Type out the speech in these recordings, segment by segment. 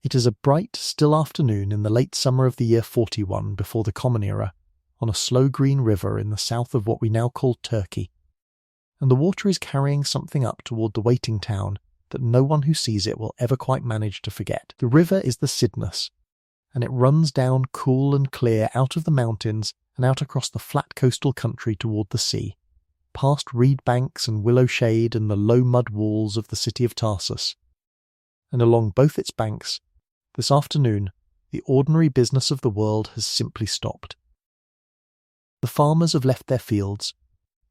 It is a bright, still afternoon in the late summer of the year 41 before the Common Era, on a slow green river in the south of what we now call Turkey. And the water is carrying something up toward the waiting town that no one who sees it will ever quite manage to forget. The river is the Cydnus, and it runs down cool and clear out of the mountains and out across the flat coastal country toward the sea, past reed banks and willow shade and the low mud walls of the city of Tarsus. And along both its banks, this afternoon, the ordinary business of the world has simply stopped. The farmers have left their fields,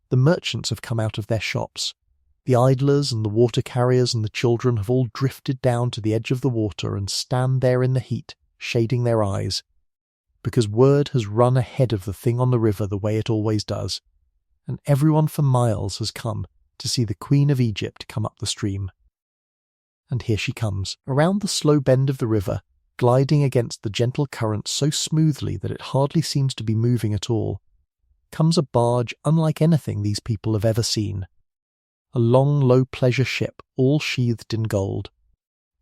the merchants have come out of their shops, the idlers and the water carriers and the children have all drifted down to the edge of the water and stand there in the heat, shading their eyes, because word has run ahead of the thing on the river the way it always does, and everyone for miles has come to see the Queen of Egypt come up the stream. And here she comes, around the slow bend of the river, gliding against the gentle current so smoothly that it hardly seems to be moving at all, comes a barge unlike anything these people have ever seen. A long, low pleasure ship, all sheathed in gold,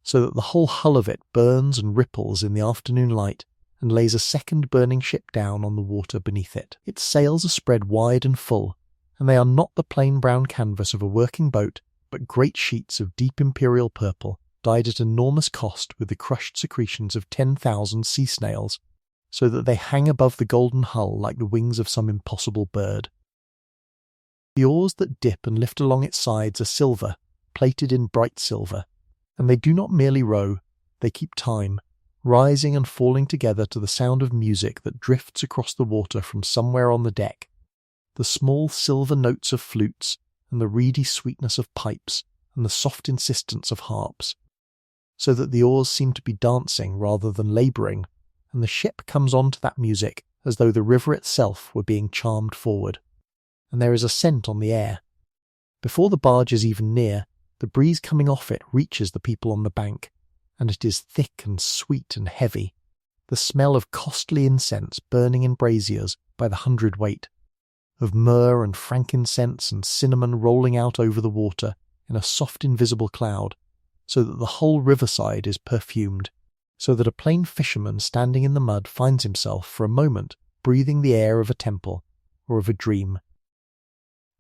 so that the whole hull of it burns and ripples in the afternoon light and lays a second burning ship down on the water beneath it. Its sails are spread wide and full, and they are not the plain brown canvas of a working boat, but great sheets of deep imperial purple, dyed at enormous cost with the crushed secretions of 10,000 sea snails, so that they hang above the golden hull like the wings of some impossible bird. The oars that dip and lift along its sides are silver, plated in bright silver, and they do not merely row, they keep time, rising and falling together to the sound of music that drifts across the water from somewhere on the deck, the small silver notes of flutes, and the reedy sweetness of pipes, and the soft insistence of harps, so that the oars seem to be dancing rather than labouring, and the ship comes on to that music as though the river itself were being charmed forward. And there is a scent on the air. Before the barge is even near, the breeze coming off it reaches the people on the bank, and it is thick and sweet and heavy, the smell of costly incense burning in braziers by the hundredweight, of myrrh and frankincense and cinnamon rolling out over the water in a soft invisible cloud, so that the whole riverside is perfumed, so that a plain fisherman standing in the mud finds himself for a moment breathing the air of a temple or of a dream.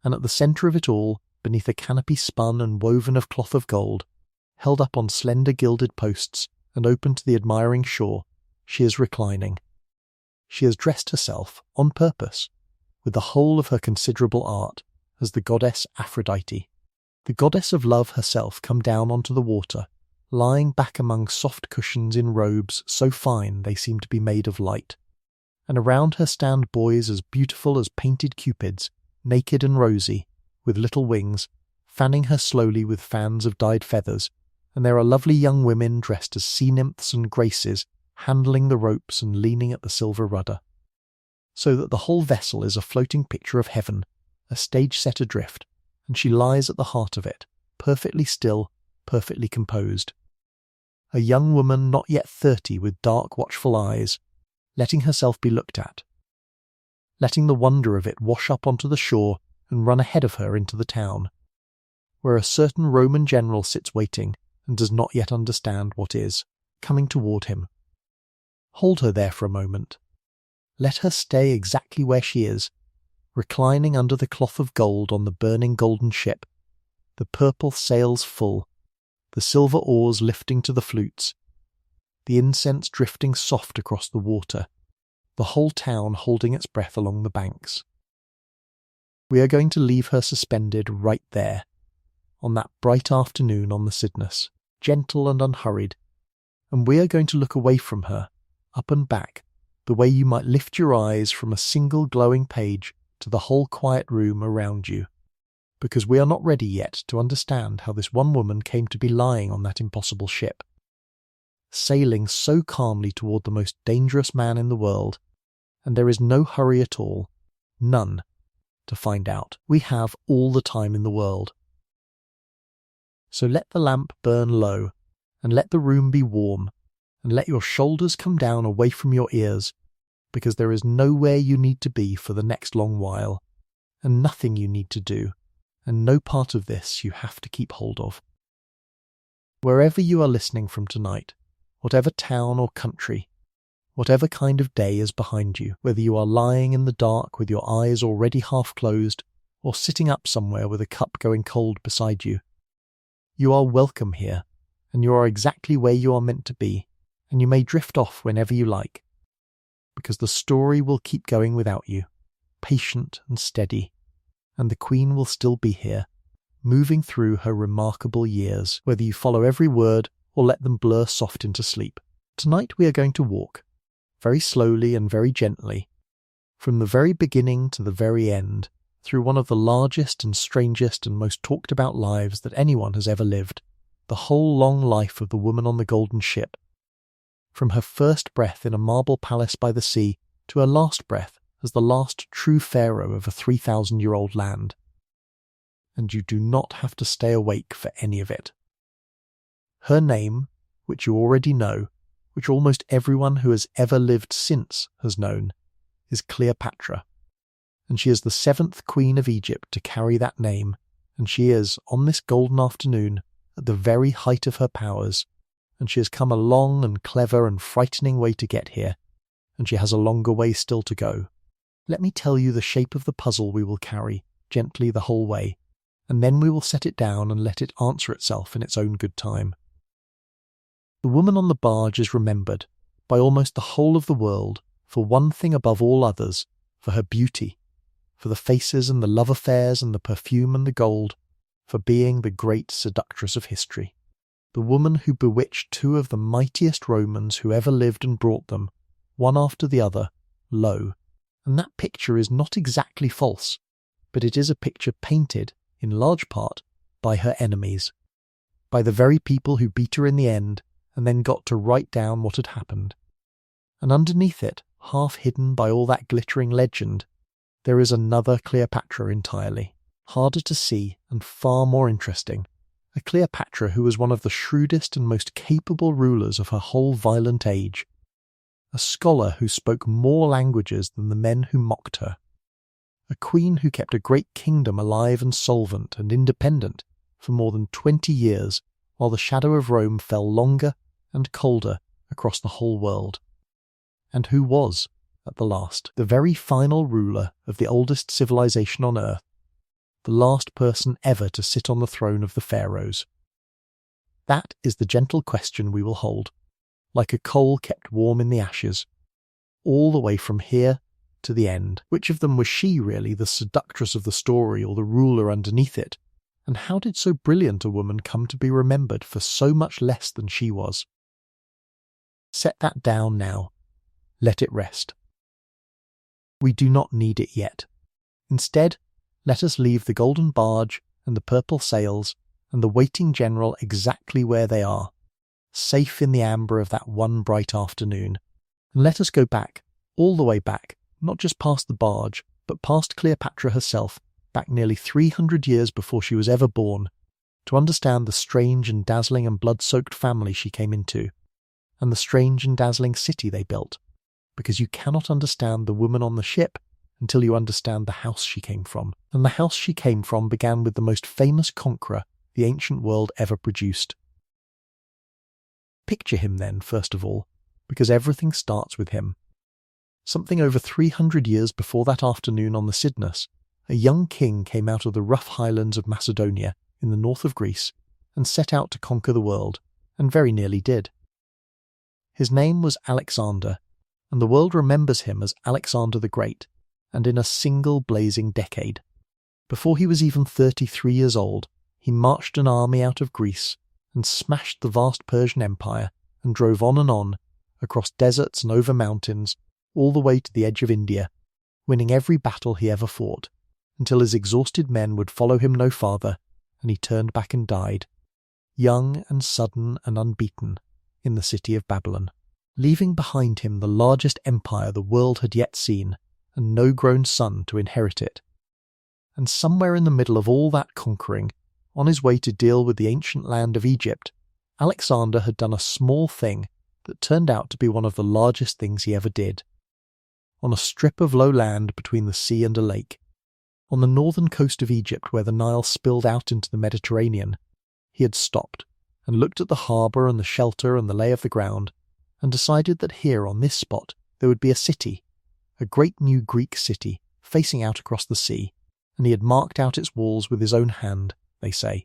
And at the centre of it all, beneath a canopy spun and woven of cloth of gold, held up on slender gilded posts and open to the admiring shore, she is reclining. She has dressed herself, on purpose, with the whole of her considerable art, as the goddess Aphrodite, the goddess of love herself come down onto the water, lying back among soft cushions in robes so fine they seem to be made of light. And around her stand boys as beautiful as painted cupids, naked and rosy, with little wings, fanning her slowly with fans of dyed feathers, and there are lovely young women dressed as sea nymphs and graces, handling the ropes and leaning at the silver rudder, so that the whole vessel is a floating picture of heaven, a stage set adrift, and she lies at the heart of it, perfectly still, perfectly composed. A young woman not yet 30 with dark watchful eyes, letting herself be looked at, letting the wonder of it wash up onto the shore and run ahead of her into the town, where a certain Roman general sits waiting and does not yet understand what is, coming toward him. Hold her there for a moment. Let her stay exactly where she is, reclining under the cloth of gold on the burning golden ship, the purple sails full, the silver oars lifting to the flutes, the incense drifting soft across the water, the whole town holding its breath along the banks. We are going to leave her suspended right there, on that bright afternoon on the Cydnus, gentle and unhurried, and we are going to look away from her, up and back, the way you might lift your eyes from a single glowing page to the whole quiet room around you, because we are not ready yet to understand how this one woman came to be lying on that impossible ship, sailing so calmly toward the most dangerous man in the world, and there is no hurry at all, none, to find out. We have all the time in the world. So let the lamp burn low, and let the room be warm, and let your shoulders come down away from your ears, because there is nowhere you need to be for the next long while, and nothing you need to do, and no part of this you have to keep hold of. Wherever you are listening from tonight, whatever town or country, whatever kind of day is behind you, whether you are lying in the dark with your eyes already half closed, or sitting up somewhere with a cup going cold beside you. You are welcome here, and you are exactly where you are meant to be, and you may drift off whenever you like, because the story will keep going without you, patient and steady, and the Queen will still be here, moving through her remarkable years, whether you follow every word or let them blur soft into sleep. Tonight we are going to walk, very slowly and very gently, from the very beginning to the very end, through one of the largest and strangest and most talked about lives that anyone has ever lived, the whole long life of the woman on the golden ship. From her first breath in a marble palace by the sea to her last breath as the last true pharaoh of a 3,000-year-old land. And you do not have to stay awake for any of it. Her name, which you already know, which almost everyone who has ever lived since has known, is Cleopatra. And she is the 7th Queen of Egypt to carry that name, and she is, on this golden afternoon, at the very height of her powers, and she has come a long and clever and frightening way to get here, and she has a longer way still to go. Let me tell you the shape of the puzzle we will carry, gently the whole way, and then we will set it down and let it answer itself in its own good time. The woman on the barge is remembered, by almost the whole of the world, for one thing above all others, for her beauty, for the faces and the love affairs and the perfume and the gold, for being the great seductress of history. The woman who bewitched 2 of the mightiest Romans who ever lived and brought them, one after the other, low. And that picture is not exactly false, but it is a picture painted, in large part, by her enemies, by the very people who beat her in the end and then got to write down what had happened. And underneath it, half hidden by all that glittering legend, there is another Cleopatra entirely, harder to see and far more interesting, a Cleopatra who was one of the shrewdest and most capable rulers of her whole violent age, a scholar who spoke more languages than the men who mocked her, a queen who kept a great kingdom alive and solvent and independent for more than 20 years while the shadow of Rome fell longer and colder across the whole world, and who was, at the last, the very final ruler of the oldest civilization on earth, the last person ever to sit on the throne of the pharaohs. That is the gentle question we will hold, like a coal kept warm in the ashes, all the way from here to the end. Which of them was she really, the seductress of the story or the ruler underneath it? And how did so brilliant a woman come to be remembered for so much less than she was? Set that down now. Let it rest. We do not need it yet. Instead, let us leave the golden barge and the purple sails and the waiting general exactly where they are, safe in the amber of that one bright afternoon, and let us go back, all the way back, not just past the barge, but past Cleopatra herself, back nearly 300 years before she was ever born, to understand the strange and dazzling and blood-soaked family she came into, and the strange and dazzling city they built, because you cannot understand the woman on the ship until you understand the house she came from. And the house she came from began with the most famous conqueror the ancient world ever produced. Picture him then, first of all, because everything starts with him. Something over 300 years before that afternoon on the Cydnus, a young king came out of the rough highlands of Macedonia in the north of Greece and set out to conquer the world, and very nearly did. His name was Alexander, and the world remembers him as Alexander the Great, and in a single blazing decade. Before he was even 33 years old, he marched an army out of Greece and smashed the vast Persian Empire and drove on, across deserts and over mountains, all the way to the edge of India, winning every battle he ever fought, until his exhausted men would follow him no farther, and he turned back and died, young and sudden and unbeaten, in the city of Babylon, leaving behind him the largest empire the world had yet seen, and no grown son to inherit it. And somewhere in the middle of all that conquering, on his way to deal with the ancient land of Egypt, Alexander had done a small thing that turned out to be one of the largest things he ever did. On a strip of low land between the sea and a lake, on the northern coast of Egypt where the Nile spilled out into the Mediterranean, he had stopped and looked at the harbour and the shelter and the lay of the ground and decided that here on this spot there would be a city, a great new Greek city, facing out across the sea, and he had marked out its walls with his own hand, they say,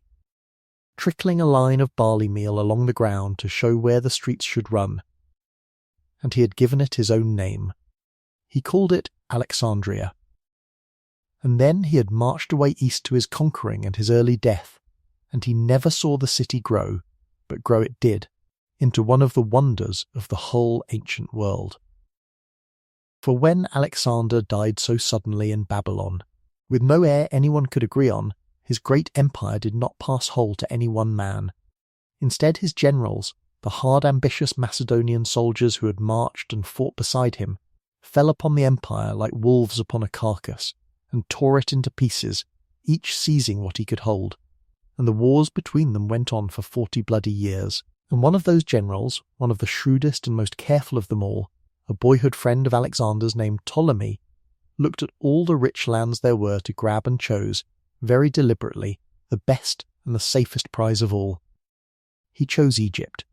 trickling a line of barley meal along the ground to show where the streets should run. And he had given it his own name. He called it Alexandria. And then he had marched away east to his conquering and his early death, and he never saw the city grow, but grow it did, into one of the wonders of the whole ancient world. For when Alexander died so suddenly in Babylon, with no heir anyone could agree on, his great empire did not pass whole to any one man. Instead, his generals, the hard ambitious Macedonian soldiers who had marched and fought beside him, fell upon the empire like wolves upon a carcass, and tore it into pieces, each seizing what he could hold. And the wars between them went on for 40 bloody years. And one of those generals, one of the shrewdest and most careful of them all, a boyhood friend of Alexander's named Ptolemy, looked at all the rich lands there were to grab and chose, very deliberately, the best and the safest prize of all. He chose Egypt.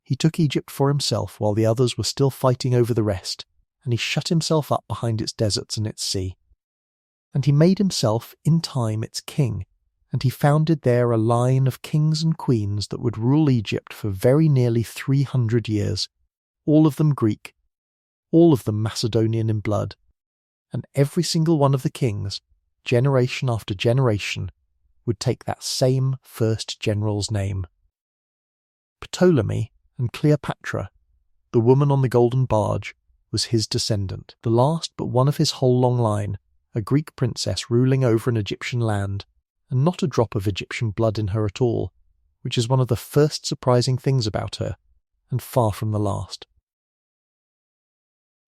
He took Egypt for himself while the others were still fighting over the rest, and he shut himself up behind its deserts and its sea. And he made himself, in time, its king, and he founded there a line of kings and queens that would rule Egypt for very nearly 300 years, all of them Greek, all of them Macedonian in blood, and every single one of the kings, generation after generation, would take that same first general's name. Ptolemy and Cleopatra, the woman on the golden barge, was his descendant, the last but one of his whole long line, a Greek princess ruling over an Egyptian land, and not a drop of Egyptian blood in her at all, which is one of the first surprising things about her, and far from the last.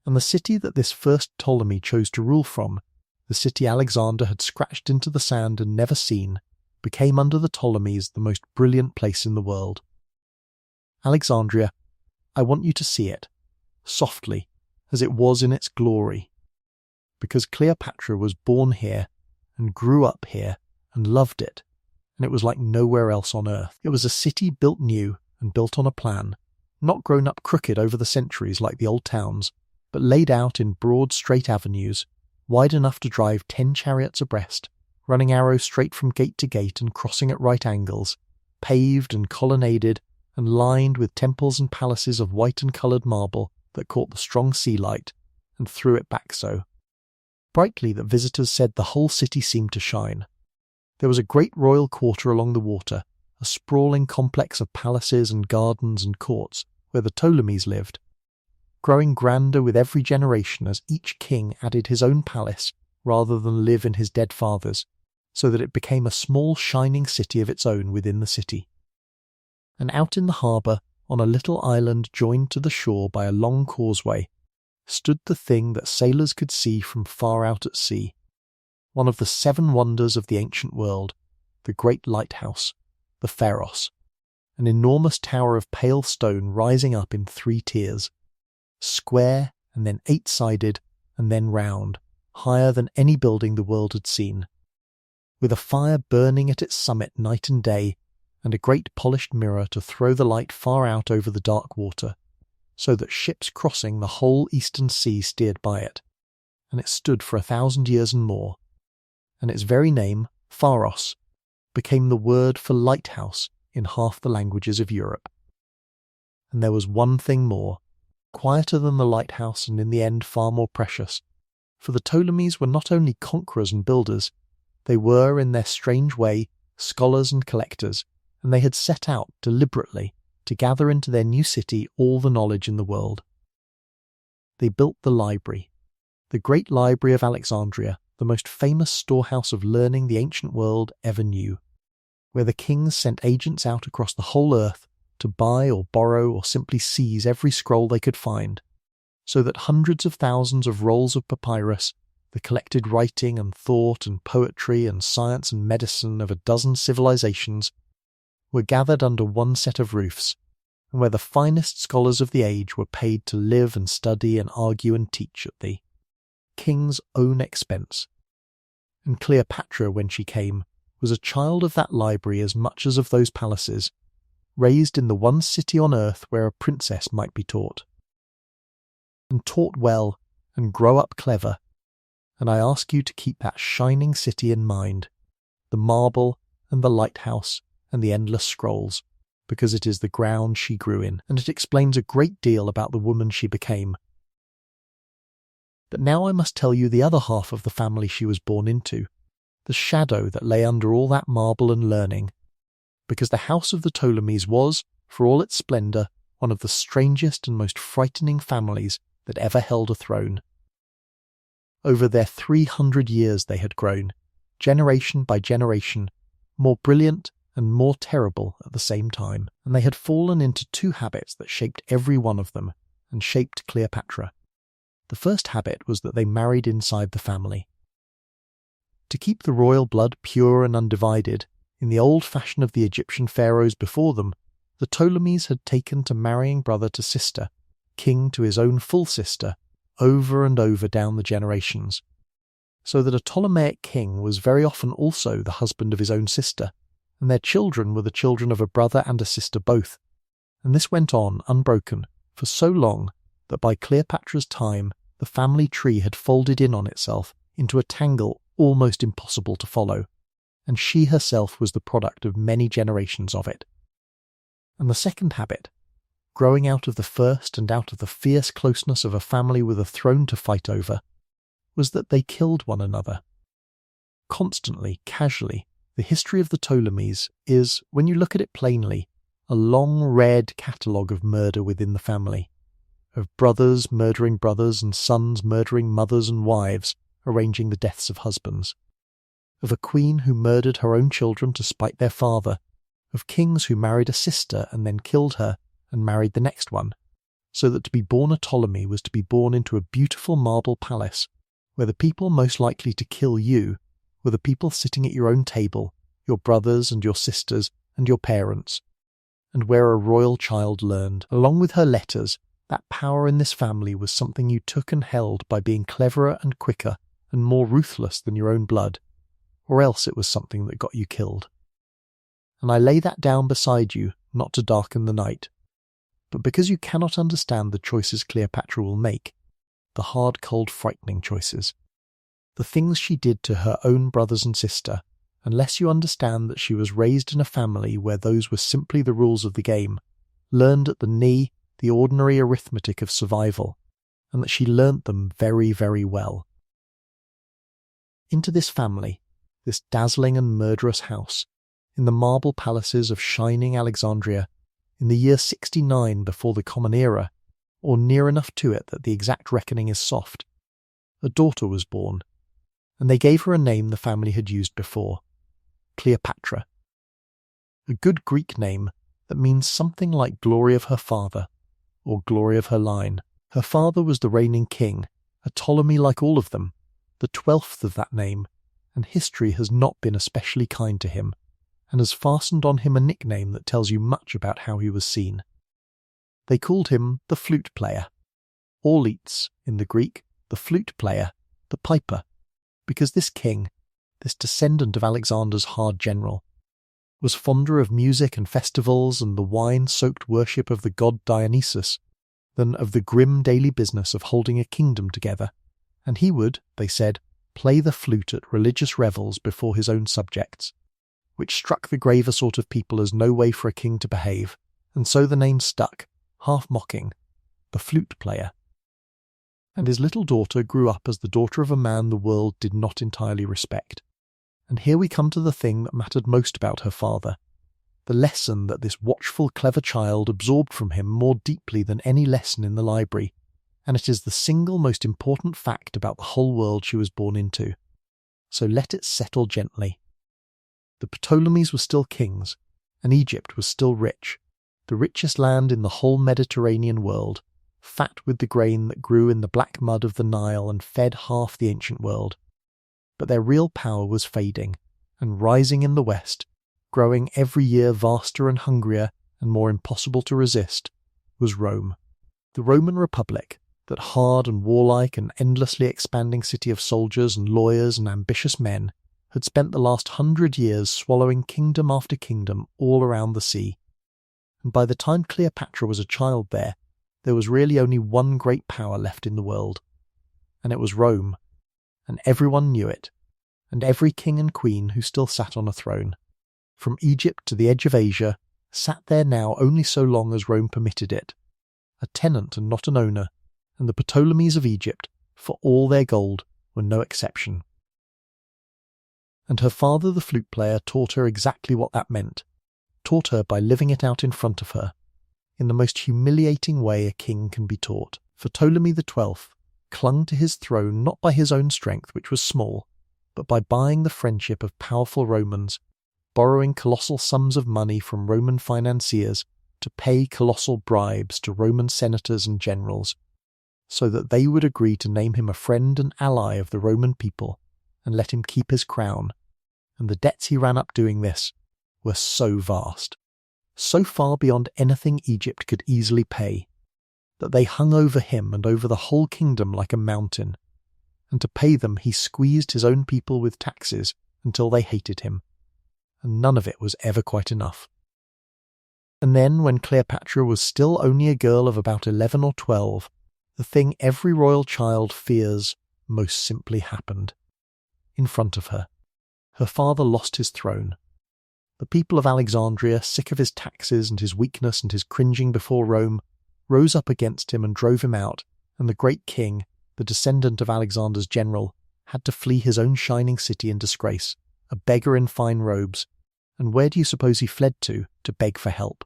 And the city that this first Ptolemy chose to rule from, the city Alexander had scratched into the sand and never seen, became under the Ptolemies the most brilliant place in the world. Alexandria, I want you to see it, softly, as it was in its glory, because Cleopatra was born here, and grew up here, and loved it, and it was like nowhere else on earth. It was a city built new and built on a plan, not grown up crooked over the centuries like the old towns, but laid out in broad straight avenues, wide enough to drive 10 chariots abreast, running arrows straight from gate to gate and crossing at right angles, paved and colonnaded, and lined with temples and palaces of white and coloured marble that caught the strong sea light and threw it back so brightly that visitors said the whole city seemed to shine. There was a great royal quarter along the water, a sprawling complex of palaces and gardens and courts where the Ptolemies lived, growing grander with every generation as each king added his own palace rather than live in his dead father's, so that it became a small shining city of its own within the city. And out in the harbour, on a little island joined to the shore by a long causeway, stood the thing that sailors could see from far out at sea, one of the 7 wonders of the ancient world, the great lighthouse, the Pharos, an enormous tower of pale stone rising up in 3 tiers, square and then 8-sided and then round, higher than any building the world had seen, with a fire burning at its summit night and day, and a great polished mirror to throw the light far out over the dark water, so that ships crossing the whole eastern sea steered by it, and it stood for 1,000 years and more, and its very name, Pharos, became the word for lighthouse in half the languages of Europe. And there was one thing more, quieter than the lighthouse and in the end far more precious, for the Ptolemies were not only conquerors and builders, they were, in their strange way, scholars and collectors, and they had set out deliberately to gather into their new city all the knowledge in the world. They built the library, the great library of Alexandria, the most famous storehouse of learning the ancient world ever knew, where the kings sent agents out across the whole earth to buy or borrow or simply seize every scroll they could find, so that hundreds of thousands of rolls of papyrus, the collected writing and thought and poetry and science and medicine of a dozen civilizations, were gathered under one set of roofs, and where the finest scholars of the age were paid to live and study and argue and teach at the king's own expense. And Cleopatra, when she came, was a child of that library as much as of those palaces, raised in the one city on earth where a princess might be taught. And taught well, and grow up clever. And I ask you to keep that shining city in mind, the marble and the lighthouse and the endless scrolls, because it is the ground she grew in, and it explains a great deal about the woman she became. But now I must tell you the other half of the family she was born into, the shadow that lay under all that marble and learning, because the house of the Ptolemies was, for all its splendour, one of the strangest and most frightening families that ever held a throne. Over their 300 years they had grown, generation by generation, more brilliant and more terrible at the same time, and they had fallen into two habits that shaped every one of them, and shaped Cleopatra. The first habit was that they married inside the family. To keep the royal blood pure and undivided, in the old fashion of the Egyptian pharaohs before them, the Ptolemies had taken to marrying brother to sister, king to his own full sister, over and over down the generations, so that a Ptolemaic king was very often also the husband of his own sister, and their children were the children of a brother and a sister both, and this went on unbroken for so long that by Cleopatra's time the family tree had folded in on itself into a tangle almost impossible to follow, and she herself was the product of many generations of it. And the second habit, growing out of the first and out of the fierce closeness of a family with a throne to fight over, was that they killed one another. Constantly, casually, the history of the Ptolemies is, when you look at it plainly, a long red catalogue of murder within the family, of brothers murdering brothers and sons murdering mothers and wives, arranging the deaths of husbands, of a queen who murdered her own children to spite their father, of kings who married a sister and then killed her and married the next one, so that to be born a Ptolemy was to be born into a beautiful marble palace, where the people most likely to kill you were the people sitting at your own table, your brothers and your sisters and your parents, and where a royal child learned, along with her letters, that power in this family was something you took and held by being cleverer and quicker and more ruthless than your own blood, or else it was something that got you killed. And I lay that down beside you, not to darken the night, but because you cannot understand the choices Cleopatra will make, the hard, cold, frightening choices, the things she did to her own brothers and sister, unless you understand that she was raised in a family where those were simply the rules of the game, learned at the knee the ordinary arithmetic of survival, and that she learnt them very, very well. Into this family, this dazzling and murderous house, in the marble palaces of shining Alexandria, in the year 69 before the Common Era, or near enough to it that the exact reckoning is soft, a daughter was born, and they gave her a name the family had used before, Cleopatra. A good Greek name that means something like glory of her father, or glory of her line. Her father was the reigning king, a Ptolemy like all of them, the 12th of that name, and history has not been especially kind to him, and has fastened on him a nickname that tells you much about how he was seen. They called him the flute player, Orleats in the Greek, the flute player, the piper, because this king, this descendant of Alexander's hard general, was fonder of music and festivals and the wine-soaked worship of the god Dionysus than of the grim daily business of holding a kingdom together, and he would, they said, play the flute at religious revels before his own subjects, which struck the graver sort of people as no way for a king to behave, and so the name stuck, half mocking, the flute player. And his little daughter grew up as the daughter of a man the world did not entirely respect. And here we come to the thing that mattered most about her father, the lesson that this watchful, clever child absorbed from him more deeply than any lesson in the library, and it is the single most important fact about the whole world she was born into. So let it settle gently. The Ptolemies were still kings, and Egypt was still rich, the richest land in the whole Mediterranean world, fat with the grain that grew in the black mud of the Nile and fed half the ancient world. But their real power was fading, and rising in the west, growing every year vaster and hungrier and more impossible to resist, was Rome. The Roman Republic, that hard and warlike and endlessly expanding city of soldiers and lawyers and ambitious men, had spent the last 100 years swallowing kingdom after kingdom all around the sea. and by the time Cleopatra was a child there was really only one great power left in the world, and it was Rome, and everyone knew it, and every king and queen who still sat on a throne, from Egypt to the edge of Asia, sat there now only so long as Rome permitted it, a tenant and not an owner, and the Ptolemies of Egypt, for all their gold, were no exception. And her father, the flute player, taught her exactly what that meant, taught her by living it out in front of her, in the most humiliating way a king can be taught. For Ptolemy XII clung to his throne not by his own strength, which was small, but by buying the friendship of powerful Romans, borrowing colossal sums of money from Roman financiers to pay colossal bribes to Roman senators and generals, so that they would agree to name him a friend and ally of the Roman people and let him keep his crown. And the debts he ran up doing this were so vast, so far beyond anything Egypt could easily pay, that they hung over him and over the whole kingdom like a mountain, and to pay them he squeezed his own people with taxes until they hated him, and none of it was ever quite enough. And then, when Cleopatra was still only a girl of about 11 or 12, the thing every royal child fears most simply happened. In front of her, her father lost his throne. The people of Alexandria, sick of his taxes and his weakness and his cringing before Rome, rose up against him and drove him out, and the great king, the descendant of Alexander's general, had to flee his own shining city in disgrace, a beggar in fine robes. And where do you suppose he fled to beg for help?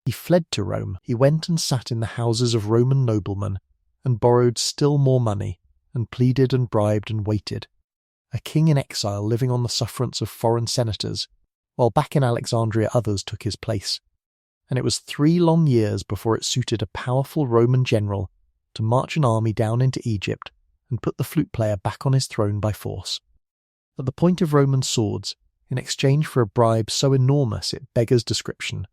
He fled to Rome. He went and sat in the houses of Roman noblemen, and borrowed still more money, and pleaded and bribed and waited, a king in exile living on the sufferance of foreign senators, while back in Alexandria others took his place. And it was 3 long years before it suited a powerful Roman general to march an army down into Egypt and put the flute player back on his throne by force, at the point of Roman swords, in exchange for a bribe so enormous it beggars description.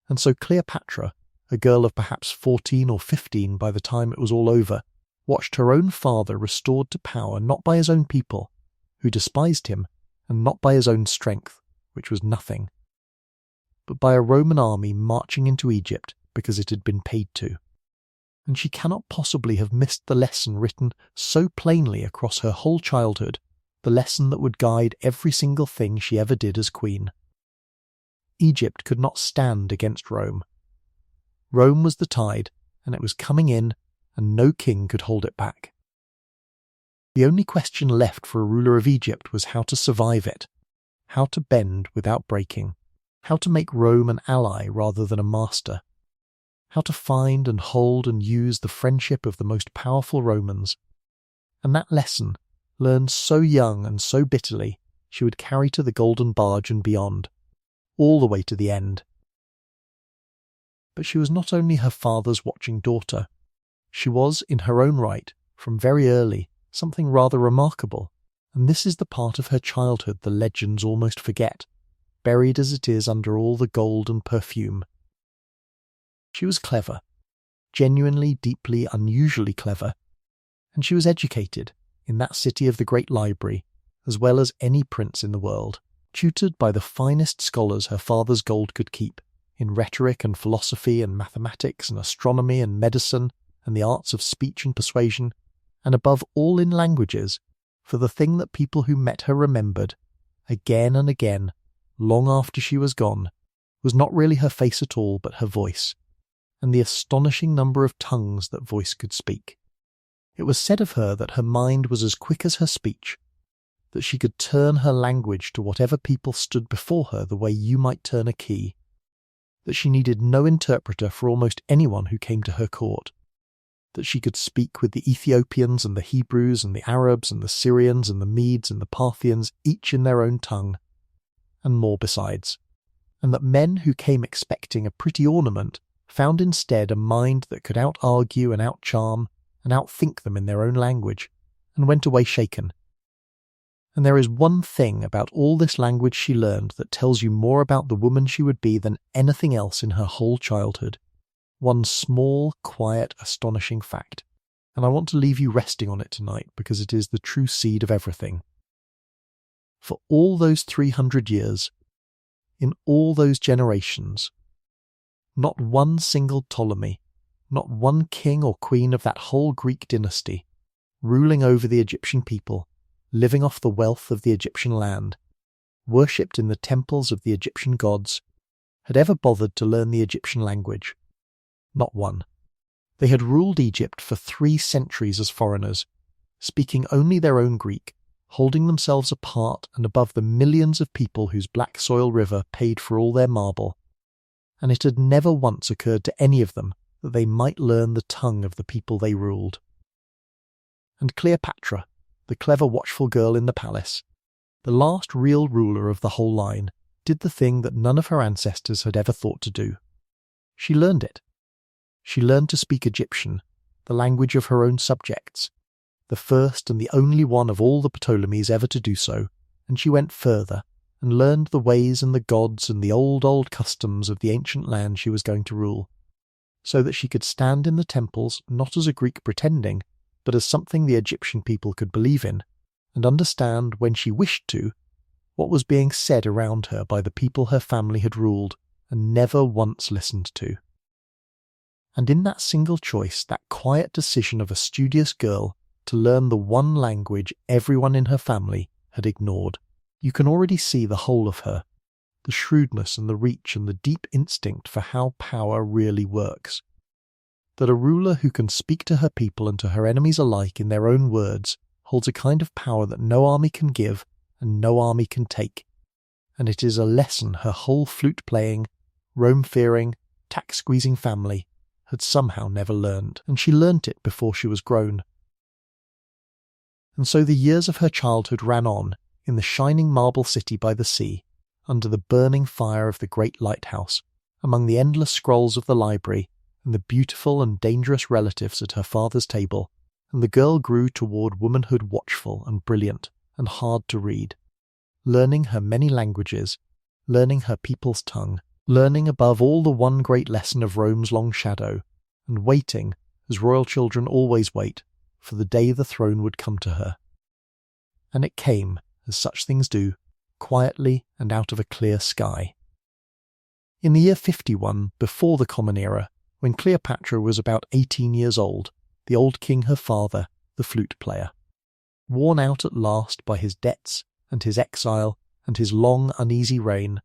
And so Cleopatra, a girl of perhaps 14 or 15 by the time it was all over, watched her own father restored to power not by his own people, who despised him, and not by his own strength, which was nothing, but by a Roman army marching into Egypt because it had been paid to. And she cannot possibly have missed the lesson written so plainly across her whole childhood, the lesson that would guide every single thing she ever did as queen. Egypt could not stand against Rome. Rome was the tide, and it was coming in, and no king could hold it back. The only question left for a ruler of Egypt was how to survive it, how to bend without breaking, how to make Rome an ally rather than a master, how to find and hold and use the friendship of the most powerful Romans. And that lesson, learned so young and so bitterly, she would carry to the Golden Barge and beyond, all the way to the end. But she was not only her father's watching daughter. She was, in her own right, from very early, something rather remarkable, and this is the part of her childhood the legends almost forget, buried as it is under all the gold and perfume. She was clever, genuinely, deeply, unusually clever, and she was educated, in that city of the great library, as well as any prince in the world, tutored by the finest scholars her father's gold could keep, in rhetoric and philosophy and mathematics and astronomy and medicine and the arts of speech and persuasion, and above all in languages, for the thing that people who met her remembered, again and again, long after she was gone, was not really her face at all but her voice, and the astonishing number of tongues that voice could speak. It was said of her that her mind was as quick as her speech, that she could turn her language to whatever people stood before her the way you might turn a key, that she needed no interpreter for almost anyone who came to her court, that she could speak with the Ethiopians and the Hebrews and the Arabs and the Syrians and the Medes and the Parthians, each in their own tongue, and more besides, and that men who came expecting a pretty ornament found instead a mind that could out-argue and out-charm and outthink them in their own language, and went away shaken. And there is one thing about all this language she learned that tells you more about the woman she would be than anything else in her whole childhood. One small, quiet, astonishing fact, and I want to leave you resting on it tonight because it is the true seed of everything. For all those 300 years, in all those generations, Not one single Ptolemy, not one king or queen of that whole Greek dynasty, ruling over the Egyptian people, living off the wealth of the Egyptian land, worshipped in the temples of the Egyptian gods, had ever bothered to learn the Egyptian language. Not one. They had ruled Egypt for 3 centuries as foreigners, speaking only their own Greek, holding themselves apart and above the millions of people whose black soil river paid for all their marble, and it had never once occurred to any of them that they might learn the tongue of the people they ruled. And Cleopatra, the clever watchful girl in the palace, the last real ruler of the whole line, did the thing that none of her ancestors had ever thought to do. She learned it. She learned to speak Egyptian, the language of her own subjects, the first and the only one of all the Ptolemies ever to do so, and she went further and learned the ways and the gods and the old customs of the ancient land she was going to rule, so that she could stand in the temples not as a Greek pretending, but as something the Egyptian people could believe in, and understand, when she wished to, what was being said around her by the people her family had ruled and never once listened to. And in that single choice, that quiet decision of a studious girl to learn the one language everyone in her family had ignored, you can already see the whole of her, the shrewdness and the reach and the deep instinct for how power really works. That a ruler who can speak to her people and to her enemies alike in their own words holds a kind of power that no army can give and no army can take, and it is a lesson her whole flute-playing, Rome-fearing, tax-squeezing family had somehow never learned, and she learnt it before she was grown. And so the years of her childhood ran on in the shining marble city by the sea, under the burning fire of the great lighthouse, among the endless scrolls of the library and the beautiful and dangerous relatives at her father's table, and the girl grew toward womanhood watchful and brilliant and hard to read, learning her many languages, learning her people's tongue, learning above all the one great lesson of Rome's long shadow, and waiting, as royal children always wait, for the day the throne would come to her. And it came, as such things do, quietly and out of a clear sky. In the year 51, before the Common Era, when Cleopatra was about 18 years old, the old king her father, the flute player, worn out at last by his debts and his exile and his long uneasy reign,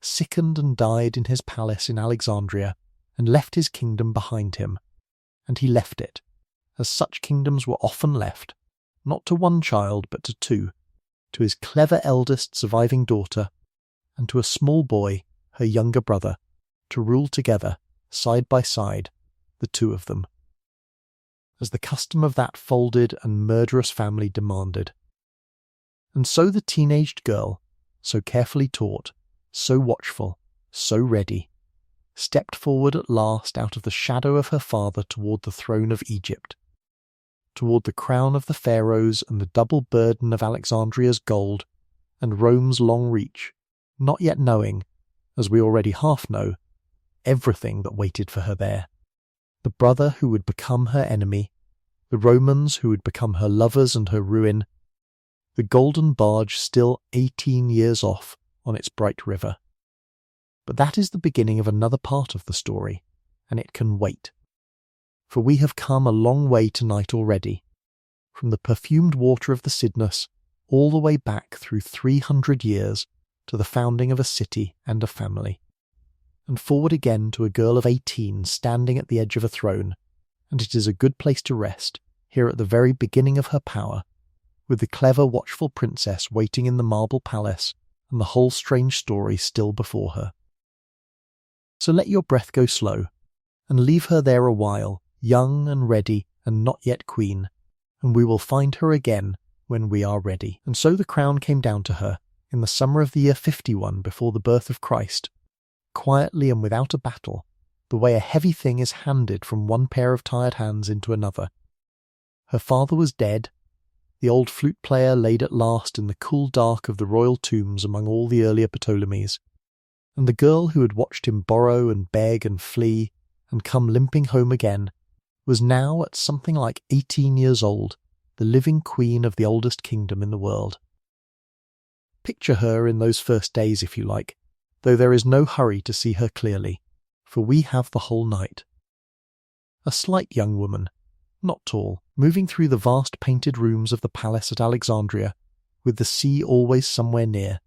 sickened and died in his palace in Alexandria and left his kingdom behind him. And he left it, as such kingdoms were often left, not to one child but to 2, to his clever eldest surviving daughter, and to a small boy, her younger brother, to rule together, side by side, the 2 of them, as the custom of that folded and murderous family demanded. And so the teenaged girl, so carefully taught, so watchful, so ready, stepped forward at last out of the shadow of her father toward the throne of Egypt, toward the crown of the pharaohs and the double burden of Alexandria's gold and Rome's long reach, not yet knowing, as we already half know, everything that waited for her there. The brother who would become her enemy, the Romans who would become her lovers and her ruin, the golden barge still 18 years off on its bright river. But that is the beginning of another part of the story, and it can wait. For we have come a long way tonight already, from the perfumed water of the Cydnus all the way back through 300 years to the founding of a city and a family, and forward again to a girl of 18 standing at the edge of a throne, and it is a good place to rest, here at the very beginning of her power, with the clever watchful princess waiting in the marble palace and the whole strange story still before her. So let your breath go slow, and leave her there a while, young and ready and not yet queen, and we will find her again when we are ready. And so the crown came down to her in the summer of the year 51 before the birth of Christ, quietly and without a battle, the way a heavy thing is handed from one pair of tired hands into another. Her father was dead, the old flute player laid at last in the cool dark of the royal tombs among all the earlier Ptolemies, and the girl who had watched him borrow and beg and flee and come limping home again was now, at something like 18 years old, the living queen of the oldest kingdom in the world. Picture her in those first days, if you like, though there is no hurry to see her clearly, for we have the whole night." A slight young woman, not tall, moving through the vast painted rooms of the palace at Alexandria, with the sea always somewhere near,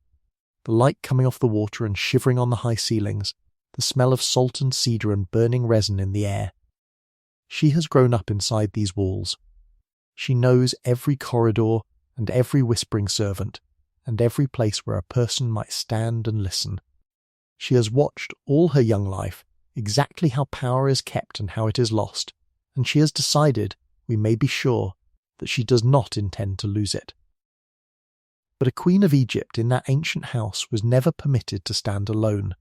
the light coming off the water and shivering on the high ceilings, the smell of salt and cedar and burning resin in the air. She has grown up inside these walls. She knows every corridor and every whispering servant, and every place where a person might stand and listen. She has watched all her young life exactly how power is kept and how it is lost, and she has decided, we may be sure, that she does not intend to lose it. But a queen of Egypt in that ancient house was never permitted to stand alone.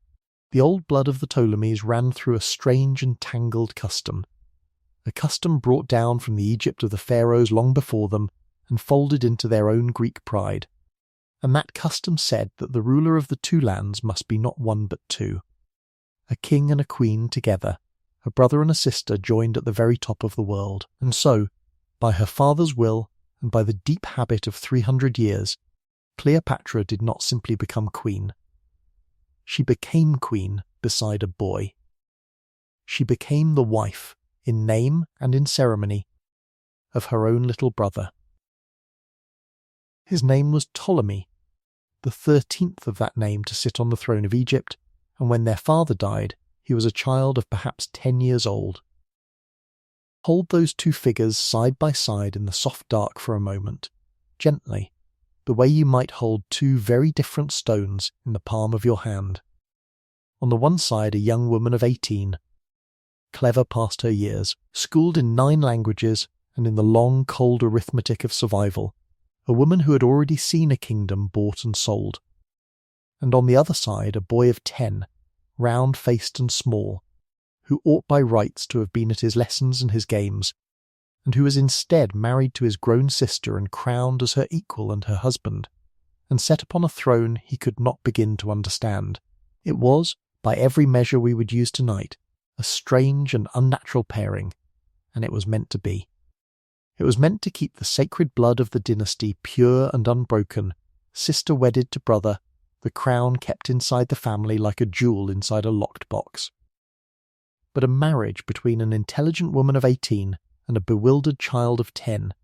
The old blood of the Ptolemies ran through a strange and tangled custom, a custom brought down from the Egypt of the pharaohs long before them and folded into their own Greek pride. And that custom said that the ruler of the two lands must be not one but two, a king and a queen together, a brother and a sister joined at the very top of the world. And so, by her father's will and by the deep habit of 300 years, Cleopatra did not simply become queen. She became queen beside a boy. She became the wife, in name and in ceremony, of her own little brother. His name was Ptolemy, the 13th of that name to sit on the throne of Egypt, and when their father died, he was a child of perhaps 10 years old. Hold those two figures side by side in the soft dark for a moment, gently, the way you might hold two very different stones in the palm of your hand. On the one side a young woman of 18, clever past her years, schooled in 9 languages and in the long, cold arithmetic of survival, a woman who had already seen a kingdom bought and sold. And on the other side a boy of 10, round-faced and small, who ought by rights to have been at his lessons and his games, and who was instead married to his grown sister and crowned as her equal and her husband, and set upon a throne he could not begin to understand. It was, by every measure we would use tonight, a strange and unnatural pairing, and it was meant to be. It was meant to keep the sacred blood of the dynasty pure and unbroken, sister wedded to brother, the crown kept inside the family like a jewel inside a locked box. But a marriage between an intelligent woman of 18 and a bewildered child of 10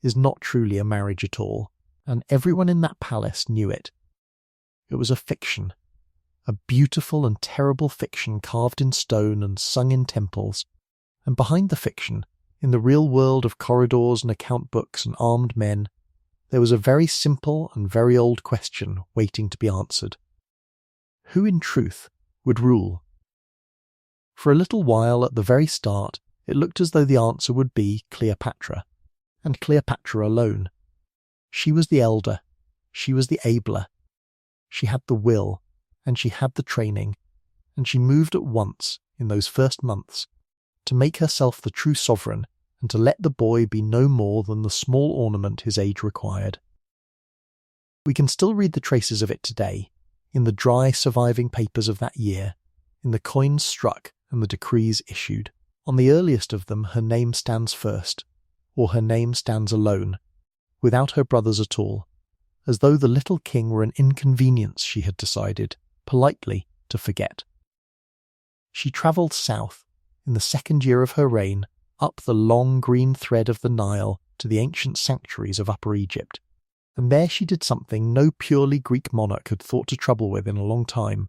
is not truly a marriage at all, and everyone in that palace knew it. It was a fiction, a beautiful and terrible fiction carved in stone and sung in temples, and behind the fiction, in the real world of corridors and account books and armed men, there was a very simple and very old question waiting to be answered. Who in truth would rule? For a little while at the very start, it looked as though the answer would be Cleopatra, and Cleopatra alone. She was the elder, she was the abler, she had the will, and she had the training, and she moved at once, in those first months, to make herself the true sovereign and to let the boy be no more than the small ornament his age required. We can still read the traces of it today, in the dry surviving papers of that year, in the coins struck and the decrees issued. On the earliest of them her name stands first, or her name stands alone, without her brothers at all, as though the little king were an inconvenience she had decided, politely, to forget. She travelled south, in the 2nd year of her reign, up the long green thread of the Nile to the ancient sanctuaries of Upper Egypt, and there she did something no purely Greek monarch had thought to trouble with in a long time.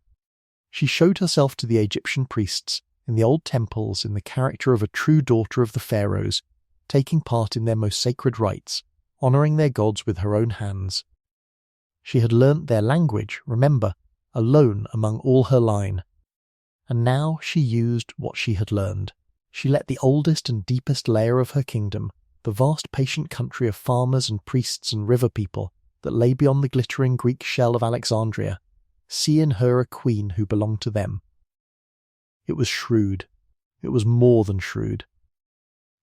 She showed herself to the Egyptian priests in the old temples in the character of a true daughter of the pharaohs, taking part in their most sacred rites, honouring their gods with her own hands. She had learnt their language, remember, alone among all her line, and now she used what she had learned. She let the oldest and deepest layer of her kingdom, the vast patient country of farmers and priests and river people that lay beyond the glittering Greek shell of Alexandria, see in her a queen who belonged to them. It was shrewd. It was more than shrewd.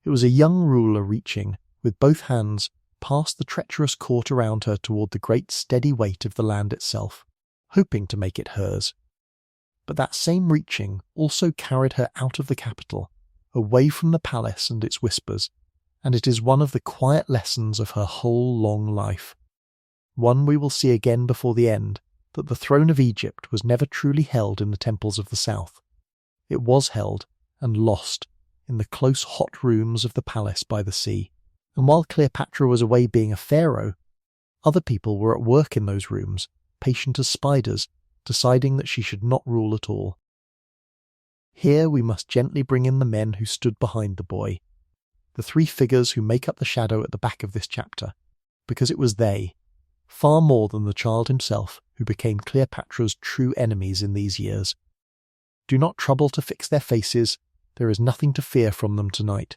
It was a young ruler reaching, with both hands, past the treacherous court around her toward the great steady weight of the land itself, hoping to make it hers. But that same reaching also carried her out of the capital, away from the palace and its whispers, and it is one of the quiet lessons of her whole long life. One we will see again before the end, that the throne of Egypt was never truly held in the temples of the south. it was held and lost in the close hot rooms of the palace by the sea. And while Cleopatra was away being a pharaoh, other people were at work in those rooms, patient as spiders, deciding that she should not rule at all. Here we must gently bring in the men who stood behind the boy, the three figures who make up the shadow at the back of this chapter, because it was they, far more than the child himself, who became Cleopatra's true enemies in these years. Do not trouble to fix their faces, there is nothing to fear from them tonight,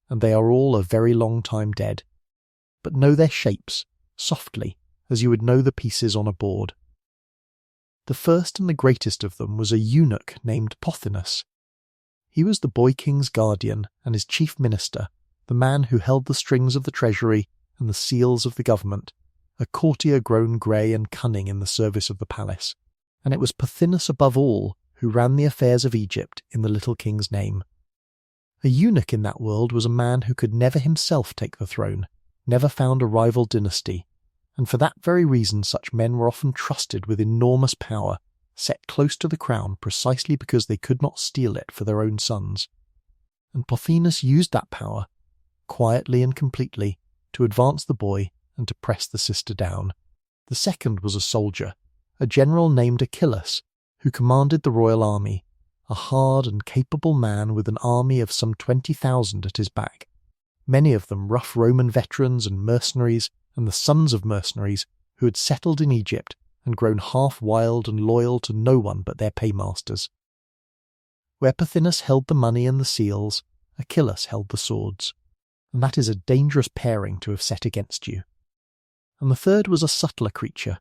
and they are all a very long time dead. But know their shapes, softly, as you would know the pieces on a board. The first and the greatest of them was a eunuch named Pothinus. He was the boy king's guardian and his chief minister, the man who held the strings of the treasury and the seals of the government, a courtier grown grey and cunning in the service of the palace. And it was Pothinus above all who ran the affairs of Egypt in the little king's name. A eunuch in that world was a man who could never himself take the throne, never found a rival dynasty, and for that very reason such men were often trusted with enormous power, set close to the crown precisely because they could not steal it for their own sons. And Pothinus used that power, quietly and completely, to advance the boy and to press the sister down. The second was a soldier, a general named Achilles, who commanded the royal army, a hard and capable man with an army of some 20,000 at his back, many of them rough Roman veterans and mercenaries and the sons of mercenaries who had settled in Egypt and grown half wild and loyal to no one but their paymasters. Where Pothinus held the money and the seals, Achilles held the swords, and that is a dangerous pairing to have set against you. And the third was a subtler creature,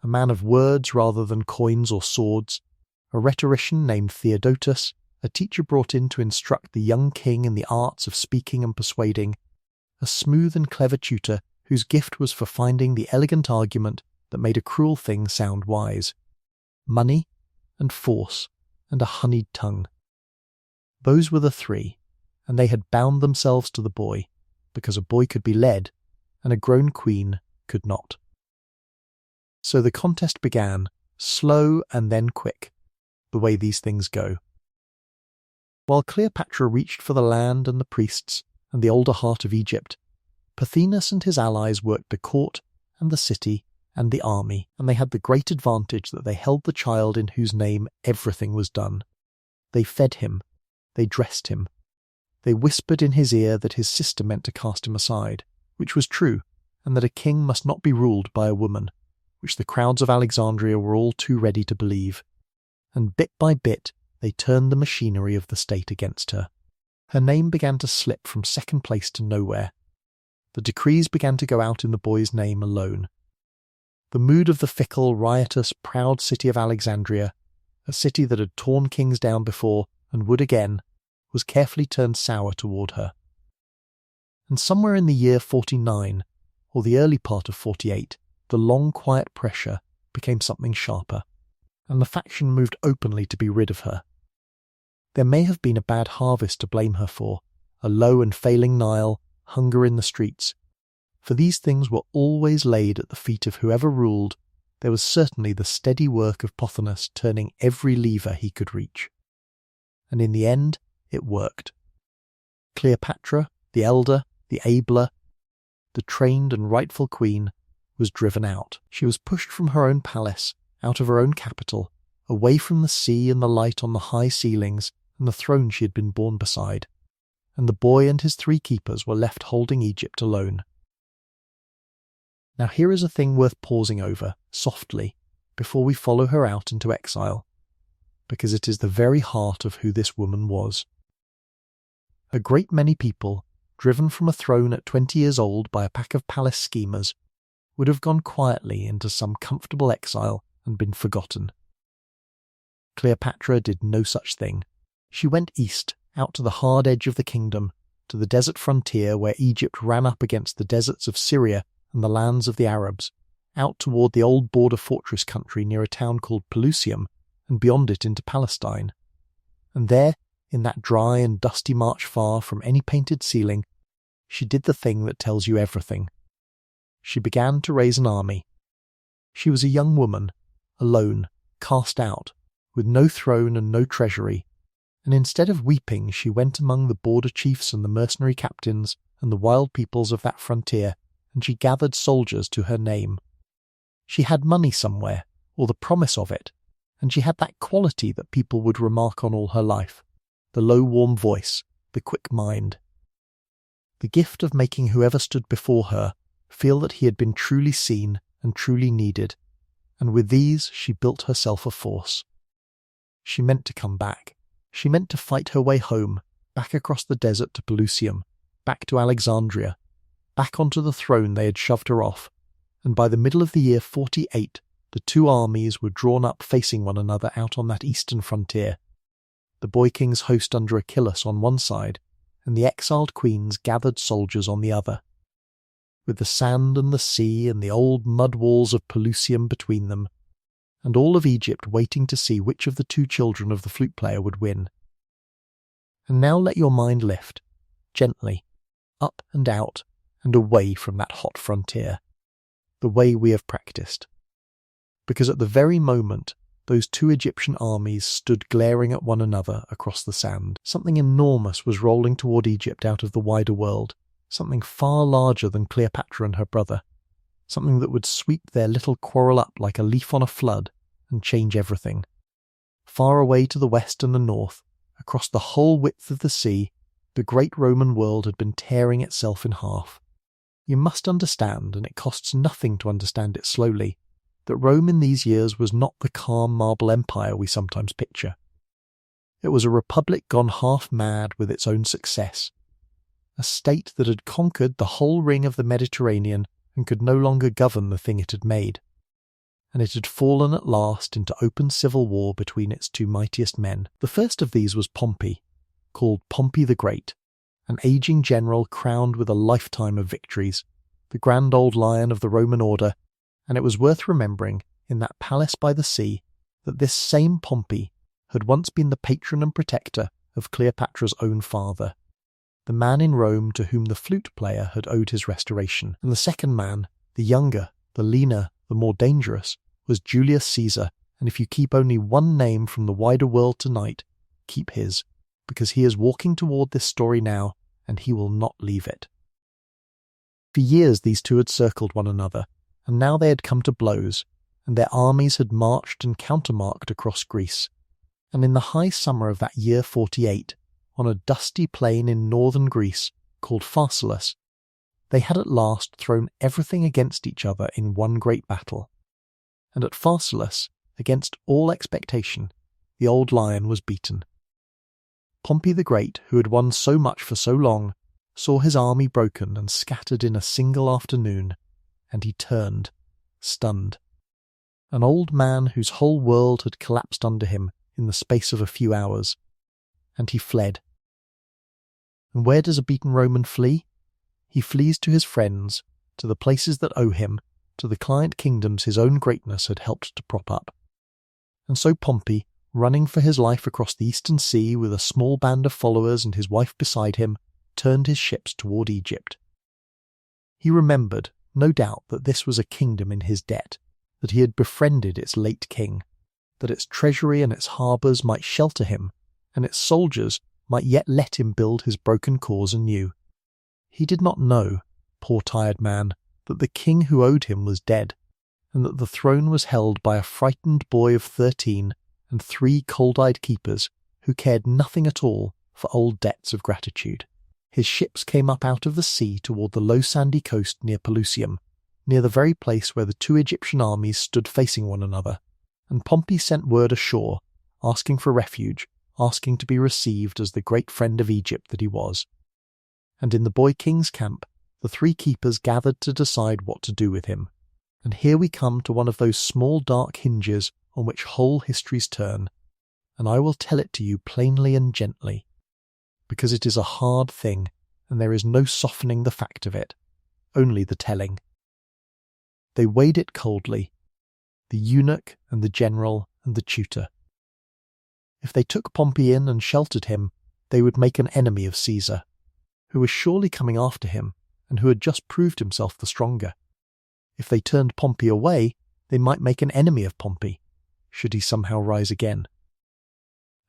a man of words rather than coins or swords, a rhetorician named Theodotus, a teacher brought in to instruct the young king in the arts of speaking and persuading, a smooth and clever tutor whose gift was for finding the elegant argument that made a cruel thing sound wise, money and force and a honeyed tongue. Those were the three, and they had bound themselves to the boy, because a boy could be led, and a grown queen could not. So the contest began, slow and then quick, the way these things go. While Cleopatra reached for the land and the priests and the older heart of Egypt, Pothinus and his allies worked the court and the city and the army, and they had the great advantage that they held the child in whose name everything was done. They fed him, they dressed him, they whispered in his ear that his sister meant to cast him aside, which was true, and that a king must not be ruled by a woman, which the crowds of Alexandria were all too ready to believe. And bit by bit they turned the machinery of the state against her. Her name began to slip from second place to nowhere. The decrees began to go out in the boy's name alone. The mood of the fickle, riotous, proud city of Alexandria, a city that had torn kings down before and would again, was carefully turned sour toward her. And somewhere in the year 49, or the early part of 48, the long quiet pressure became something sharper, and the faction moved openly to be rid of her. There may have been a bad harvest to blame her for, a low and failing Nile, hunger in the streets. For these things were always laid at the feet of whoever ruled. There was certainly the steady work of Pothinus turning every lever he could reach. And in the end, it worked. Cleopatra, the elder, the abler, the trained and rightful queen, was driven out. She was pushed from her own palace, out of her own capital, away from the sea and the light on the high ceilings and the throne she had been borne beside, and the boy and his three keepers were left holding Egypt alone. Now here is a thing worth pausing over, softly, before we follow her out into exile, because it is the very heart of who this woman was. A great many people, driven from a throne at 20 years old by a pack of palace schemers, would have gone quietly into some comfortable exile and been forgotten. Cleopatra did no such thing. She went east, out to the hard edge of the kingdom, to the desert frontier where Egypt ran up against the deserts of Syria and the lands of the Arabs, out toward the old border fortress country near a town called Pelusium, and beyond it into Palestine. And there, in that dry and dusty march far from any painted ceiling, she did the thing that tells you everything. She began to raise an army. She was a young woman, alone, cast out, with no throne and no treasury, and instead of weeping she went among the border chiefs and the mercenary captains and the wild peoples of that frontier, and she gathered soldiers to her name. She had money somewhere, or the promise of it, and she had that quality that people would remark on all her life, the low warm voice, the quick mind. The gift of making whoever stood before her feel that he had been truly seen and truly needed, and with these she built herself a force. She meant to come back. She meant to fight her way home, back across the desert to Pelusium, back to Alexandria, back onto the throne they had shoved her off, and by the middle of the year 48, the two armies were drawn up facing one another out on that eastern frontier. The boy king's host under Achilles on one side, and the exiled queen's gathered soldiers on the other, with the sand and the sea and the old mud walls of Pelusium between them, and all of Egypt waiting to see which of the two children of the flute player would win. And now let your mind lift, gently, up and out, and away from that hot frontier, the way we have practiced. Because at the very moment those two Egyptian armies stood glaring at one another across the sand, something enormous was rolling toward Egypt out of the wider world, something far larger than Cleopatra and her brother, something that would sweep their little quarrel up like a leaf on a flood and change everything. Far away to the west and the north, across the whole width of the sea, the great Roman world had been tearing itself in half. You must understand, and it costs nothing to understand it slowly, that Rome in these years was not the calm marble empire we sometimes picture. It was a republic gone half mad with its own success, a state that had conquered the whole ring of the Mediterranean and could no longer govern the thing it had made, and it had fallen at last into open civil war between its two mightiest men. The first of these was Pompey, called Pompey the Great, an aging general crowned with a lifetime of victories, the grand old lion of the Roman order, and it was worth remembering, in that palace by the sea, that this same Pompey had once been the patron and protector of Cleopatra's own father, the man in Rome to whom the flute player had owed his restoration. And the second man, the younger, the leaner, the more dangerous, was Julius Caesar, and if you keep only one name from the wider world tonight, keep his, because he is walking toward this story now, and he will not leave it. For years these two had circled one another, and now they had come to blows, and their armies had marched and countermarched across Greece. And in the high summer of that year 48, on a dusty plain in northern Greece called Pharsalus, they had at last thrown everything against each other in one great battle. And at Pharsalus, against all expectation, the old lion was beaten. Pompey the Great, who had won so much for so long, saw his army broken and scattered in a single afternoon, and he turned, stunned. An old man whose whole world had collapsed under him in the space of a few hours, and he fled. And where does a beaten Roman flee? He flees to his friends, to the places that owe him, to the client kingdoms his own greatness had helped to prop up. And so Pompey, running for his life across the eastern sea with a small band of followers and his wife beside him, turned his ships toward Egypt. He remembered, no doubt, that this was a kingdom in his debt, that he had befriended its late king, that its treasury and its harbours might shelter him, and its soldiers might yet let him build his broken cause anew. He did not know, poor tired man, that the king who owed him was dead, and that the throne was held by a frightened boy of 13 and 3 cold-eyed keepers who cared nothing at all for old debts of gratitude. His ships came up out of the sea toward the low sandy coast near Pelusium, near the very place where the two Egyptian armies stood facing one another, and Pompey sent word ashore, asking for refuge, asking to be received as the great friend of Egypt that he was. And in the boy king's camp, the 3 keepers gathered to decide what to do with him. And here we come to one of those small dark hinges on which whole histories turn, and I will tell it to you plainly and gently, because it is a hard thing, and there is no softening the fact of it, only the telling. They weighed it coldly, the eunuch and the general and the tutor. If they took Pompey in and sheltered him, they would make an enemy of Caesar, who was surely coming after him, and who had just proved himself the stronger. If they turned Pompey away, they might make an enemy of Pompey, should he somehow rise again.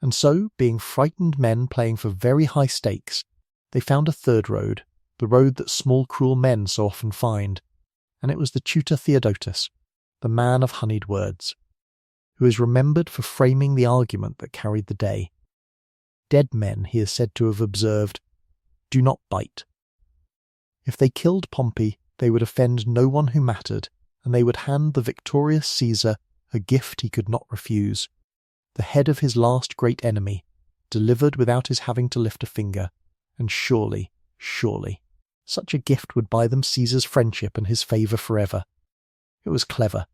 And so, being frightened men playing for very high stakes, they found a third road, the road that small cruel men so often find, and it was the tutor Theodotus, the man of honeyed words, who is remembered for framing the argument that carried the day. Dead men he is said to have observed, "Do not bite." If they killed Pompey, they would offend no one who mattered, and they would hand the victorious Caesar a gift he could not refuse, the head of his last great enemy, delivered without his having to lift a finger, and surely, such a gift would buy them Caesar's friendship and his favour forever. It was clever.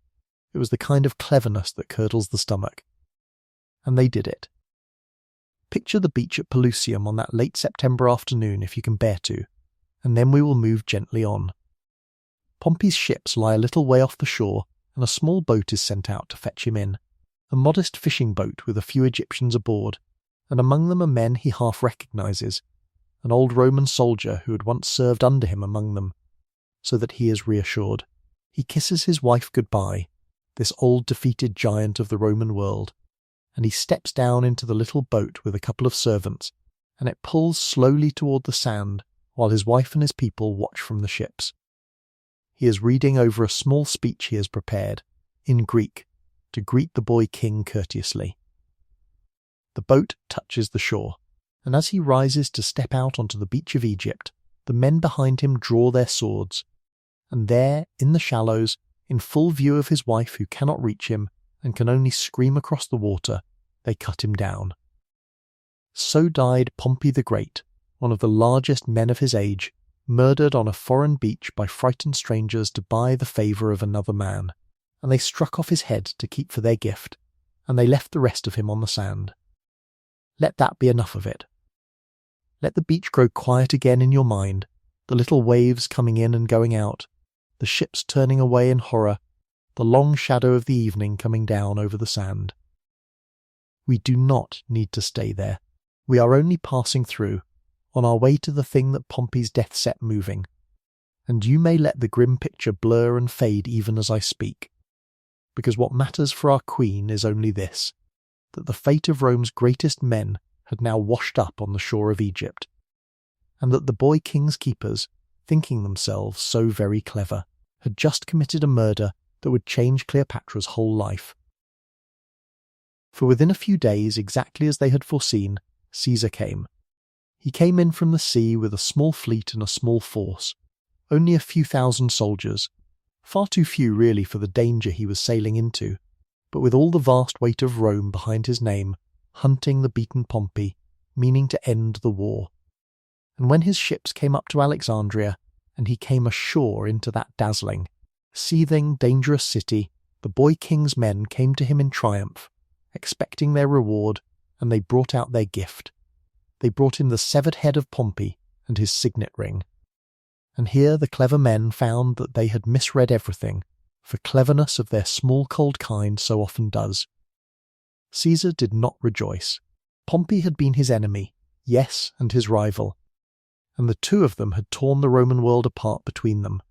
It was the kind of cleverness that curdles the stomach. And they did it. Picture the beach at Pelusium on that late September afternoon if you can bear to, and then we will move gently on. Pompey's ships lie a little way off the shore, and a small boat is sent out to fetch him in, a modest fishing boat with a few Egyptians aboard, and among them are men he half recognises, an old Roman soldier who had once served under him among them, so that he is reassured. He kisses his wife goodbye, this old defeated giant of the Roman world, and he steps down into the little boat with a couple of servants, and it pulls slowly toward the sand while his wife and his people watch from the ships. He is reading over a small speech he has prepared, in Greek, to greet the boy king courteously. The boat touches the shore, and as he rises to step out onto the beach of Egypt, the men behind him draw their swords, and there, in the shallows, in full view of his wife who cannot reach him and can only scream across the water, they cut him down. So died Pompey the Great, one of the largest men of his age, murdered on a foreign beach by frightened strangers to buy the favour of another man, and they struck off his head to keep for their gift, and they left the rest of him on the sand. Let that be enough of it. Let the beach grow quiet again in your mind, the little waves coming in and going out, the ships turning away in horror, the long shadow of the evening coming down over the sand. We do not need to stay there. We are only passing through, on our way to the thing that Pompey's death set moving, and you may let the grim picture blur and fade even as I speak, because what matters for our queen is only this, that the fate of Rome's greatest men had now washed up on the shore of Egypt, and that the boy king's keepers, thinking themselves so very clever, had just committed a murder that would change Cleopatra's whole life. For within a few days, exactly as they had foreseen, Caesar came. He came in from the sea with a small fleet and a small force, only a few thousand soldiers, far too few really for the danger he was sailing into, but with all the vast weight of Rome behind his name, hunting the beaten Pompey, meaning to end the war. And when his ships came up to Alexandria, and he came ashore into that dazzling, seething, dangerous city, the boy king's men came to him in triumph, expecting their reward, and they brought out their gift. They brought him the severed head of Pompey and his signet ring. And here the clever men found that they had misread everything, for cleverness of their small cold kind so often does. Caesar did not rejoice. Pompey had been his enemy, yes, and his rival, and the two of them had torn the Roman world apart between them.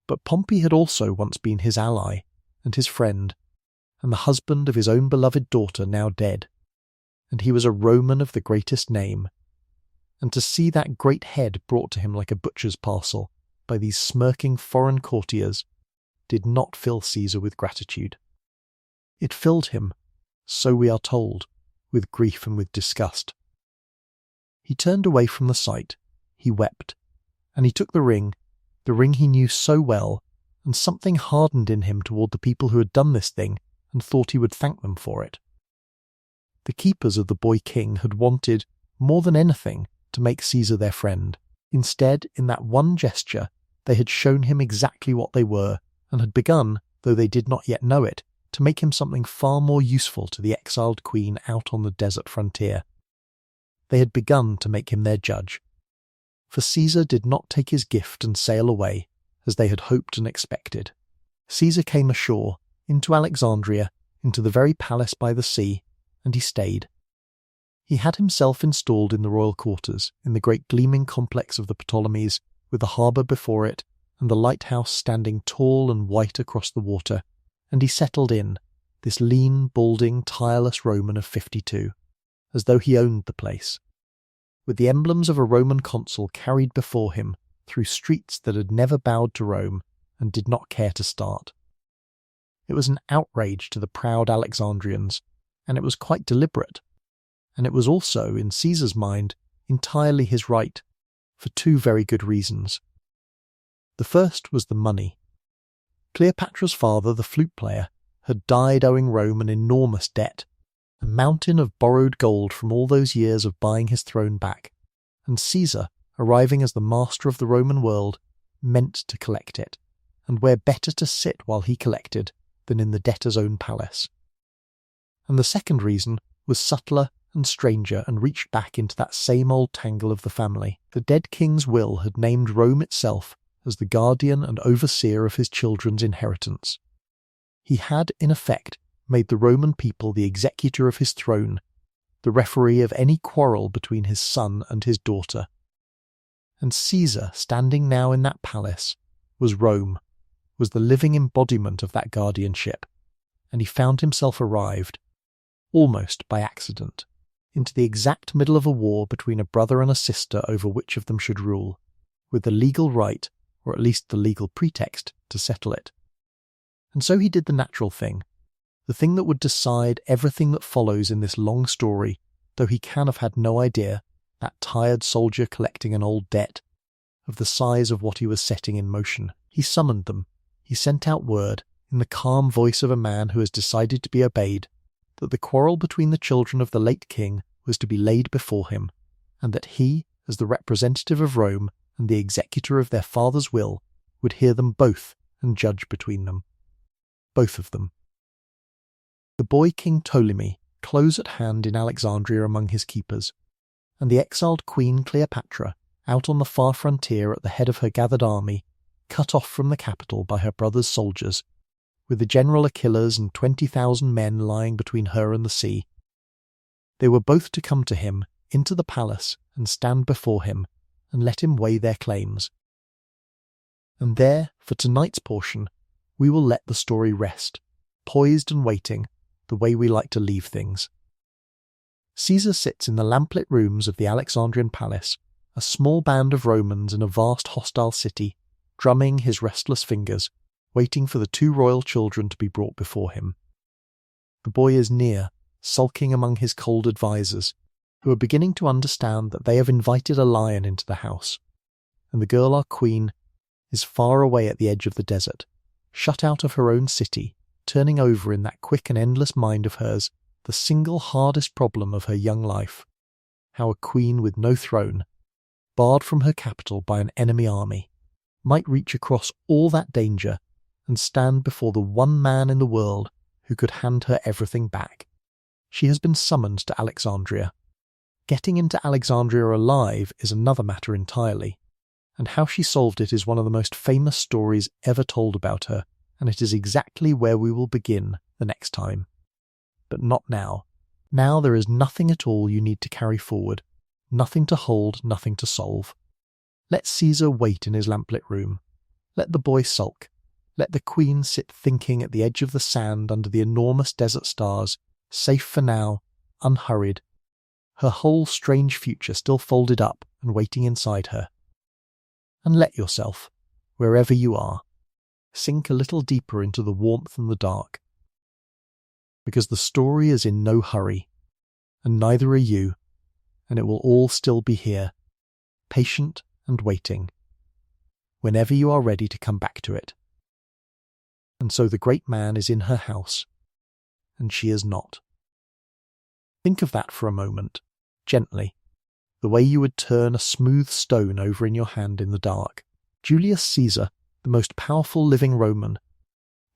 But Pompey had also once been his ally, and his friend, and the husband of his own beloved daughter now dead, and he was a Roman of the greatest name, and to see that great head brought to him like a butcher's parcel by these smirking foreign courtiers did not fill Caesar with gratitude. It filled him, so we are told, with grief and with disgust. He turned away from the sight, he wept, and he took the ring he knew so well, and something hardened in him toward the people who had done this thing and thought he would thank them for it. The keepers of the boy king had wanted, more than anything, to make Caesar their friend. Instead, in that one gesture, they had shown him exactly what they were, and had begun, though they did not yet know it, to make him something far more useful to the exiled queen out on the desert frontier. They had begun to make him their judge. For Caesar did not take his gift and sail away, as they had hoped and expected. Caesar came ashore, into Alexandria, into the very palace by the sea, and he stayed. He had himself installed in the royal quarters, in the great gleaming complex of the Ptolemies, with the harbour before it, and the lighthouse standing tall and white across the water, and he settled in, this lean, balding, tireless Roman of 52. as though he owned the place, with the emblems of a Roman consul carried before him through streets that had never bowed to Rome and did not care to start. It was an outrage to the proud Alexandrians, and it was quite deliberate, and it was also, in Caesar's mind, entirely his right, for two very good reasons. The first was the money. Cleopatra's father, the flute player, had died owing Rome an enormous debt, a mountain of borrowed gold from all those years of buying his throne back, and Caesar, arriving as the master of the Roman world, meant to collect it, and where better to sit while he collected than in the debtor's own palace. And the second reason was subtler and stranger and reached back into that same old tangle of the family. The dead king's will had named Rome itself as the guardian and overseer of his children's inheritance. He had, in effect, made the Roman people the executor of his throne, the referee of any quarrel between his son and his daughter. And Caesar, standing now in that palace, was Rome, was the living embodiment of that guardianship, and he found himself arrived, almost by accident, into the exact middle of a war between a brother and a sister over which of them should rule, with the legal right, or at least the legal pretext, to settle it. And so he did the natural thing, the thing that would decide everything that follows in this long story, though he can have had no idea, that tired soldier collecting an old debt, of the size of what he was setting in motion. He summoned them. He sent out word, in the calm voice of a man who has decided to be obeyed, that the quarrel between the children of the late king was to be laid before him, and that he, as the representative of Rome and the executor of their father's will, would hear them both and judge between them. Both of them. The boy King Ptolemy, close at hand in Alexandria among his keepers, and the exiled Queen Cleopatra, out on the far frontier at the head of her gathered army, cut off from the capital by her brother's soldiers, with the general Achilles and 20,000 men lying between her and the sea. They were both to come to him, into the palace, and stand before him, and let him weigh their claims. And there, for tonight's portion, we will let the story rest, poised and waiting, the way we like to leave things. Caesar sits in the lamplit rooms of the Alexandrian palace, a small band of Romans in a vast hostile city, drumming his restless fingers, waiting for the two royal children to be brought before him. The boy is near, sulking among his cold advisers, who are beginning to understand that they have invited a lion into the house, and the girl, our queen, is far away at the edge of the desert, shut out of her own city, turning over in that quick and endless mind of hers the single hardest problem of her young life: how a queen with no throne, barred from her capital by an enemy army, might reach across all that danger and stand before the one man in the world who could hand her everything back. She has been summoned to Alexandria. Getting into Alexandria alive is another matter entirely, and how she solved it is one of the most famous stories ever told about her, and it is exactly where we will begin the next time. But not now. Now there is nothing at all you need to carry forward, nothing to hold, nothing to solve. Let Caesar wait in his lamplit room. Let the boy sulk. Let the queen sit thinking at the edge of the sand under the enormous desert stars, safe for now, unhurried, her whole strange future still folded up and waiting inside her. And let yourself, wherever you are, sink a little deeper into the warmth and the dark. Because the story is in no hurry, and neither are you, and it will all still be here, patient and waiting, whenever you are ready to come back to it. And so the great man is in her house, and she is not. Think of that for a moment, gently, the way you would turn a smooth stone over in your hand in the dark. Julius Caesar, the most powerful living Roman,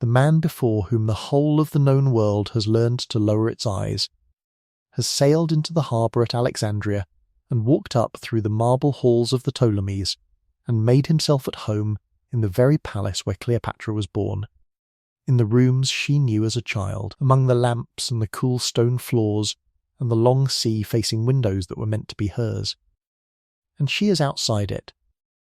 the man before whom the whole of the known world has learned to lower its eyes, has sailed into the harbour at Alexandria and walked up through the marble halls of the Ptolemies and made himself at home in the very palace where Cleopatra was born, in the rooms she knew as a child, among the lamps and the cool stone floors and the long sea facing windows that were meant to be hers. And she is outside it.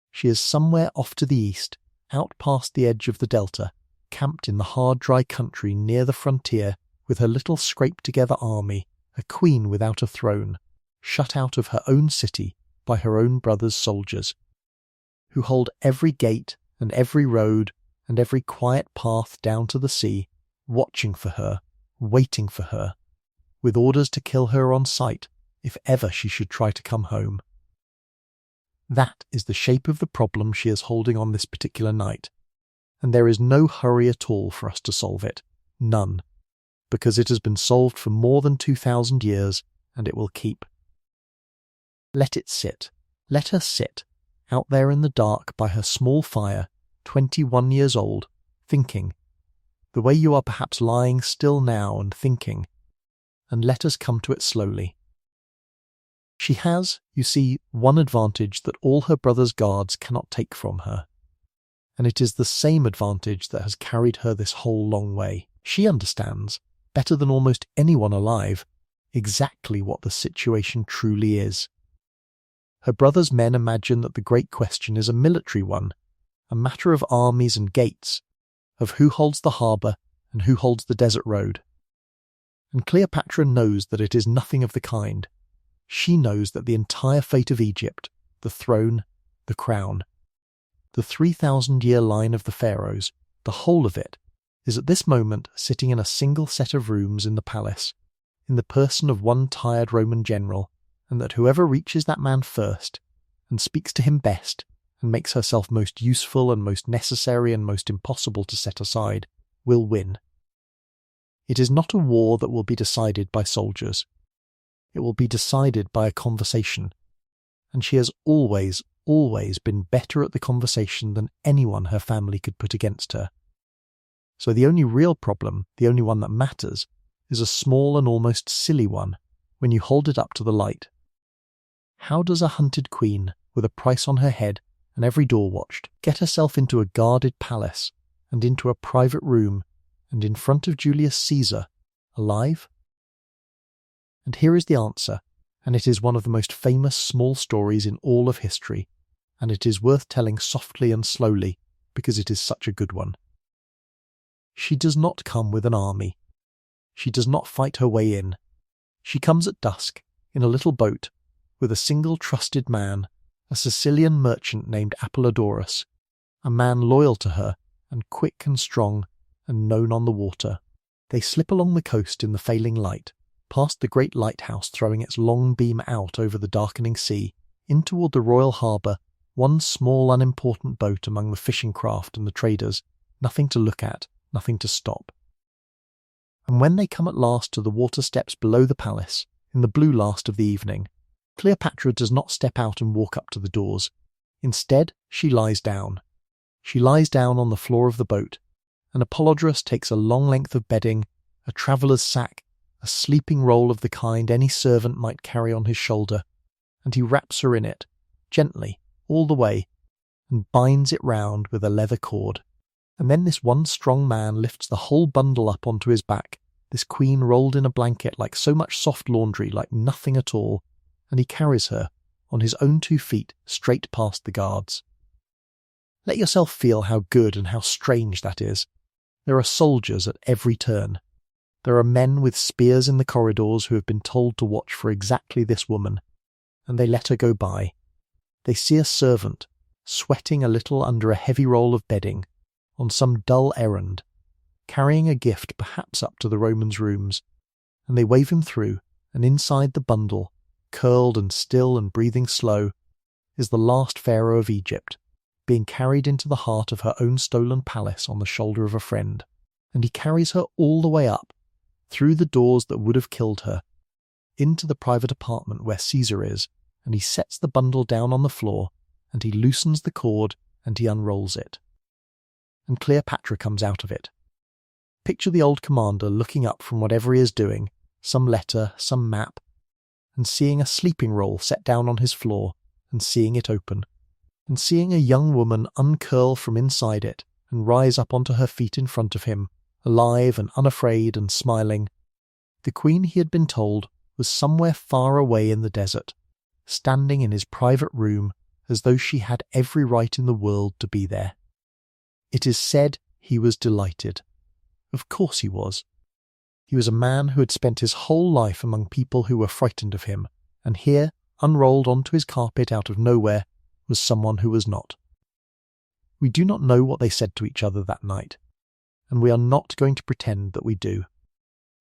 She is somewhere off to the east, out past the edge of the delta, camped in the hard dry country near the frontier with her little scraped together army a queen without a throne, shut out of her own city by her own brother's soldiers, who hold every gate and every road and every quiet path down to the sea, watching for her, waiting for her, with orders to kill her on sight if ever she should try to come home. That is the shape of the problem she is holding on this particular night, and there is no hurry at all for us to solve it, none, because it has been solved for more than 2,000 years, and it will keep. Let it sit, let her sit, out there in the dark by her small fire, 21 years old, thinking, the way you are perhaps lying still now and thinking, and let us come to it slowly. She has, you see, one advantage that all her brother's guards cannot take from her, and it is the same advantage that has carried her this whole long way. She understands, better than almost anyone alive, exactly what the situation truly is. Her brother's men imagine that the great question is a military one, a matter of armies and gates, of who holds the harbour and who holds the desert road. And Cleopatra knows that it is nothing of the kind. She knows that the entire fate of Egypt, the throne, the crown, the 3,000-year line of the pharaohs, the whole of it, is at this moment sitting in a single set of rooms in the palace, in the person of one tired Roman general, and that whoever reaches that man first, and speaks to him best, and makes herself most useful and most necessary and most impossible to set aside, will win. It is not a war that will be decided by soldiers. It will be decided by a conversation, and she has always been better at the conversation than anyone her family could put against her. So the only real problem, the only one that matters, is a small and almost silly one when you hold it up to the light. How does a hunted queen, with a price on her head and every door watched, get herself into a guarded palace and into a private room and in front of Julius Caesar, alive? And here is the answer, and it is one of the most famous small stories in all of history, and it is worth telling softly and slowly because it is such a good one. She does not come with an army. She does not fight her way in. She comes at dusk, in a little boat, with a single trusted man, a Sicilian merchant named Apollodorus, a man loyal to her, and quick and strong, and known on the water. They slip along the coast in the failing light, past the great lighthouse throwing its long beam out over the darkening sea, in toward the royal harbour, one small unimportant boat among the fishing craft and the traders, nothing to look at, nothing to stop. And when they come at last to the water steps below the palace, in the blue last of the evening, Cleopatra does not step out and walk up to the doors. Instead, she lies down. She lies down on the floor of the boat, and Apollodorus takes a long length of bedding, a traveller's sack, a sleeping roll of the kind any servant might carry on his shoulder, and he wraps her in it, gently, all the way, and binds it round with a leather cord. And then this one strong man lifts the whole bundle up onto his back, this queen rolled in a blanket like so much soft laundry, like nothing at all, and he carries her, on his own 2 feet, straight past the guards. Let yourself feel how good and how strange that is. There are soldiers at every turn. There are men with spears in the corridors who have been told to watch for exactly this woman, and they let her go by. They see a servant, sweating a little under a heavy roll of bedding, on some dull errand, carrying a gift perhaps up to the Romans' rooms, and they wave him through, and inside the bundle, curled and still and breathing slow, is the last pharaoh of Egypt, being carried into the heart of her own stolen palace on the shoulder of a friend, and he carries her all the way up, through the doors that would have killed her, into the private apartment where Caesar is, and he sets the bundle down on the floor, and he loosens the cord, and he unrolls it. And Cleopatra comes out of it. Picture the old commander looking up from whatever he is doing, some letter, some map, and seeing a sleeping roll set down on his floor, and seeing it open, and seeing a young woman uncurl from inside it and rise up onto her feet in front of him, alive and unafraid and smiling. The queen, he had been told, was somewhere far away in the desert, standing in his private room as though she had every right in the world to be there. It is said he was delighted. Of course he was. He was a man who had spent his whole life among people who were frightened of him, and here, unrolled onto his carpet out of nowhere, was someone who was not. We do not know what they said to each other that night, and we are not going to pretend that we do,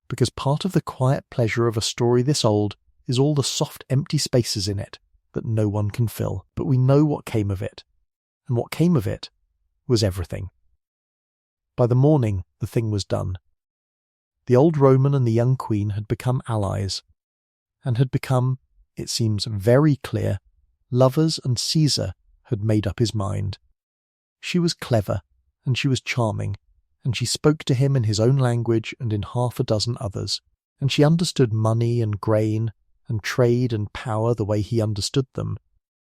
because part of the quiet pleasure of a story this old is all the soft empty spaces in it that no one can fill. But we know what came of it, and what came of it was everything. By the morning, the thing was done. The old Roman and the young queen had become allies, and had become, it seems very clear, lovers, and Caesar had made up his mind. She was clever, and she was charming, and she spoke to him in his own language and in half a dozen others, and she understood money and grain and trade and power the way he understood them,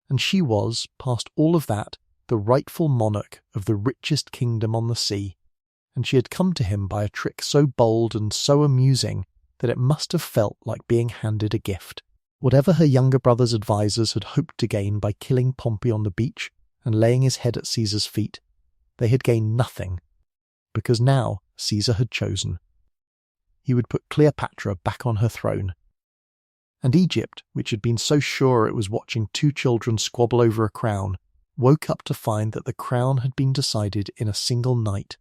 and she was, past all of that, the rightful monarch of the richest kingdom on the sea, and she had come to him by a trick so bold and so amusing that it must have felt like being handed a gift. Whatever her younger brother's advisers had hoped to gain by killing Pompey on the beach and laying his head at Caesar's feet, they had gained nothing, because now Caesar had chosen. He would put Cleopatra back on her throne. And Egypt, which had been so sure it was watching two children squabble over a crown, woke up to find that the crown had been decided in a single night,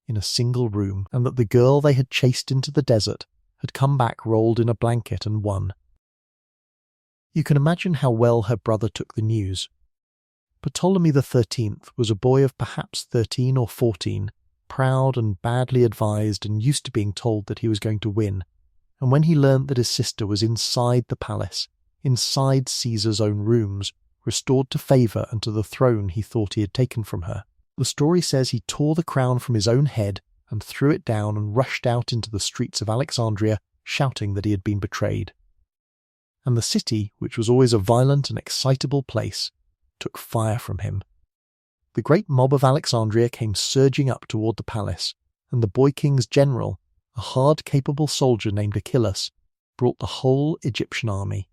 in a single room, and that the girl they had chased into the desert had come back rolled in a blanket and won. You can imagine how well her brother took the news. Ptolemy XIII was a boy of perhaps 13 or 14, proud and badly advised and used to being told that he was going to win, and when he learnt that his sister was inside the palace, inside Caesar's own rooms, restored to favour and to the throne he thought he had taken from her, the story says he tore the crown from his own head and threw it down and rushed out into the streets of Alexandria, shouting that he had been betrayed. And the city, which was always a violent and excitable place, took fire from him. The great mob of Alexandria came surging up toward the palace, and the boy king's general, a hard, capable soldier named Achillas, brought the whole Egyptian army,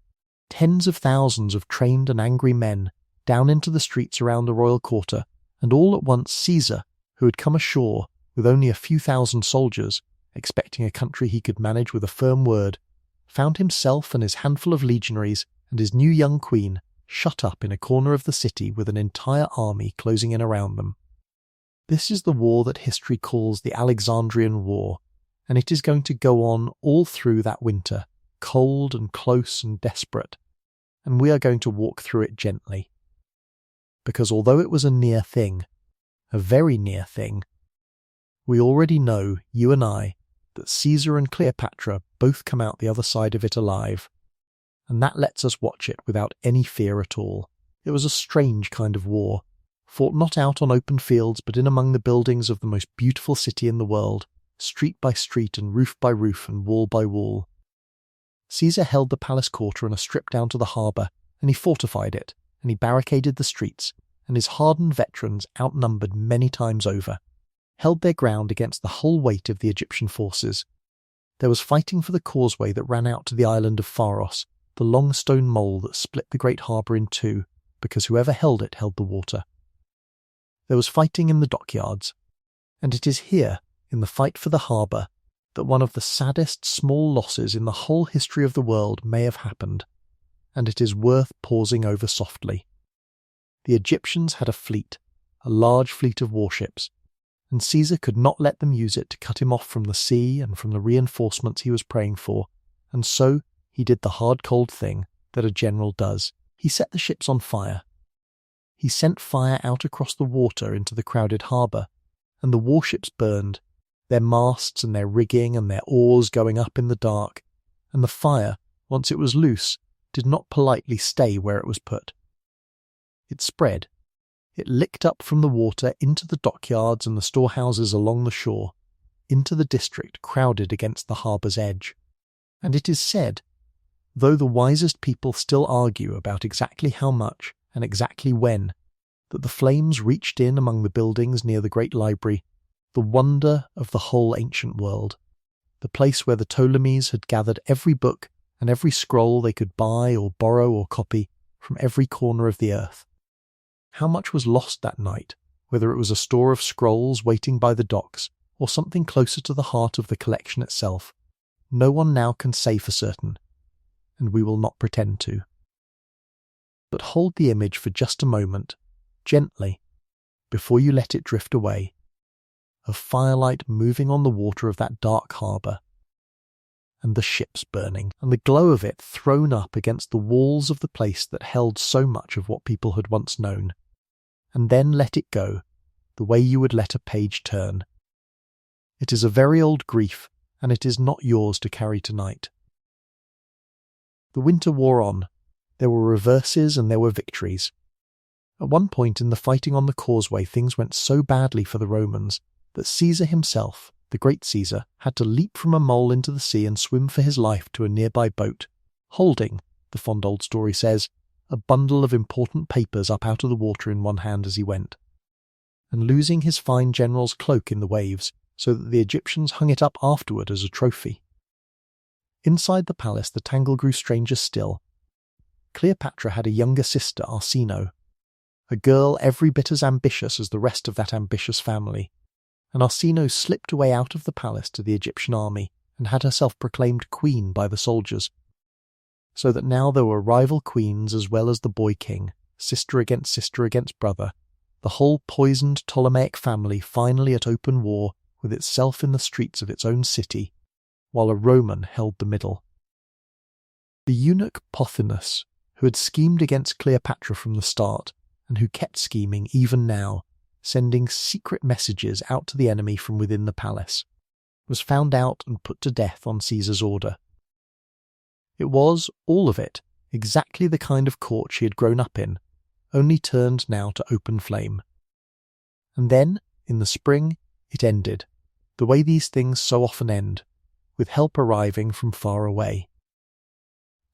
tens of thousands of trained and angry men, down into the streets around the royal quarter, and all at once Caesar, who had come ashore with only a few thousand soldiers, expecting a country he could manage with a firm word, found himself and his handful of legionaries and his new young queen shut up in a corner of the city with an entire army closing in around them. This is the war that history calls the Alexandrian War, and it is going to go on all through that winter, cold and close and desperate, and we are going to walk through it gently. Because although it was a near thing, a very near thing, we already know, you and I, that Caesar and Cleopatra both come out the other side of it alive, and that lets us watch it without any fear at all. It was a strange kind of war, fought not out on open fields but in among the buildings of the most beautiful city in the world, street by street and roof by roof and wall by wall. Caesar held the palace quarter on a strip down to the harbour, and he fortified it, and he barricaded the streets, and his hardened veterans, outnumbered many times over, held their ground against the whole weight of the Egyptian forces. There was fighting for the causeway that ran out to the island of Pharaoh, the long stone mole that split the great harbour in two, because whoever held it held the water. There was fighting in the dockyards, and it is here, in the fight for the harbour, that one of the saddest small losses in the whole history of the world may have happened, and it is worth pausing over softly. The Egyptians had a fleet, a large fleet of warships, and Caesar could not let them use it to cut him off from the sea and from the reinforcements he was praying for, and so he did the hard cold thing that a general does. He set the ships on fire. He sent fire out across the water into the crowded harbour, and the warships burned, their masts and their rigging and their oars going up in the dark, and the fire, once it was loose, did not politely stay where it was put. It spread. It licked up from the water into the dockyards and the storehouses along the shore, into the district crowded against the harbour's edge. And it is said, though the wisest people still argue about exactly how much and exactly when, that the flames reached in among the buildings near the great library, the wonder of the whole ancient world, the place where the Ptolemies had gathered every book and every scroll they could buy or borrow or copy from every corner of the earth. How much was lost that night, whether it was a store of scrolls waiting by the docks, or something closer to the heart of the collection itself, no one now can say for certain, and we will not pretend to. But hold the image for just a moment, gently, before you let it drift away, of firelight moving on the water of that dark harbour, and the ships burning, and the glow of it thrown up against the walls of the place that held so much of what people had once known, and then let it go, the way you would let a page turn. It is a very old grief, and it is not yours to carry tonight. The winter wore on. There were reverses and there were victories. At one point in the fighting on the causeway, things went so badly for the Romans that Caesar himself, the great Caesar, had to leap from a mole into the sea and swim for his life to a nearby boat, holding, the fond old story says, a bundle of important papers up out of the water in one hand as he went, and losing his fine general's cloak in the waves, so that the Egyptians hung it up afterward as a trophy. Inside the palace the tangle grew stranger still. Cleopatra had a younger sister, Arsinoe, a girl every bit as ambitious as the rest of that ambitious family, and Arsinoe slipped away out of the palace to the Egyptian army and had herself proclaimed queen by the soldiers, so that now there were rival queens as well as the boy king, sister against brother, the whole poisoned Ptolemaic family finally at open war with itself in the streets of its own city, while a Roman held the middle. The eunuch Pothinus, who had schemed against Cleopatra from the start, and who kept scheming even now, sending secret messages out to the enemy from within the palace, was found out and put to death on Caesar's order. It was, all of it, exactly the kind of court she had grown up in, only turned now to open flame. And then, in the spring, it ended, the way these things so often end, with help arriving from far away.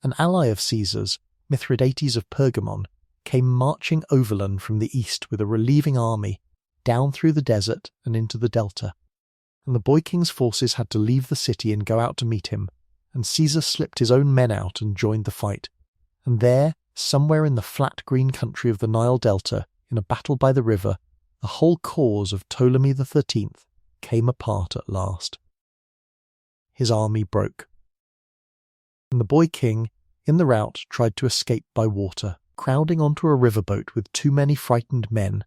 An ally of Caesar's, Mithridates of Pergamon, came marching overland from the east with a relieving army, down through the desert and into the delta, and the boy king's forces had to leave the city and go out to meet him, and Caesar slipped his own men out and joined the fight, and there, somewhere in the flat green country of the Nile delta, in a battle by the river, the whole cause of Ptolemy XIII came apart at last. His army broke, and the boy king, in the rout, tried to escape by water, crowding onto a riverboat with too many frightened men,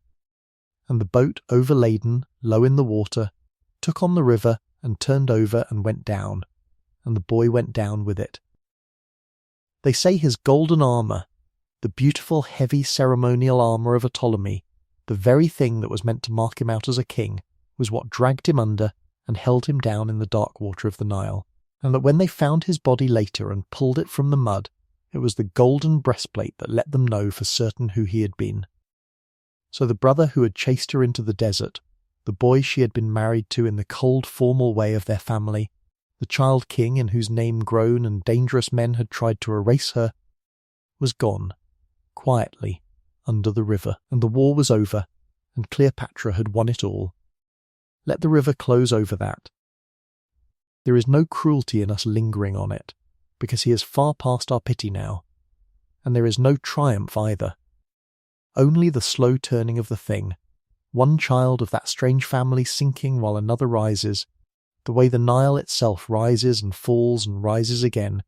and the boat, overladen, low in the water, took on the river and turned over and went down, and the boy went down with it. They say his golden armour, the beautiful heavy ceremonial armour of a Ptolemy, the very thing that was meant to mark him out as a king, was what dragged him under and held him down in the dark water of the Nile, and that when they found his body later and pulled it from the mud, it was the golden breastplate that let them know for certain who he had been. So the brother who had chased her into the desert, the boy she had been married to in the cold formal way of their family, the child king in whose name grown and dangerous men had tried to erase her, was gone, quietly, under the river, and the war was over, and Cleopatra had won it all. Let the river close over that. There is no cruelty in us lingering on it, because he is far past our pity now, and there is no triumph either. Only the slow turning of the thing, one child of that strange family sinking while another rises, the way the Nile itself rises and falls and rises again,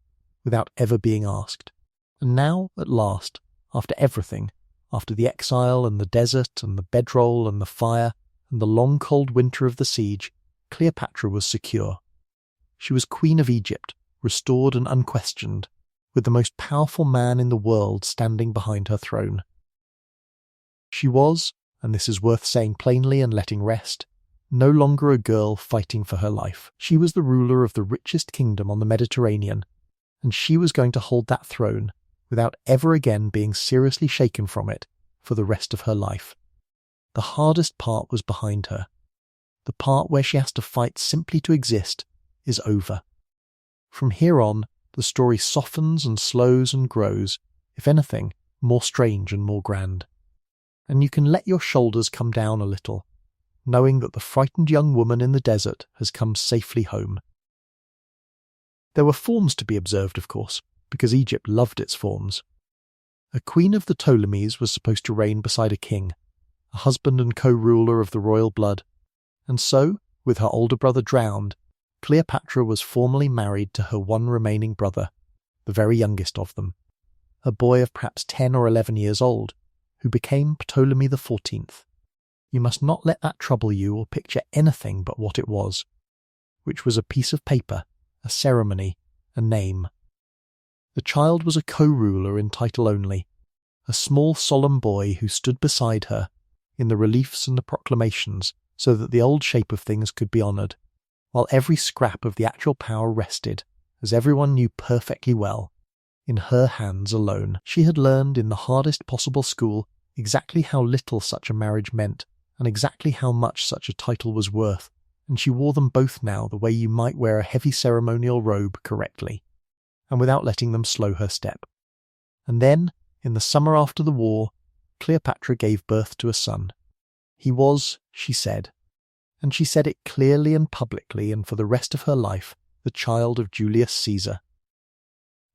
without ever being asked. And now, at last, after everything, after the exile and the desert and the bedroll and the fire and the long cold winter of the siege, Cleopatra was secure. She was Queen of Egypt, restored and unquestioned, with the most powerful man in the world standing behind her throne. She was, and this is worth saying plainly and letting rest, no longer a girl fighting for her life. She was the ruler of the richest kingdom on the Mediterranean, and she was going to hold that throne without ever again being seriously shaken from it for the rest of her life. The hardest part was behind her. The part where she has to fight simply to exist is over. From here on, the story softens and slows and grows, if anything, more strange and more grand. And you can let your shoulders come down a little, knowing that the frightened young woman in the desert has come safely home. There were forms to be observed, of course, because Egypt loved its forms. A queen of the Ptolemies was supposed to reign beside a king, a husband and co-ruler of the royal blood, and so, with her older brother drowned, Cleopatra was formally married to her one remaining brother, the very youngest of them, a boy of perhaps 10 or 11 years old, who became Ptolemy XIV. You must not let that trouble you or picture anything but what it was, which was a piece of paper, a ceremony, a name. The child was a co-ruler in title only, a small solemn boy who stood beside her in the reliefs and the proclamations so that the old shape of things could be honoured, while every scrap of the actual power rested, as everyone knew perfectly well, in her hands alone. She had learned in the hardest possible school exactly how little such a marriage meant, and exactly how much such a title was worth, and she wore them both now the way you might wear a heavy ceremonial robe correctly, and without letting them slow her step. And then, in the summer after the war, Cleopatra gave birth to a son. He was, she said, and she said it clearly and publicly and for the rest of her life, the child of Julius Caesar.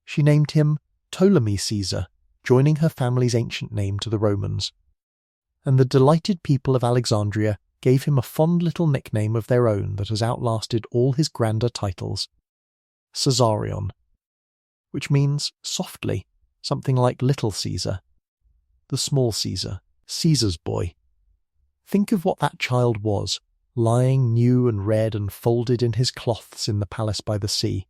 She named him Ptolemy Caesar, joining her family's ancient name to the Romans. And the delighted people of Alexandria gave him a fond little nickname of their own that has outlasted all his grander titles, Caesarion, which means, softly, something like Little Caesar, the small Caesar, Caesar's boy. Think of what that child was, lying new and red and folded in his cloths in the palace by the sea.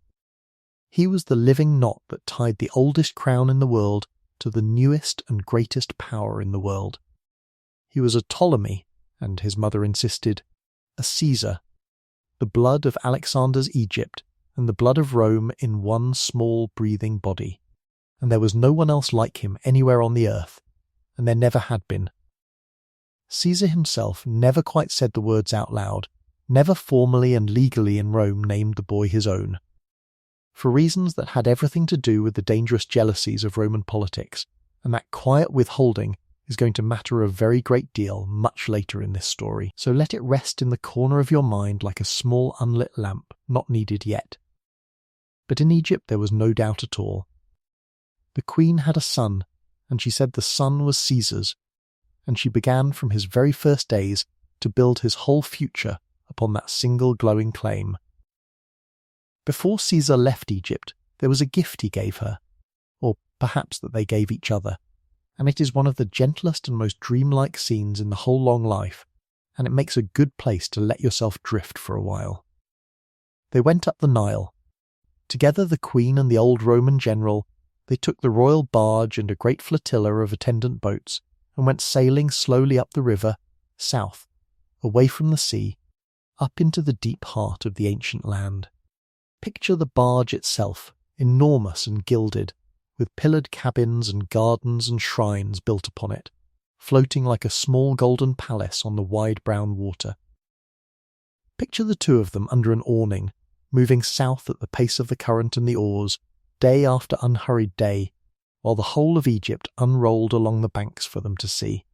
He was the living knot that tied the oldest crown in the world to the newest and greatest power in the world. He was a Ptolemy, and his mother insisted, a Caesar, the blood of Alexander's Egypt and the blood of Rome in one small breathing body, and there was no one else like him anywhere on the earth, and there never had been. Caesar himself never quite said the words out loud, never formally and legally in Rome named the boy his own, for reasons that had everything to do with the dangerous jealousies of Roman politics, and that quiet withholding is going to matter a very great deal much later in this story, so let it rest in the corner of your mind like a small unlit lamp, not needed yet. But in Egypt there was no doubt at all. The queen had a son, and she said the son was Caesar's, and she began from his very first days to build his whole future upon that single glowing claim. Before Caesar left Egypt, there was a gift he gave her, or perhaps that they gave each other, and it is one of the gentlest and most dreamlike scenes in the whole long life, and it makes a good place to let yourself drift for a while. They went up the Nile. Together the queen and the old Roman general, they took the royal barge and a great flotilla of attendant boats, and went sailing slowly up the river, south, away from the sea, up into the deep heart of the ancient land. Picture the barge itself, enormous and gilded, with pillared cabins and gardens and shrines built upon it, floating like a small golden palace on the wide brown water. Picture the two of them under an awning, moving south at the pace of the current and the oars, day after unhurried day, while the whole of Egypt unrolled along the banks for them to see.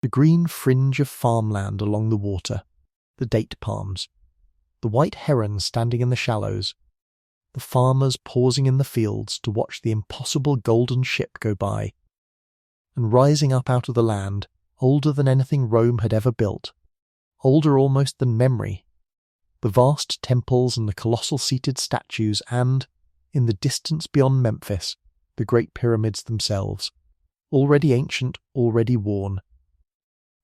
The green fringe of farmland along the water, the date palms, the white herons standing in the shallows, the farmers pausing in the fields to watch the impossible golden ship go by, and rising up out of the land, older than anything Rome had ever built, older almost than memory, the vast temples and the colossal seated statues and, in the distance beyond Memphis, the great pyramids themselves, already ancient, already worn,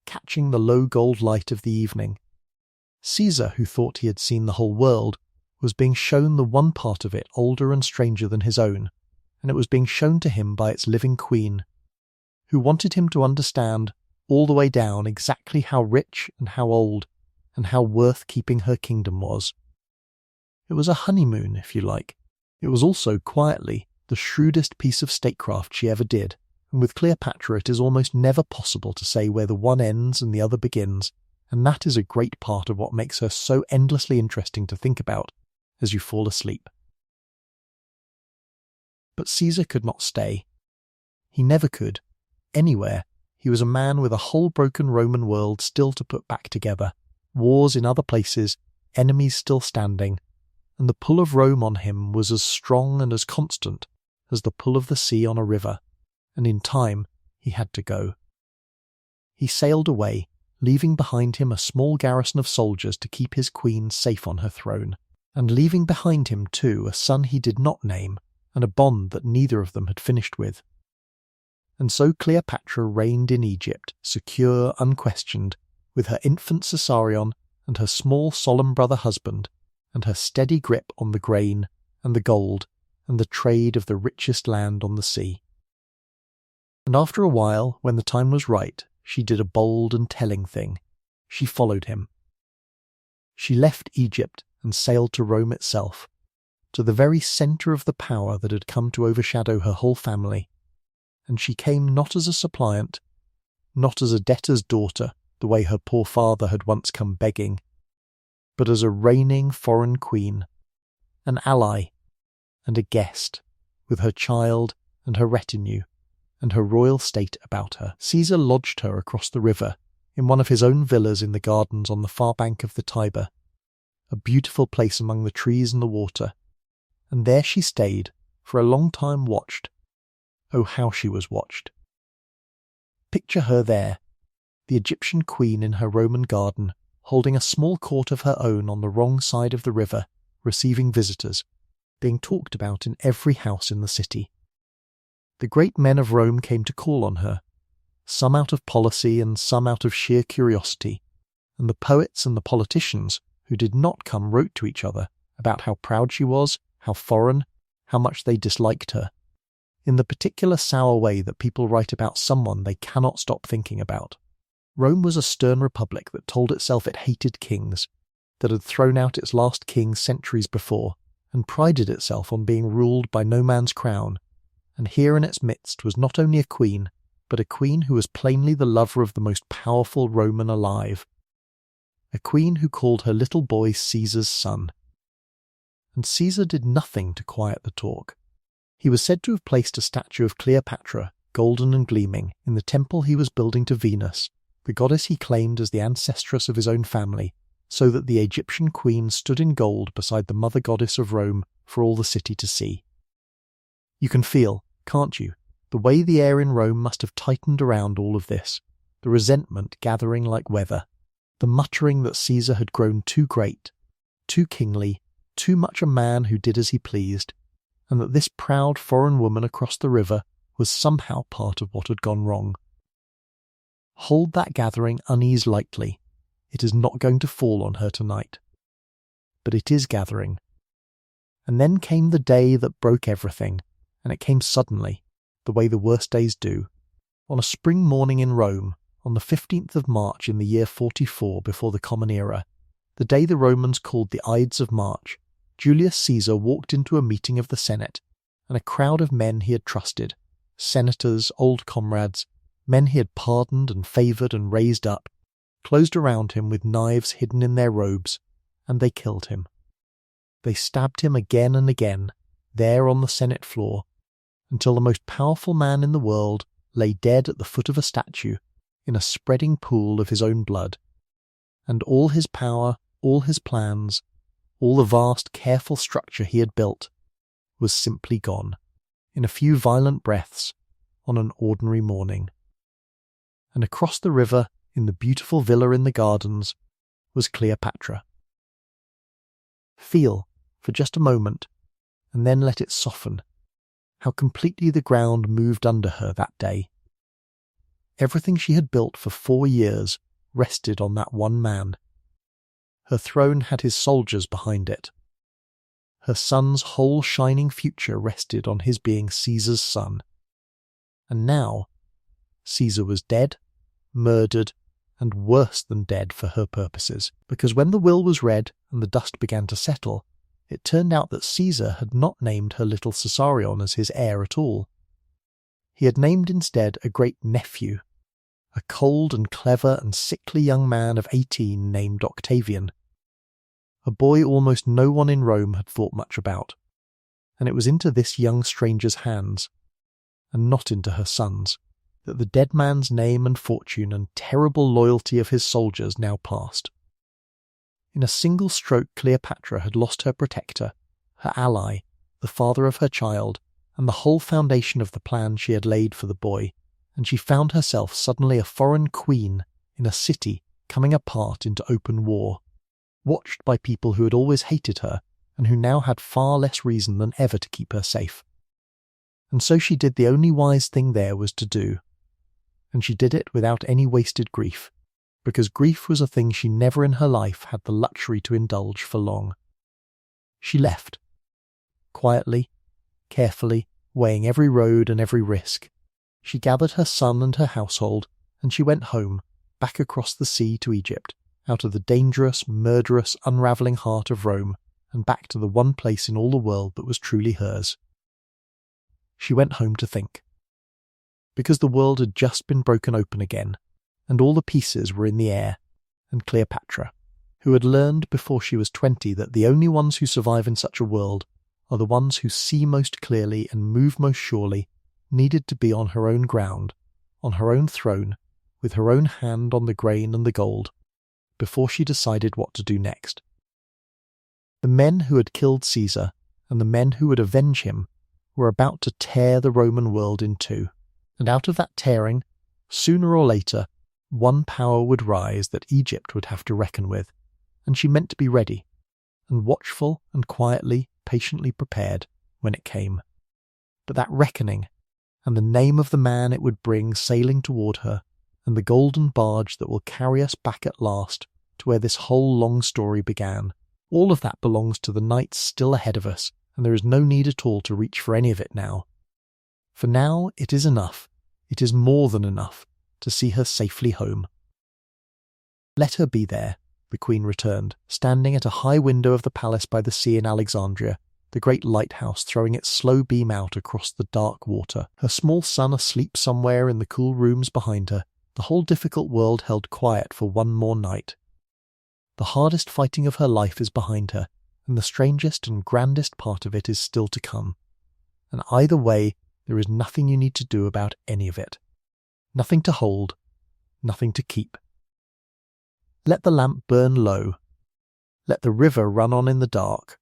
catching the low gold light of the evening. Caesar, who thought he had seen the whole world, was being shown the one part of it older and stranger than his own, and it was being shown to him by its living queen, who wanted him to understand all the way down exactly how rich and how old and how worth keeping her kingdom was. It was a honeymoon, if you like. It was also, quietly, the shrewdest piece of statecraft she ever did, and with Cleopatra it is almost never possible to say where the one ends and the other begins, and that is a great part of what makes her so endlessly interesting to think about as you fall asleep. But Caesar could not stay. He never could. Anywhere. He was a man with a whole broken Roman world still to put back together, wars in other places, enemies still standing, and the pull of Rome on him was as strong and as constant as the pull of the sea on a river, and in time he had to go. He sailed away, leaving behind him a small garrison of soldiers to keep his queen safe on her throne, and leaving behind him, too, a son he did not name, and a bond that neither of them had finished with. And so Cleopatra reigned in Egypt, secure, unquestioned, with her infant Caesarion and her small solemn brother husband, and her steady grip on the grain and the gold and the trade of the richest land on the sea. And after a while, when the time was right, she did a bold and telling thing. She followed him. She left Egypt and sailed to Rome itself, to the very centre of the power that had come to overshadow her whole family, and she came not as a suppliant, not as a debtor's daughter, the way her poor father had once come begging, but as a reigning foreign queen, an ally and a guest, with her child and her retinue and her royal state about her. Caesar lodged her across the river, in one of his own villas in the gardens on the far bank of the Tiber, a beautiful place among the trees and the water, and there she stayed, for a long time watched. Oh, how she was watched! Picture her there, the Egyptian queen in her Roman garden, holding a small court of her own on the wrong side of the river, receiving visitors, being talked about in every house in the city. The great men of Rome came to call on her, some out of policy and some out of sheer curiosity, and the poets and the politicians who did not come wrote to each other about how proud she was, how foreign, how much they disliked her, in the particular sour way that people write about someone they cannot stop thinking about. Rome was a stern republic that told itself it hated kings, that had thrown out its last king centuries before, and prided itself on being ruled by no man's crown, and here in its midst was not only a queen, but a queen who was plainly the lover of the most powerful Roman alive, a queen who called her little boy Caesar's son. And Caesar did nothing to quiet the talk. He was said to have placed a statue of Cleopatra, golden and gleaming, in the temple he was building to Venus, the goddess he claimed as the ancestress of his own family, so that the Egyptian queen stood in gold beside the mother goddess of Rome for all the city to see. You can feel, can't you, the way the air in Rome must have tightened around all of this, the resentment gathering like weather, the muttering that Caesar had grown too great, too kingly, too much a man who did as he pleased, and that this proud foreign woman across the river was somehow part of what had gone wrong. Hold that gathering unease lightly. It is not going to fall on her tonight. But it is gathering. And then came the day that broke everything, and it came suddenly, the way the worst days do. On a spring morning in Rome, on the 15th of March in the year 44 before the Common Era, the day the Romans called the Ides of March, Julius Caesar walked into a meeting of the Senate, and a crowd of men he had trusted, senators, old comrades, men he had pardoned and favoured and raised up, closed around him with knives hidden in their robes, and they killed him. They stabbed him again and again, there on the Senate floor, until the most powerful man in the world lay dead at the foot of a statue in a spreading pool of his own blood, and all his power, all his plans, all the vast, careful structure he had built, was simply gone, in a few violent breaths, on an ordinary morning. And across the river, in the beautiful villa in the gardens, was Cleopatra. Feel, for just a moment, and then let it soften, how completely the ground moved under her that day. Everything she had built for 4 years rested on that one man. Her throne had his soldiers behind it. Her son's whole shining future rested on his being Caesar's son. And now, Caesar was dead, murdered, and worse than dead for her purposes, because when the will was read and the dust began to settle, it turned out that Caesar had not named her little Caesarion as his heir at all. He had named instead a great nephew, a cold and clever and sickly young man of 18 named Octavian, a boy almost no one in Rome had thought much about, and it was into this young stranger's hands, and not into her son's, that the dead man's name and fortune and terrible loyalty of his soldiers now passed. In a single stroke Cleopatra had lost her protector, her ally, the father of her child, and the whole foundation of the plan she had laid for the boy, and she found herself suddenly a foreign queen in a city coming apart into open war, watched by people who had always hated her and who now had far less reason than ever to keep her safe. And so she did the only wise thing there was to do. And she did it without any wasted grief, because grief was a thing she never in her life had the luxury to indulge for long. She left, quietly, carefully, weighing every road and every risk. She gathered her son and her household, and she went home, back across the sea to Egypt, out of the dangerous, murderous, unravelling heart of Rome, and back to the one place in all the world that was truly hers. She went home to think. Because the world had just been broken open again, and all the pieces were in the air, and Cleopatra, who had learned before she was 20 that the only ones who survive in such a world are the ones who see most clearly and move most surely, needed to be on her own ground, on her own throne, with her own hand on the grain and the gold, before she decided what to do next. The men who had killed Caesar, and the men who would avenge him, were about to tear the Roman world in two, and out of that tearing, sooner or later, one power would rise that Egypt would have to reckon with, and she meant to be ready, and watchful and quietly, patiently prepared when it came. But that reckoning, and the name of the man it would bring sailing toward her, and the golden barge that will carry us back at last to where this whole long story began, all of that belongs to the nights still ahead of us, and there is no need at all to reach for any of it now. For now it is enough, it is more than enough, to see her safely home. Let her be there, the Queen returned, standing at a high window of the palace by the sea in Alexandria, the great lighthouse throwing its slow beam out across the dark water, her small son asleep somewhere in the cool rooms behind her, the whole difficult world held quiet for one more night. The hardest fighting of her life is behind her, and the strangest and grandest part of it is still to come. And either way, there is nothing you need to do about any of it. Nothing to hold, nothing to keep. Let the lamp burn low. Let the river run on in the dark.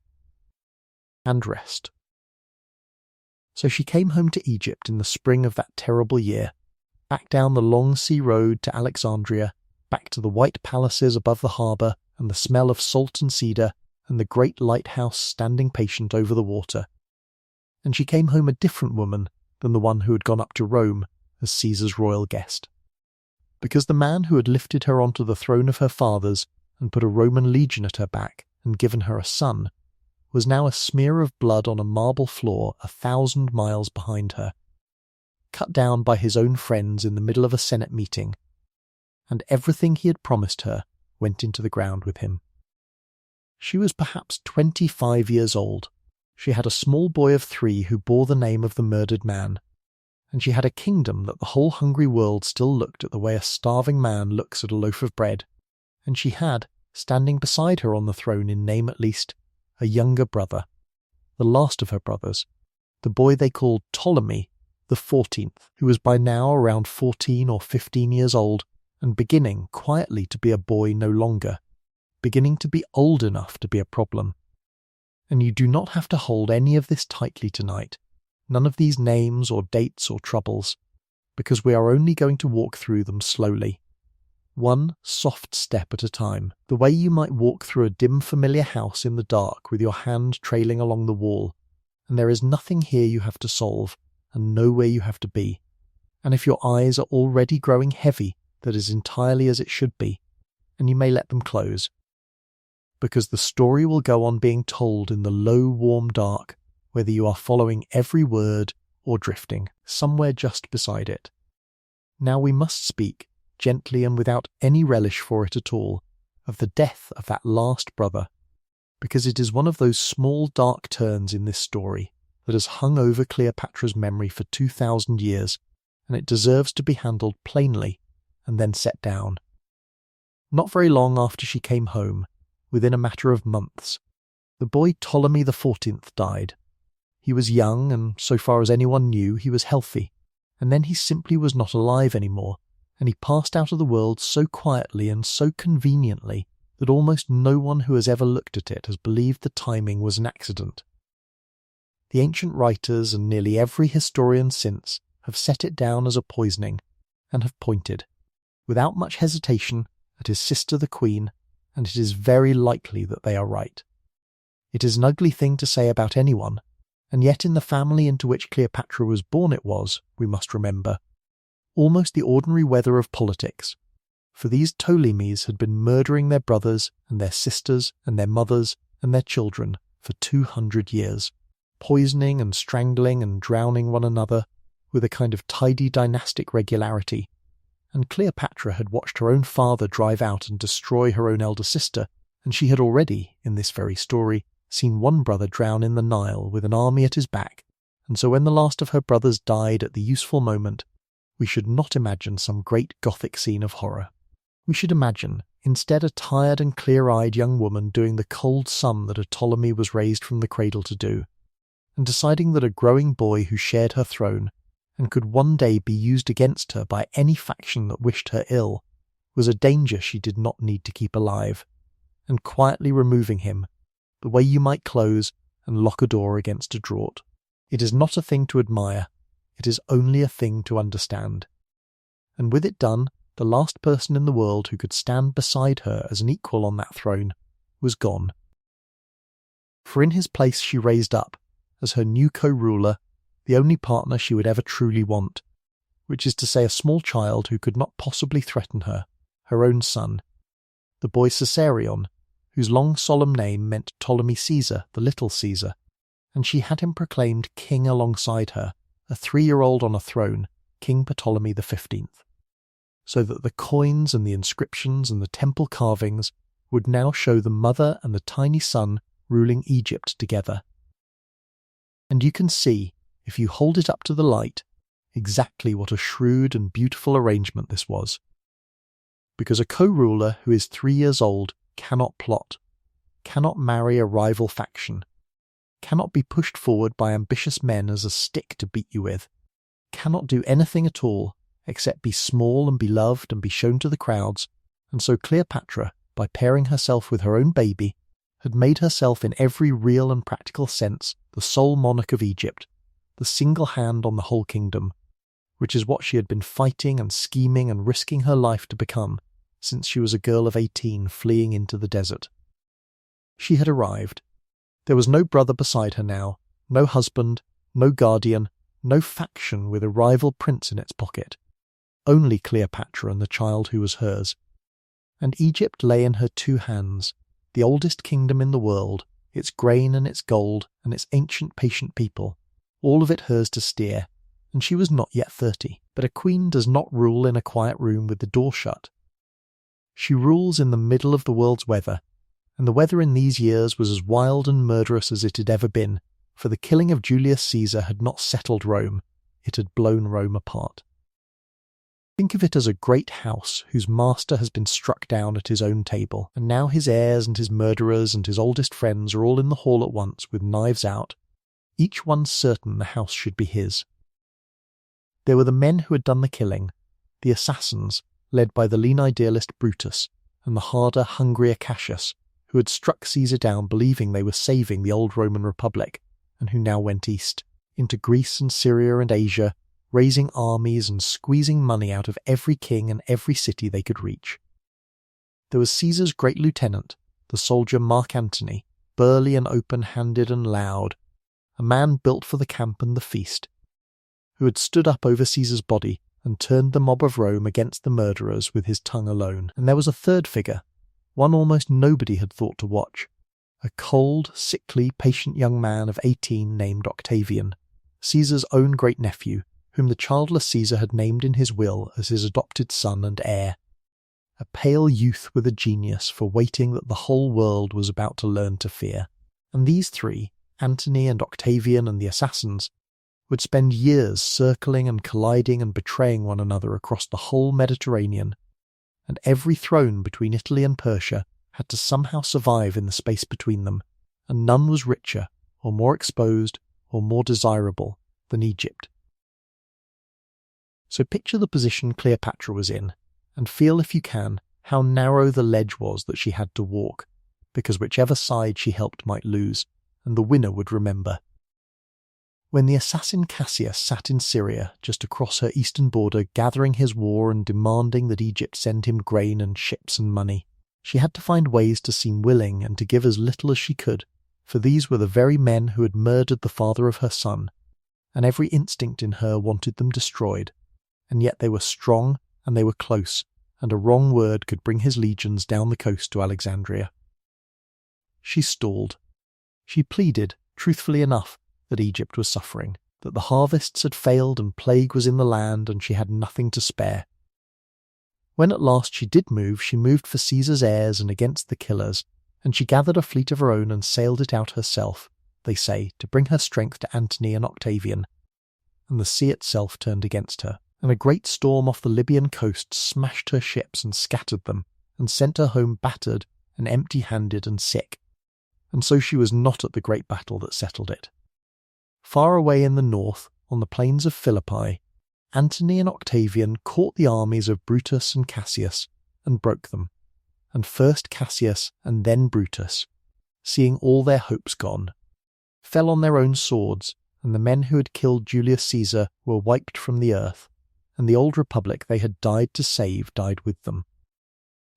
And rest. So she came home to Egypt in the spring of that terrible year, back down the long sea road to Alexandria, back to the white palaces above the harbour and the smell of salt and cedar and the great lighthouse standing patient over the water. And she came home a different woman than the one who had gone up to Rome as Caesar's royal guest. Because the man who had lifted her onto the throne of her fathers and put a Roman legion at her back and given her a son was now a smear of blood on a marble floor 1,000 miles behind her, cut down by his own friends in the middle of a Senate meeting, and everything he had promised her went into the ground with him. She was perhaps 25 years old. She had a small boy of 3 who bore the name of the murdered man, and she had a kingdom that the whole hungry world still looked at the way a starving man looks at a loaf of bread, and she had, standing beside her on the throne in name at least, a younger brother, the last of her brothers, the boy they called Ptolemy, the 14th, who was by now around 14 or 15 years old, and beginning quietly to be a boy no longer, beginning to be old enough to be a problem. And you do not have to hold any of this tightly tonight, none of these names or dates or troubles, because we are only going to walk through them slowly, one soft step at a time, the way you might walk through a dim familiar house in the dark with your hand trailing along the wall, and there is nothing here you have to solve, and nowhere you have to be. And if your eyes are already growing heavy, that is entirely as it should be, and you may let them close. Because the story will go on being told in the low, warm dark, whether you are following every word or drifting, somewhere just beside it. Now we must speak, gently and without any relish for it at all, of the death of that last brother, because it is one of those small dark turns in this story that has hung over Cleopatra's memory for 2,000 years, and it deserves to be handled plainly and then set down. Not very long after she came home, within a matter of months, the boy Ptolemy the 14th died. He was young, and so far as anyone knew, he was healthy, and then he simply was not alive anymore, and he passed out of the world so quietly and so conveniently that almost no one who has ever looked at it has believed the timing was an accident. The ancient writers and nearly every historian since have set it down as a poisoning, and have pointed, without much hesitation, at his sister the queen, and it is very likely that they are right. It is an ugly thing to say about anyone, and yet in the family into which Cleopatra was born it was, we must remember, almost the ordinary weather of politics, for these Ptolemies had been murdering their brothers and their sisters and their mothers and their children for 200 years, poisoning and strangling and drowning one another with a kind of tidy dynastic regularity, and Cleopatra had watched her own father drive out and destroy her own elder sister, and she had already, in this very story, seen one brother drown in the Nile with an army at his back, and so when the last of her brothers died at the useful moment, we should not imagine some great Gothic scene of horror. We should imagine, instead, a tired and clear-eyed young woman doing the cold sum that a Ptolemy was raised from the cradle to do, and deciding that a growing boy who shared her throne, and could one day be used against her by any faction that wished her ill, was a danger she did not need to keep alive, and quietly removing him, the way you might close and lock a door against a draught. It is not a thing to admire, it is only a thing to understand. And with it done, the last person in the world who could stand beside her as an equal on that throne was gone. For in his place she raised up, as her new co-ruler, the only partner she would ever truly want, which is to say a small child who could not possibly threaten her, her own son, the boy Caesarion, whose long solemn name meant Ptolemy Caesar, the little Caesar, and she had him proclaimed king alongside her, a 3-year-old on a throne, King Ptolemy XV, so that the coins and the inscriptions and the temple carvings would now show the mother and the tiny son ruling Egypt together. And you can see, if you hold it up to the light, exactly what a shrewd and beautiful arrangement this was. Because a co-ruler who is 3 years old cannot plot, cannot marry a rival faction, cannot be pushed forward by ambitious men as a stick to beat you with, cannot do anything at all except be small and be loved and be shown to the crowds, and so Cleopatra, by pairing herself with her own baby, had made herself in every real and practical sense the sole monarch of Egypt, the single hand on the whole kingdom, which is what she had been fighting and scheming and risking her life to become since she was a girl of 18 fleeing into the desert. She had arrived. There was no brother beside her now, no husband, no guardian, no faction with a rival prince in its pocket, only Cleopatra and the child who was hers. And Egypt lay in her 2 hands, the oldest kingdom in the world, its grain and its gold and its ancient patient people, all of it hers to steer, and she was not yet 30. But a queen does not rule in a quiet room with the door shut. She rules in the middle of the world's weather, and the weather in these years was as wild and murderous as it had ever been, for the killing of Julius Caesar had not settled Rome, it had blown Rome apart. Think of it as a great house whose master has been struck down at his own table, and now his heirs and his murderers and his oldest friends are all in the hall at once with knives out, each one certain the house should be his. There were the men who had done the killing, the assassins, led by the lean idealist Brutus, and the harder, hungrier Cassius, who had struck Caesar down believing they were saving the old Roman Republic, and who now went east, into Greece and Syria and Asia, raising armies and squeezing money out of every king and every city they could reach. There was Caesar's great lieutenant, the soldier Mark Antony, burly and open-handed and loud, a man built for the camp and the feast, who had stood up over Caesar's body and turned the mob of Rome against the murderers with his tongue alone. And there was a third figure, one almost nobody had thought to watch, a cold, sickly, patient young man of 18 named Octavian, Caesar's own great nephew, whom the childless Caesar had named in his will as his adopted son and heir, a pale youth with a genius for waiting that the whole world was about to learn to fear. And these 3, Antony and Octavian and the assassins, would spend years circling and colliding and betraying one another across the whole Mediterranean, and every throne between Italy and Persia had to somehow survive in the space between them, and none was richer, or more exposed, or more desirable than Egypt. So picture the position Cleopatra was in, and feel, if you can, how narrow the ledge was that she had to walk, because whichever side she helped might lose, and the winner would remember. When the assassin Cassius sat in Syria, just across her eastern border, gathering his war and demanding that Egypt send him grain and ships and money, she had to find ways to seem willing and to give as little as she could, for these were the very men who had murdered the father of her son, and every instinct in her wanted them destroyed, and yet they were strong and they were close, and a wrong word could bring his legions down the coast to Alexandria. She stalled. She pleaded, truthfully enough, that Egypt was suffering, that the harvests had failed and plague was in the land and she had nothing to spare. When at last she did move, she moved for Caesar's heirs and against the killers, and she gathered a fleet of her own and sailed it out herself, they say, to bring her strength to Antony and Octavian. And the sea itself turned against her, and a great storm off the Libyan coast smashed her ships and scattered them, and sent her home battered and empty-handed and sick. And so she was not at the great battle that settled it. Far away in the north, on the plains of Philippi, Antony and Octavian caught the armies of Brutus and Cassius and broke them, and first Cassius and then Brutus, seeing all their hopes gone, fell on their own swords, and the men who had killed Julius Caesar were wiped from the earth, and the old republic they had died to save died with them.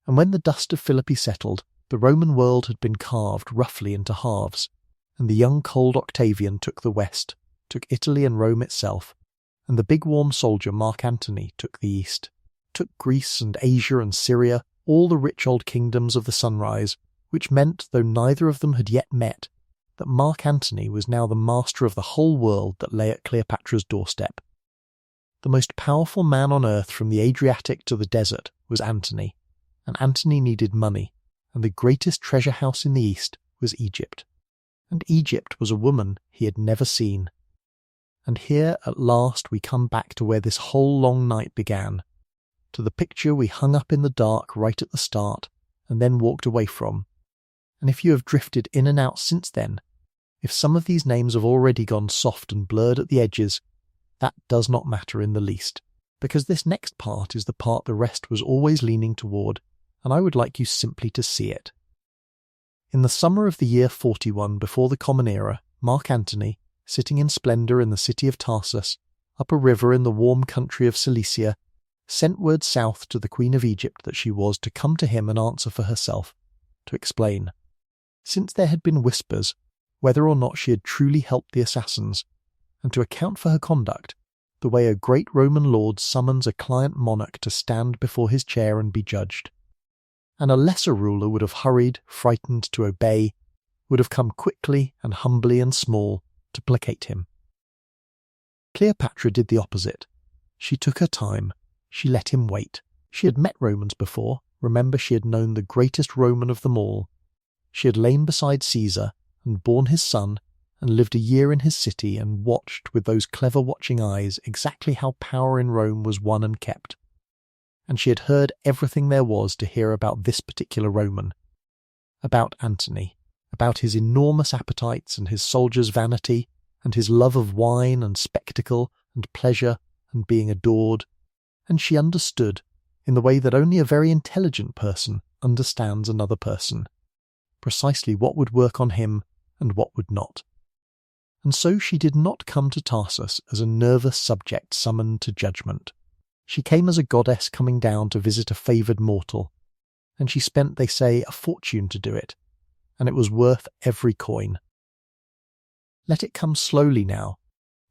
And when the dust of Philippi settled, the Roman world had been carved roughly into halves, and the young cold Octavian took the west, took Italy and Rome itself, and the big warm soldier Mark Antony took the east, took Greece and Asia and Syria, all the rich old kingdoms of the sunrise, which meant, though neither of them had yet met, that Mark Antony was now the master of the whole world that lay at Cleopatra's doorstep. The most powerful man on earth from the Adriatic to the desert was Antony, and Antony needed money, and the greatest treasure house in the east was Egypt. And Egypt was a woman he had never seen. And here at last we come back to where this whole long night began, to the picture we hung up in the dark right at the start, and then walked away from. And if you have drifted in and out since then, if some of these names have already gone soft and blurred at the edges, that does not matter in the least, because this next part is the part the rest was always leaning toward, and I would like you simply to see it. In the summer of the year 41 before the Common Era, Mark Antony, sitting in splendour in the city of Tarsus, up a river in the warm country of Cilicia, sent word south to the Queen of Egypt that she was to come to him and answer for herself, to explain, since there had been whispers, whether or not she had truly helped the assassins, and to account for her conduct, the way a great Roman lord summons a client monarch to stand before his chair and be judged. And a lesser ruler would have hurried, frightened to obey, would have come quickly and humbly and small to placate him. Cleopatra did the opposite. She took her time. She let him wait. She had met Romans before. Remember, she had known the greatest Roman of them all. She had lain beside Caesar and borne his son and lived a year in his city and watched with those clever watching eyes exactly how power in Rome was won and kept. And she had heard everything there was to hear about this particular Roman, about Antony, about his enormous appetites and his soldiers' vanity, and his love of wine and spectacle and pleasure and being adored, and she understood, in the way that only a very intelligent person understands another person, precisely what would work on him and what would not. And so she did not come to Tarsus as a nervous subject summoned to judgment. She came as a goddess coming down to visit a favoured mortal, and she spent, they say, a fortune to do it, and it was worth every coin. Let it come slowly now,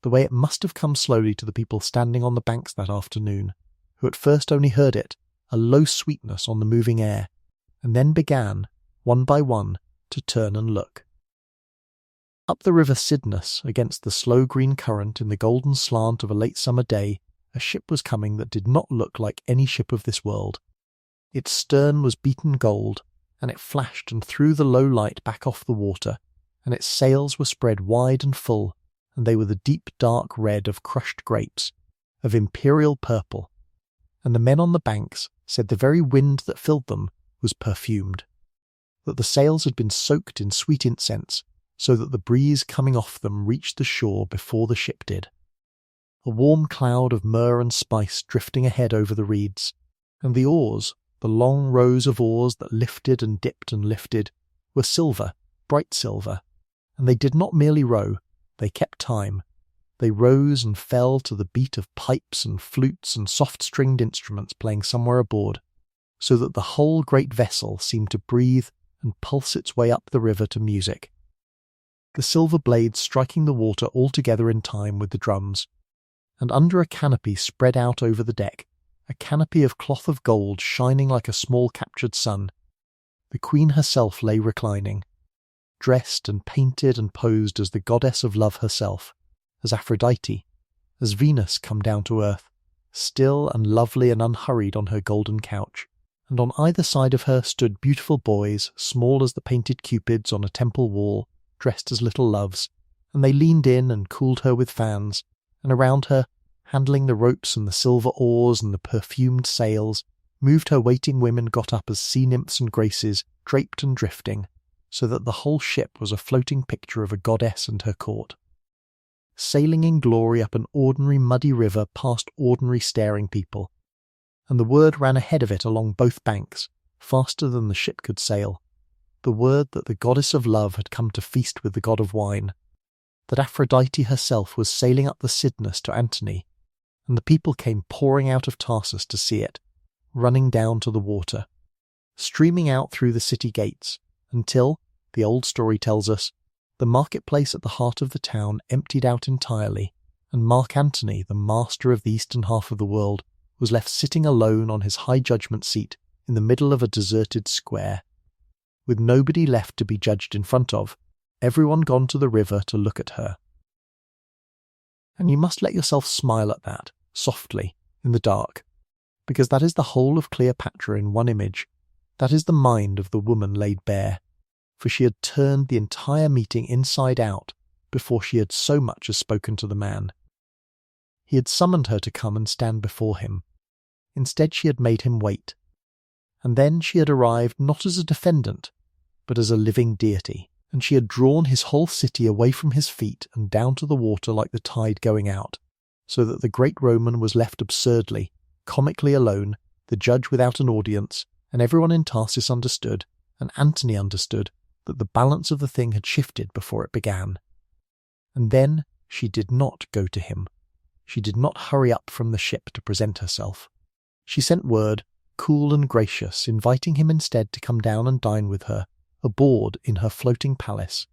the way it must have come slowly to the people standing on the banks that afternoon, who at first only heard it, a low sweetness on the moving air, and then began, one by one, to turn and look. Up the river Cydnus, against the slow green current in the golden slant of a late summer day, a ship was coming that did not look like any ship of this world. Its stern was beaten gold, and it flashed and threw the low light back off the water, and its sails were spread wide and full, and they were the deep dark red of crushed grapes, of imperial purple, and the men on the banks said the very wind that filled them was perfumed, that the sails had been soaked in sweet incense, so that the breeze coming off them reached the shore before the ship did. A warm cloud of myrrh and spice drifting ahead over the reeds, and the oars, the long rows of oars that lifted and dipped and lifted, were silver, bright silver, and they did not merely row, they kept time, They rose and fell to the beat of pipes and flutes and soft-stringed instruments playing somewhere aboard, so that the whole great vessel seemed to breathe and pulse its way up the river to music, the silver blades striking the water all together in time with the drums, and under a canopy spread out over the deck, a canopy of cloth of gold shining like a small captured sun, the queen herself lay reclining, dressed and painted and posed as the goddess of love herself, as Aphrodite, as Venus come down to earth, still and lovely and unhurried on her golden couch, and on either side of her stood beautiful boys, small as the painted cupids on a temple wall, dressed as little loves, and they leaned in and cooled her with fans, and around her, handling the ropes and the silver oars and the perfumed sails, moved her waiting women got up as sea nymphs and graces, draped and drifting, so that the whole ship was a floating picture of a goddess and her court. Sailing in glory up an ordinary muddy river past ordinary staring people, and the word ran ahead of it along both banks, faster than the ship could sail, the word that the goddess of love had come to feast with the god of wine, that Aphrodite herself was sailing up the Cydnus to Antony, and the people came pouring out of Tarsus to see it, running down to the water, streaming out through the city gates, until, the old story tells us, the marketplace at the heart of the town emptied out entirely, and Mark Antony, the master of the eastern half of the world, was left sitting alone on his high judgment seat in the middle of a deserted square, with nobody left to be judged in front of, everyone gone to the river to look at her. And you must let yourself smile at that, softly, in the dark, because that is the whole of Cleopatra in one image. That is the mind of the woman laid bare, for she had turned the entire meeting inside out before she had so much as spoken to the man. He had summoned her to come and stand before him. Instead she had made him wait. And then she had arrived not as a defendant, but as a living deity, and she had drawn his whole city away from his feet and down to the water like the tide going out, so that the great Roman was left absurdly, comically alone, the judge without an audience, and everyone in Tarsus understood, and Antony understood, that the balance of the thing had shifted before it began. And then she did not go to him. She did not hurry up from the ship to present herself. She sent word, cool and gracious, inviting him instead to come down and dine with her, aboard in her floating palace.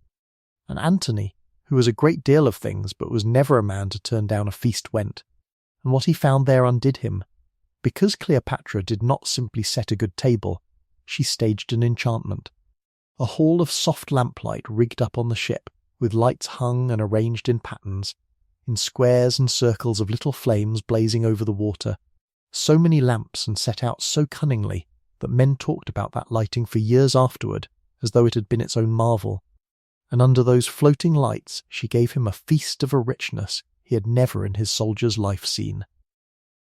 And Antony, who was a great deal of things but was never a man to turn down a feast, went, and what he found there undid him. Because Cleopatra did not simply set a good table, she staged an enchantment. A hall of soft lamplight rigged up on the ship, with lights hung and arranged in patterns, in squares and circles of little flames blazing over the water, so many lamps and set out so cunningly that men talked about that lighting for years afterward, as though it had been its own marvel. And under those floating lights she gave him a feast of a richness he had never in his soldier's life seen.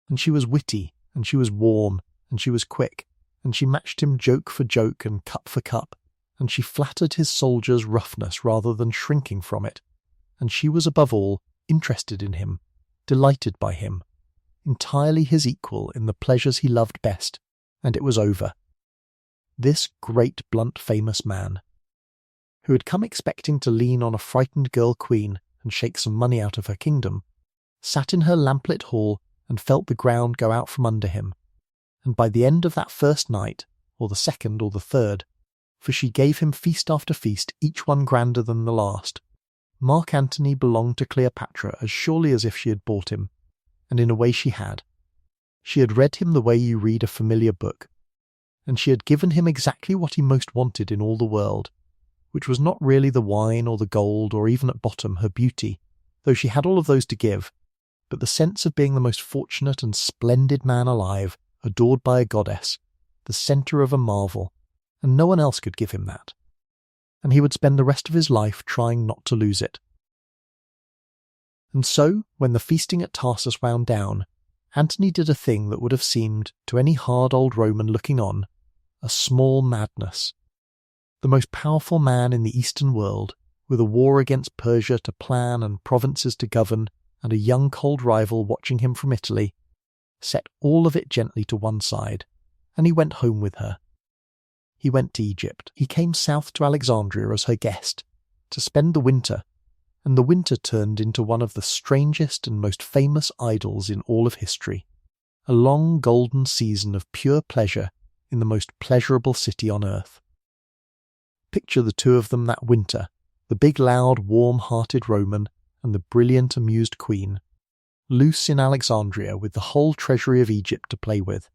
And she was witty, and she was warm, and she was quick, and she matched him joke for joke and cup for cup, and she flattered his soldier's roughness rather than shrinking from it, and she was above all interested in him, delighted by him, entirely his equal in the pleasures he loved best, and it was over. This great, blunt, famous man, who had come expecting to lean on a frightened girl queen and shake some money out of her kingdom, sat in her lamplit hall and felt the ground go out from under him, and by the end of that first night, or the second or the third, for she gave him feast after feast, each one grander than the last, Mark Antony belonged to Cleopatra as surely as if she had bought him, and in a way she had. She had read him the way you read a familiar book, and she had given him exactly what he most wanted in all the world, which was not really the wine or the gold or even at bottom her beauty, though she had all of those to give, but the sense of being the most fortunate and splendid man alive, adored by a goddess, the centre of a marvel, and no one else could give him that. And he would spend the rest of his life trying not to lose it. And so, when the feasting at Tarsus wound down, Antony did a thing that would have seemed, to any hard old Roman looking on, a small madness. The most powerful man in the Eastern world, with a war against Persia to plan and provinces to govern, and a young cold rival watching him from Italy, set all of it gently to one side, and he went home with her. He went to Egypt. He came south to Alexandria as her guest, to spend the winter, and the winter turned into one of the strangest and most famous idols in all of history, a long golden season of pure pleasure in the most pleasurable city on earth. Picture the two of them that winter, the big loud warm-hearted Roman and the brilliant amused queen, loose in Alexandria with the whole treasury of Egypt to play with,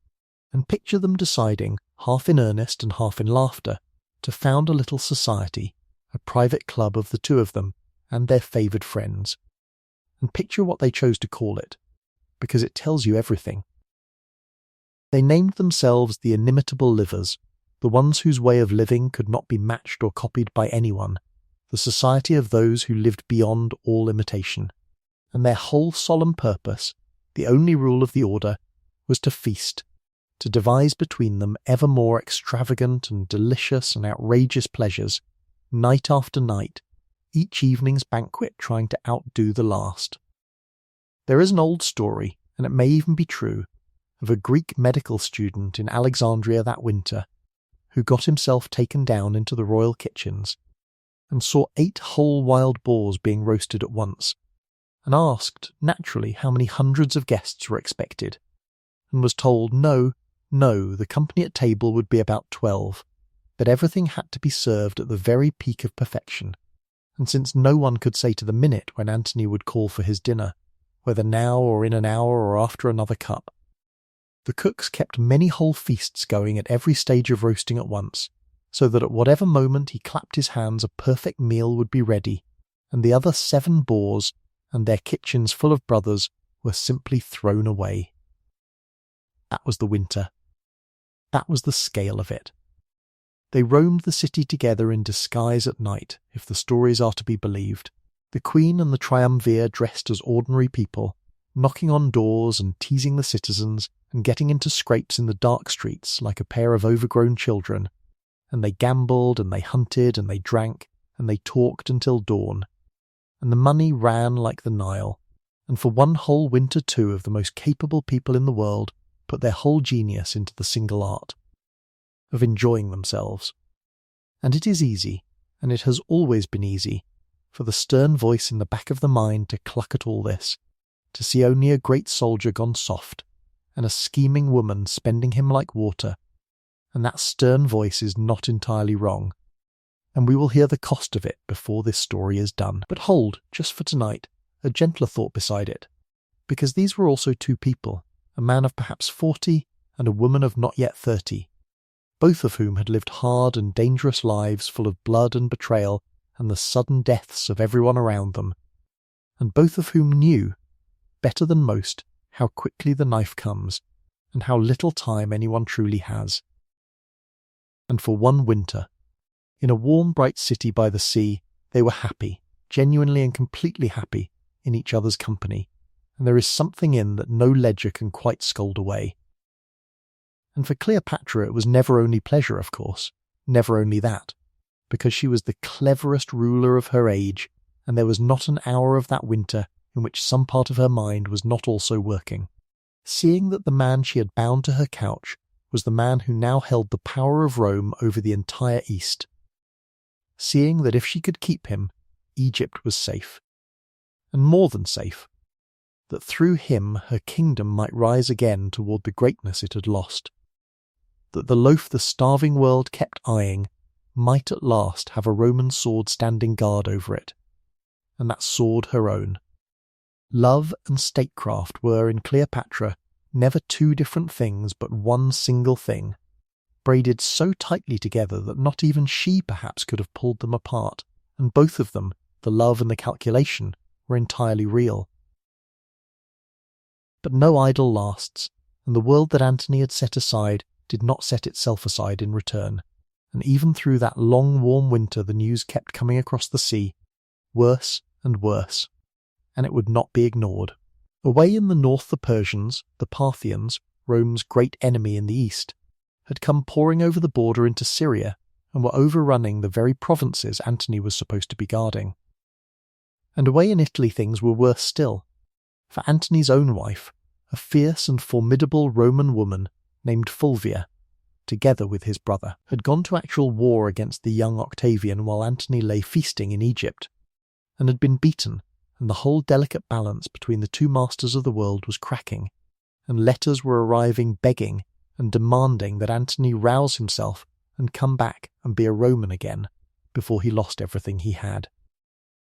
and picture them deciding, half in earnest and half in laughter, to found a little society, a private club of the two of them and their favoured friends. And picture what they chose to call it, because it tells you everything. They named themselves the Inimitable Livers, the ones whose way of living could not be matched or copied by anyone, the society of those who lived beyond all imitation. And their whole solemn purpose, the only rule of the order, was to feast, to devise between them ever more extravagant and delicious and outrageous pleasures, night after night, each evening's banquet trying to outdo the last. There is an old story, and it may even be true, of a Greek medical student in Alexandria that winter, who got himself taken down into the royal kitchens, and saw 8 whole wild boars being roasted at once, and asked, naturally, how many hundreds of guests were expected, and was told no, the company at table would be about 12, but everything had to be served at the very peak of perfection, and since no one could say to the minute when Antony would call for his dinner, whether now or in an hour or after another cup, the cooks kept many whole feasts going at every stage of roasting at once, so that at whatever moment he clapped his hands a perfect meal would be ready, and the other 7 boars, and their kitchens full of brothers, were simply thrown away. That was the winter. That was the scale of it. They roamed the city together in disguise at night, if the stories are to be believed, the queen and the triumvir dressed as ordinary people, knocking on doors and teasing the citizens and getting into scrapes in the dark streets like a pair of overgrown children, and they gambled and they hunted and they drank and they talked until dawn, and the money ran like the Nile, and for one whole winter 2 of the most capable people in the world put their whole genius into the single art of enjoying themselves. And it is easy, and it has always been easy, for the stern voice in the back of the mind to cluck at all this, to see only a great soldier gone soft, and a scheming woman spending him like water, and that stern voice is not entirely wrong, and we will hear the cost of it before this story is done. But hold, just for tonight, a gentler thought beside it, because these were also 2 people, a man of perhaps 40 and a woman of not yet 30, both of whom had lived hard and dangerous lives full of blood and betrayal and the sudden deaths of everyone around them, and both of whom knew, better than most, how quickly the knife comes, and how little time anyone truly has. And for one winter, in a warm, bright city by the sea, they were happy, genuinely and completely happy, in each other's company, and there is something in that no ledger can quite scold away. And for Cleopatra it was never only pleasure, of course, never only that, because she was the cleverest ruler of her age, and there was not an hour of that winter in which some part of her mind was not also working, seeing that the man she had bound to her couch was the man who now held the power of Rome over the entire East, seeing that if she could keep him, Egypt was safe, and more than safe, that through him her kingdom might rise again toward the greatness it had lost, that the loaf the starving world kept eyeing might at last have a Roman sword standing guard over it, and that sword her own. Love and statecraft were in Cleopatra never 2 different things but one single thing, braided so tightly together that not even she perhaps could have pulled them apart, and both of them, the love and the calculation, were entirely real. But no idol lasts, and the world that Antony had set aside did not set itself aside in return, and even through that long warm winter the news kept coming across the sea, worse and worse, and it would not be ignored. Away in the north the Persians, the Parthians, Rome's great enemy in the east, had come pouring over the border into Syria and were overrunning the very provinces Antony was supposed to be guarding. And away in Italy things were worse still, for Antony's own wife, a fierce and formidable Roman woman named Fulvia, together with his brother, had gone to actual war against the young Octavian while Antony lay feasting in Egypt, and had been beaten, and the whole delicate balance between the two masters of the world was cracking, and letters were arriving begging and demanding that Antony rouse himself and come back and be a Roman again before he lost everything he had.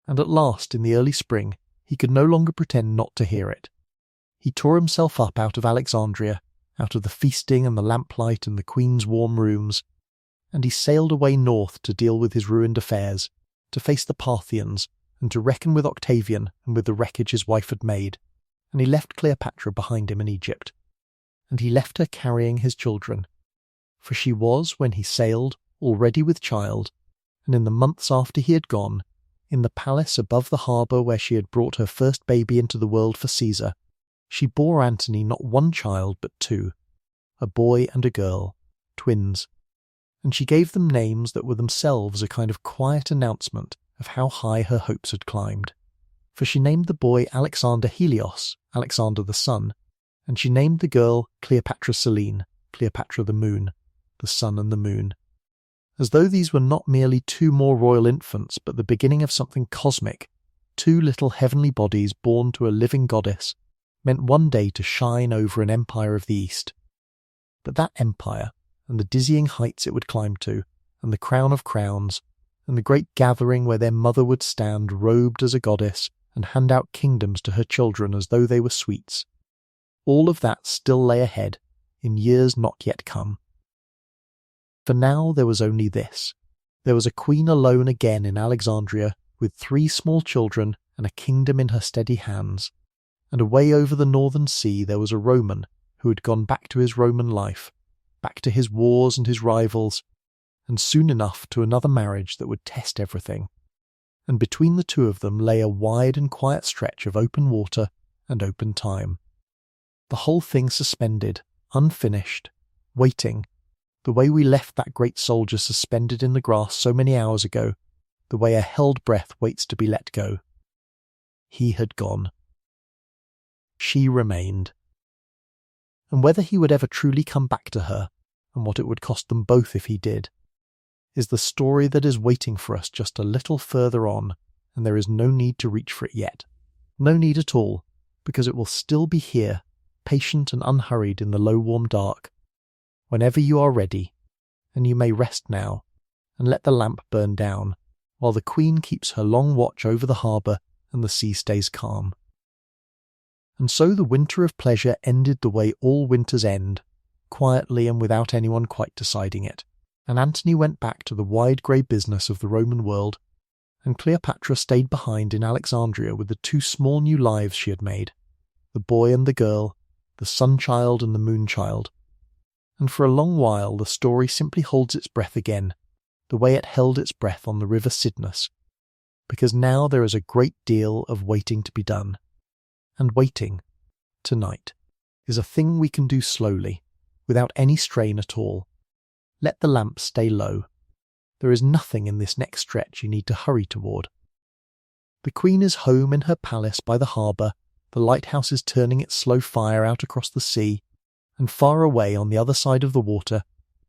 And at last, in the early spring, he could no longer pretend not to hear it. He tore himself up out of Alexandria, out of the feasting and the lamplight and the queen's warm rooms, and he sailed away north to deal with his ruined affairs, to face the Parthians, and to reckon with Octavian and with the wreckage his wife had made, and he left Cleopatra behind him in Egypt. And he left her carrying his children, for she was, when he sailed, already with child, and in the months after he had gone, in the palace above the harbour where she had brought her first baby into the world for Caesar, she bore Antony not one child but two, a boy and a girl, twins, and she gave them names that were themselves a kind of quiet announcement of how high her hopes had climbed. For she named the boy Alexander Helios, Alexander the sun, and she named the girl Cleopatra Selene, Cleopatra the moon, the sun and the moon, as though these were not merely two more royal infants but the beginning of something cosmic, two little heavenly bodies born to a living goddess, meant one day to shine over an empire of the East. But that empire, and the dizzying heights it would climb to, and the crown of crowns, and the great gathering where their mother would stand robed as a goddess and hand out kingdoms to her children as though they were sweets, all of that still lay ahead, in years not yet come. For now there was only this. There was a queen alone again in Alexandria, with 3 small children and a kingdom in her steady hands, and away over the northern sea there was a Roman who had gone back to his Roman life, back to his wars and his rivals, and soon enough to another marriage that would test everything. And between the two of them lay a wide and quiet stretch of open water and open time. The whole thing suspended, unfinished, waiting, the way we left that great soldier suspended in the grass so many hours ago, the way a held breath waits to be let go. He had gone. She remained. And whether he would ever truly come back to her, and what it would cost them both if he did, is the story that is waiting for us just a little further on, and there is no need to reach for it yet. No need at all, because it will still be here, patient and unhurried in the low warm dark, whenever you are ready, and you may rest now, and let the lamp burn down, while the Queen keeps her long watch over the harbour and the sea stays calm. And so the winter of pleasure ended the way all winters end, quietly and without anyone quite deciding it, and Antony went back to the wide grey business of the Roman world, and Cleopatra stayed behind in Alexandria with the 2 small new lives she had made, the boy and the girl, the sun-child and the moon-child. And for a long while the story simply holds its breath again, the way it held its breath on the river Cydnus, because now there is a great deal of waiting to be done. And waiting, tonight, is a thing we can do slowly, without any strain at all. Let the lamp stay low. There is nothing in this next stretch you need to hurry toward. The Queen is home in her palace by the harbour, the lighthouse is turning its slow fire out across the sea, and far away on the other side of the water,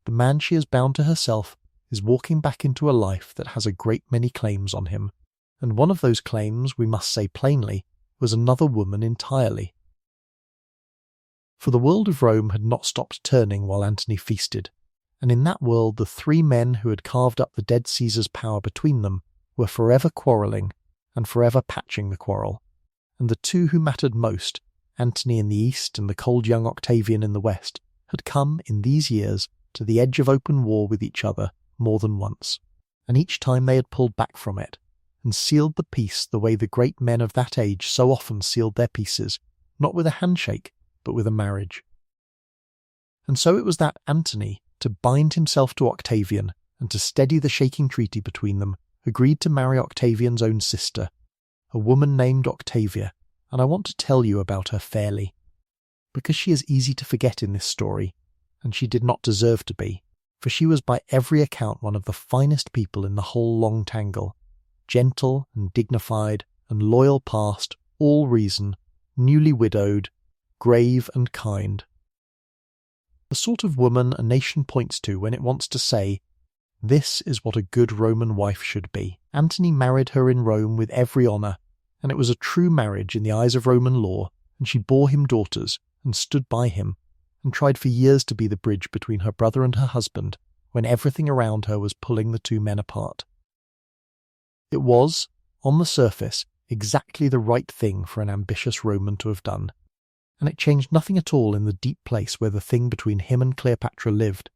the man she has bound to herself is walking back into a life that has a great many claims on him, and one of those claims, we must say plainly, was another woman entirely. For the world of Rome had not stopped turning while Antony feasted, and in that world the 3 men who had carved up the dead Caesar's power between them were forever quarrelling, and forever patching the quarrel, and the 2 who mattered most, Antony in the east and the cold young Octavian in the west, had come, in these years, to the edge of open war with each other more than once, and each time they had pulled back from it, and sealed the peace the way the great men of that age so often sealed their peaces, not with a handshake, but with a marriage. And so it was that Antony, to bind himself to Octavian, and to steady the shaking treaty between them, agreed to marry Octavian's own sister, a woman named Octavia, and I want to tell you about her fairly, because she is easy to forget in this story, and she did not deserve to be, for she was by every account one of the finest people in the whole long tangle, gentle and dignified and loyal past all reason, newly widowed, grave and kind. The sort of woman a nation points to when it wants to say, "This is what a good Roman wife should be," Antony married her in Rome with every honour, and it was a true marriage in the eyes of Roman law, and she bore him daughters, and stood by him, and tried for years to be the bridge between her brother and her husband, when everything around her was pulling the two men apart. It was, on the surface, exactly the right thing for an ambitious Roman to have done, and it changed nothing at all in the deep place where the thing between him and Cleopatra lived.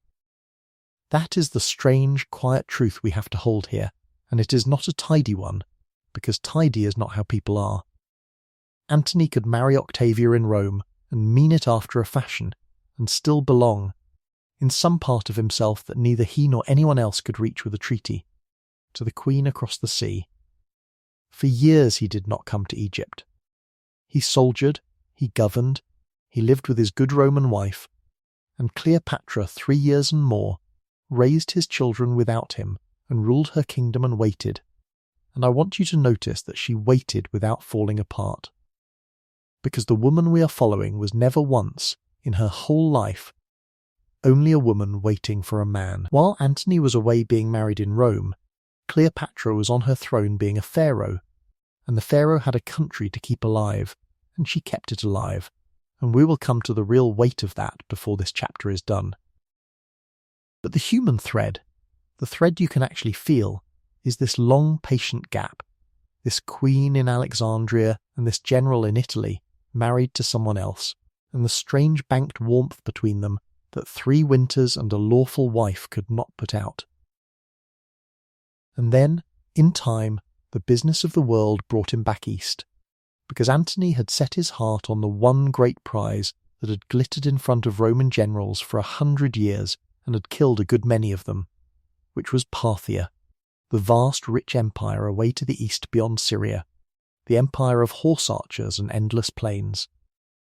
That is the strange, quiet truth we have to hold here, and it is not a tidy one, because tidy is not how people are. Antony could marry Octavia in Rome and mean it after a fashion, and still belong, in some part of himself that neither he nor anyone else could reach with a treaty, to the queen across the sea. For years he did not come to Egypt. He soldiered, he governed, he lived with his good Roman wife, and Cleopatra 3 years and more raised his children without him and ruled her kingdom and waited. And I want you to notice that she waited without falling apart. Because the woman we are following was never once, in her whole life, only a woman waiting for a man. While Antony was away being married in Rome, Cleopatra was on her throne being a pharaoh, and the pharaoh had a country to keep alive, and she kept it alive, and we will come to the real weight of that before this chapter is done. But the human thread, the thread you can actually feel, is this long patient gap, this queen in Alexandria and this general in Italy married to someone else, and the strange banked warmth between them that 3 winters and a lawful wife could not put out. And then, in time, the business of the world brought him back east, because Antony had set his heart on the one great prize that had glittered in front of Roman generals for 100 years and had killed a good many of them, which was Parthia, the vast rich empire away to the east beyond Syria, the empire of horse archers and endless plains,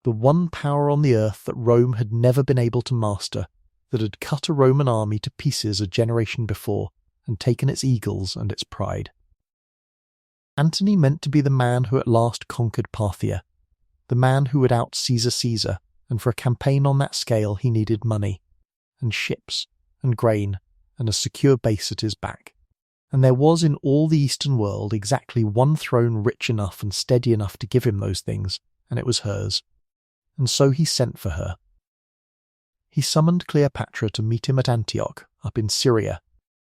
the one power on the earth that Rome had never been able to master, that had cut a Roman army to pieces a generation before and taken its eagles and its pride. Antony meant to be the man who at last conquered Parthia, the man who would out Caesar, and for a campaign on that scale he needed money, and ships, and grain, and a secure base at his back. And there was in all the Eastern world exactly one throne rich enough and steady enough to give him those things, and it was hers. And so he sent for her. He summoned Cleopatra to meet him at Antioch, up in Syria,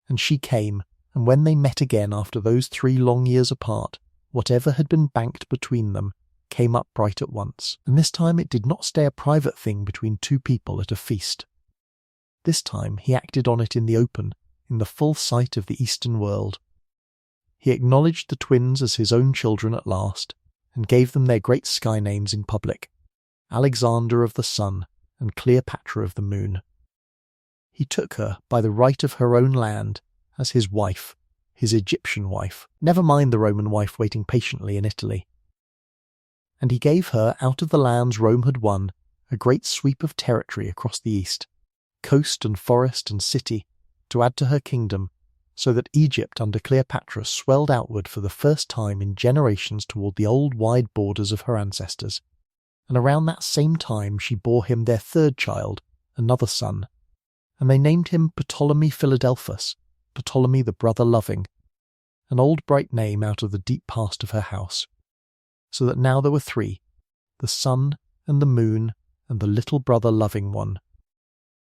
and she came, and when they met again after those 3 long years apart, whatever had been banked between them came up bright at once, and this time it did not stay a private thing between 2 people at a feast. This time he acted on it in the open, in the full sight of the Eastern world. He acknowledged the twins as his own children at last, and gave them their great sky names in public, Alexander of the sun and Cleopatra of the moon. He took her by the right of her own land as his wife, his Egyptian wife, never mind the Roman wife waiting patiently in Italy. And he gave her out of the lands Rome had won a great sweep of territory across the east, coast and forest and city, to add to her kingdom, so that Egypt under Cleopatra swelled outward for the first time in generations toward the old wide borders of her ancestors. And around that same time she bore him their 3rd child, another son, and they named him Ptolemy Philadelphus, Ptolemy the brother loving, an old bright name out of the deep past of her house, so that now there were 3, the sun and the moon and the little brother loving one,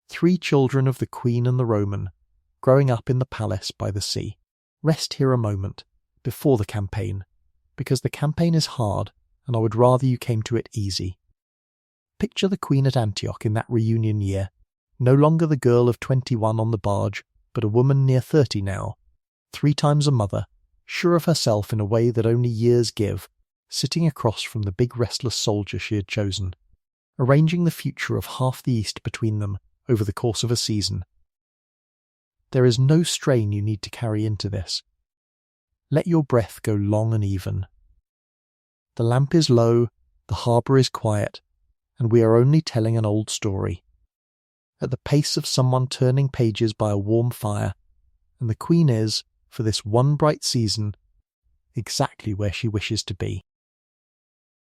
3 children of the queen and the Roman, growing up in the palace by the sea. Rest here a moment, before the campaign, because the campaign is hard, and I would rather you came to it easy. Picture the queen at Antioch in that reunion year, no longer the girl of 21 on the barge, but a woman near 30 now, 3 times a mother, sure of herself in a way that only years give, sitting across from the big restless soldier she had chosen, arranging the future of half the East between them over the course of a season. There is no strain you need to carry into this. Let your breath go long and even. The lamp is low, the harbour is quiet, and we are only telling an old story, at the pace of someone turning pages by a warm fire, and the queen is, for this one bright season, exactly where she wishes to be.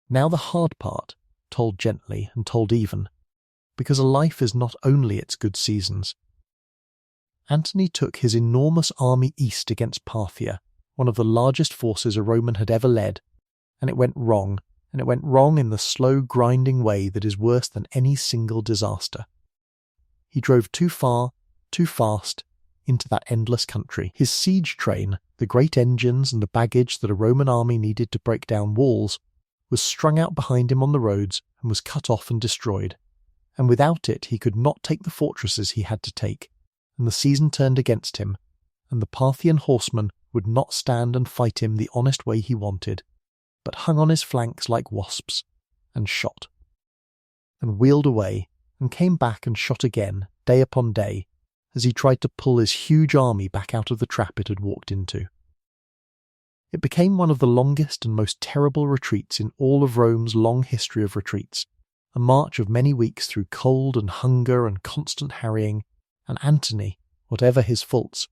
Now the hard part, told gently and told even, because a life is not only its good seasons. Antony took his enormous army east against Parthia, one of the largest forces a Roman had ever led, and it went wrong, and it went wrong in the slow, grinding way that is worse than any single disaster. He drove too far, too fast, into that endless country. His siege train, the great engines and the baggage that a Roman army needed to break down walls, was strung out behind him on the roads and was cut off and destroyed. And without it he could not take the fortresses he had to take, and the season turned against him, and the Parthian horsemen would not stand and fight him the honest way he wanted, but hung on his flanks like wasps, and shot, and wheeled away, and came back and shot again, day upon day, as he tried to pull his huge army back out of the trap it had walked into. It became one of the longest and most terrible retreats in all of Rome's long history of retreats, a march of many weeks through cold and hunger and constant harrying, and Antony, whatever his faults,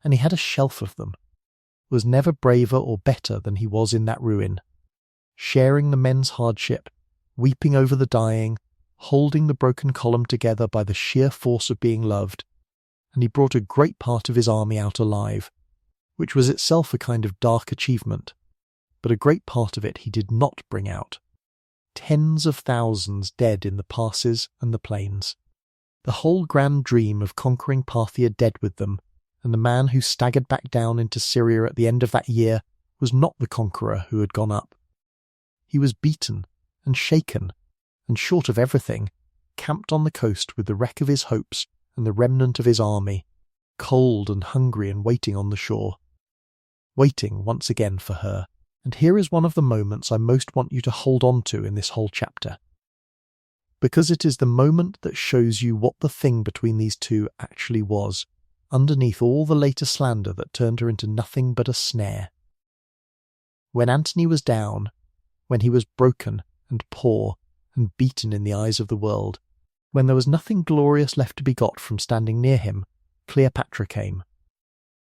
and he had a shelf of them, was never braver or better than he was in that ruin, sharing the men's hardship, weeping over the dying, holding the broken column together by the sheer force of being loved, and he brought a great part of his army out alive, which was itself a kind of dark achievement, but a great part of it he did not bring out. Tens of thousands dead in the passes and the plains. The whole grand dream of conquering Parthia dead with them, and the man who staggered back down into Syria at the end of that year was not the conqueror who had gone up. He was beaten and shaken, and short of everything, camped on the coast with the wreck of his hopes and the remnant of his army, cold and hungry and waiting on the shore. Waiting once again for her. And here is one of the moments I most want you to hold on to in this whole chapter, because it is the moment that shows you what the thing between these two actually was, underneath all the later slander that turned her into nothing but a snare. When Antony was down, when he was broken and poor and beaten in the eyes of the world, when there was nothing glorious left to be got from standing near him, Cleopatra came.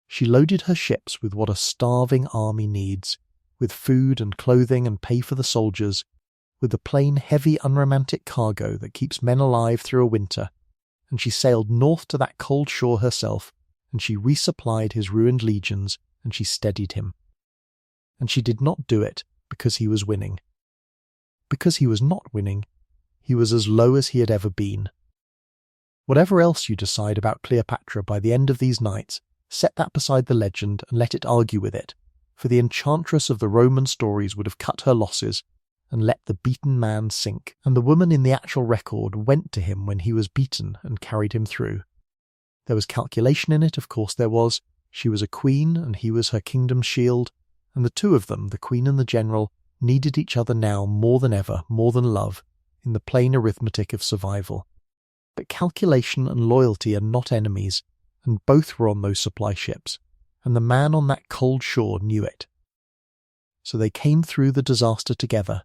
She loaded her ships with what a starving army needs, with food and clothing and pay for the soldiers, with the plain heavy unromantic cargo that keeps men alive through a winter, and she sailed north to that cold shore herself, and she resupplied his ruined legions, and she steadied him. And she did not do it because he was winning. Because he was not winning, he was as low as he had ever been. Whatever else you decide about Cleopatra by the end of these nights, set that beside the legend and let it argue with it, for the enchantress of the Roman stories would have cut her losses and let the beaten man sink, and the woman in the actual record went to him when he was beaten and carried him through. There was calculation in it, of course there was. She was a queen and he was her kingdom's shield, and the two of them, the queen and the general, needed each other now more than ever, more than love, in the plain arithmetic of survival. But calculation and loyalty are not enemies, and both were on those supply ships, and the man on that cold shore knew it. So they came through the disaster together,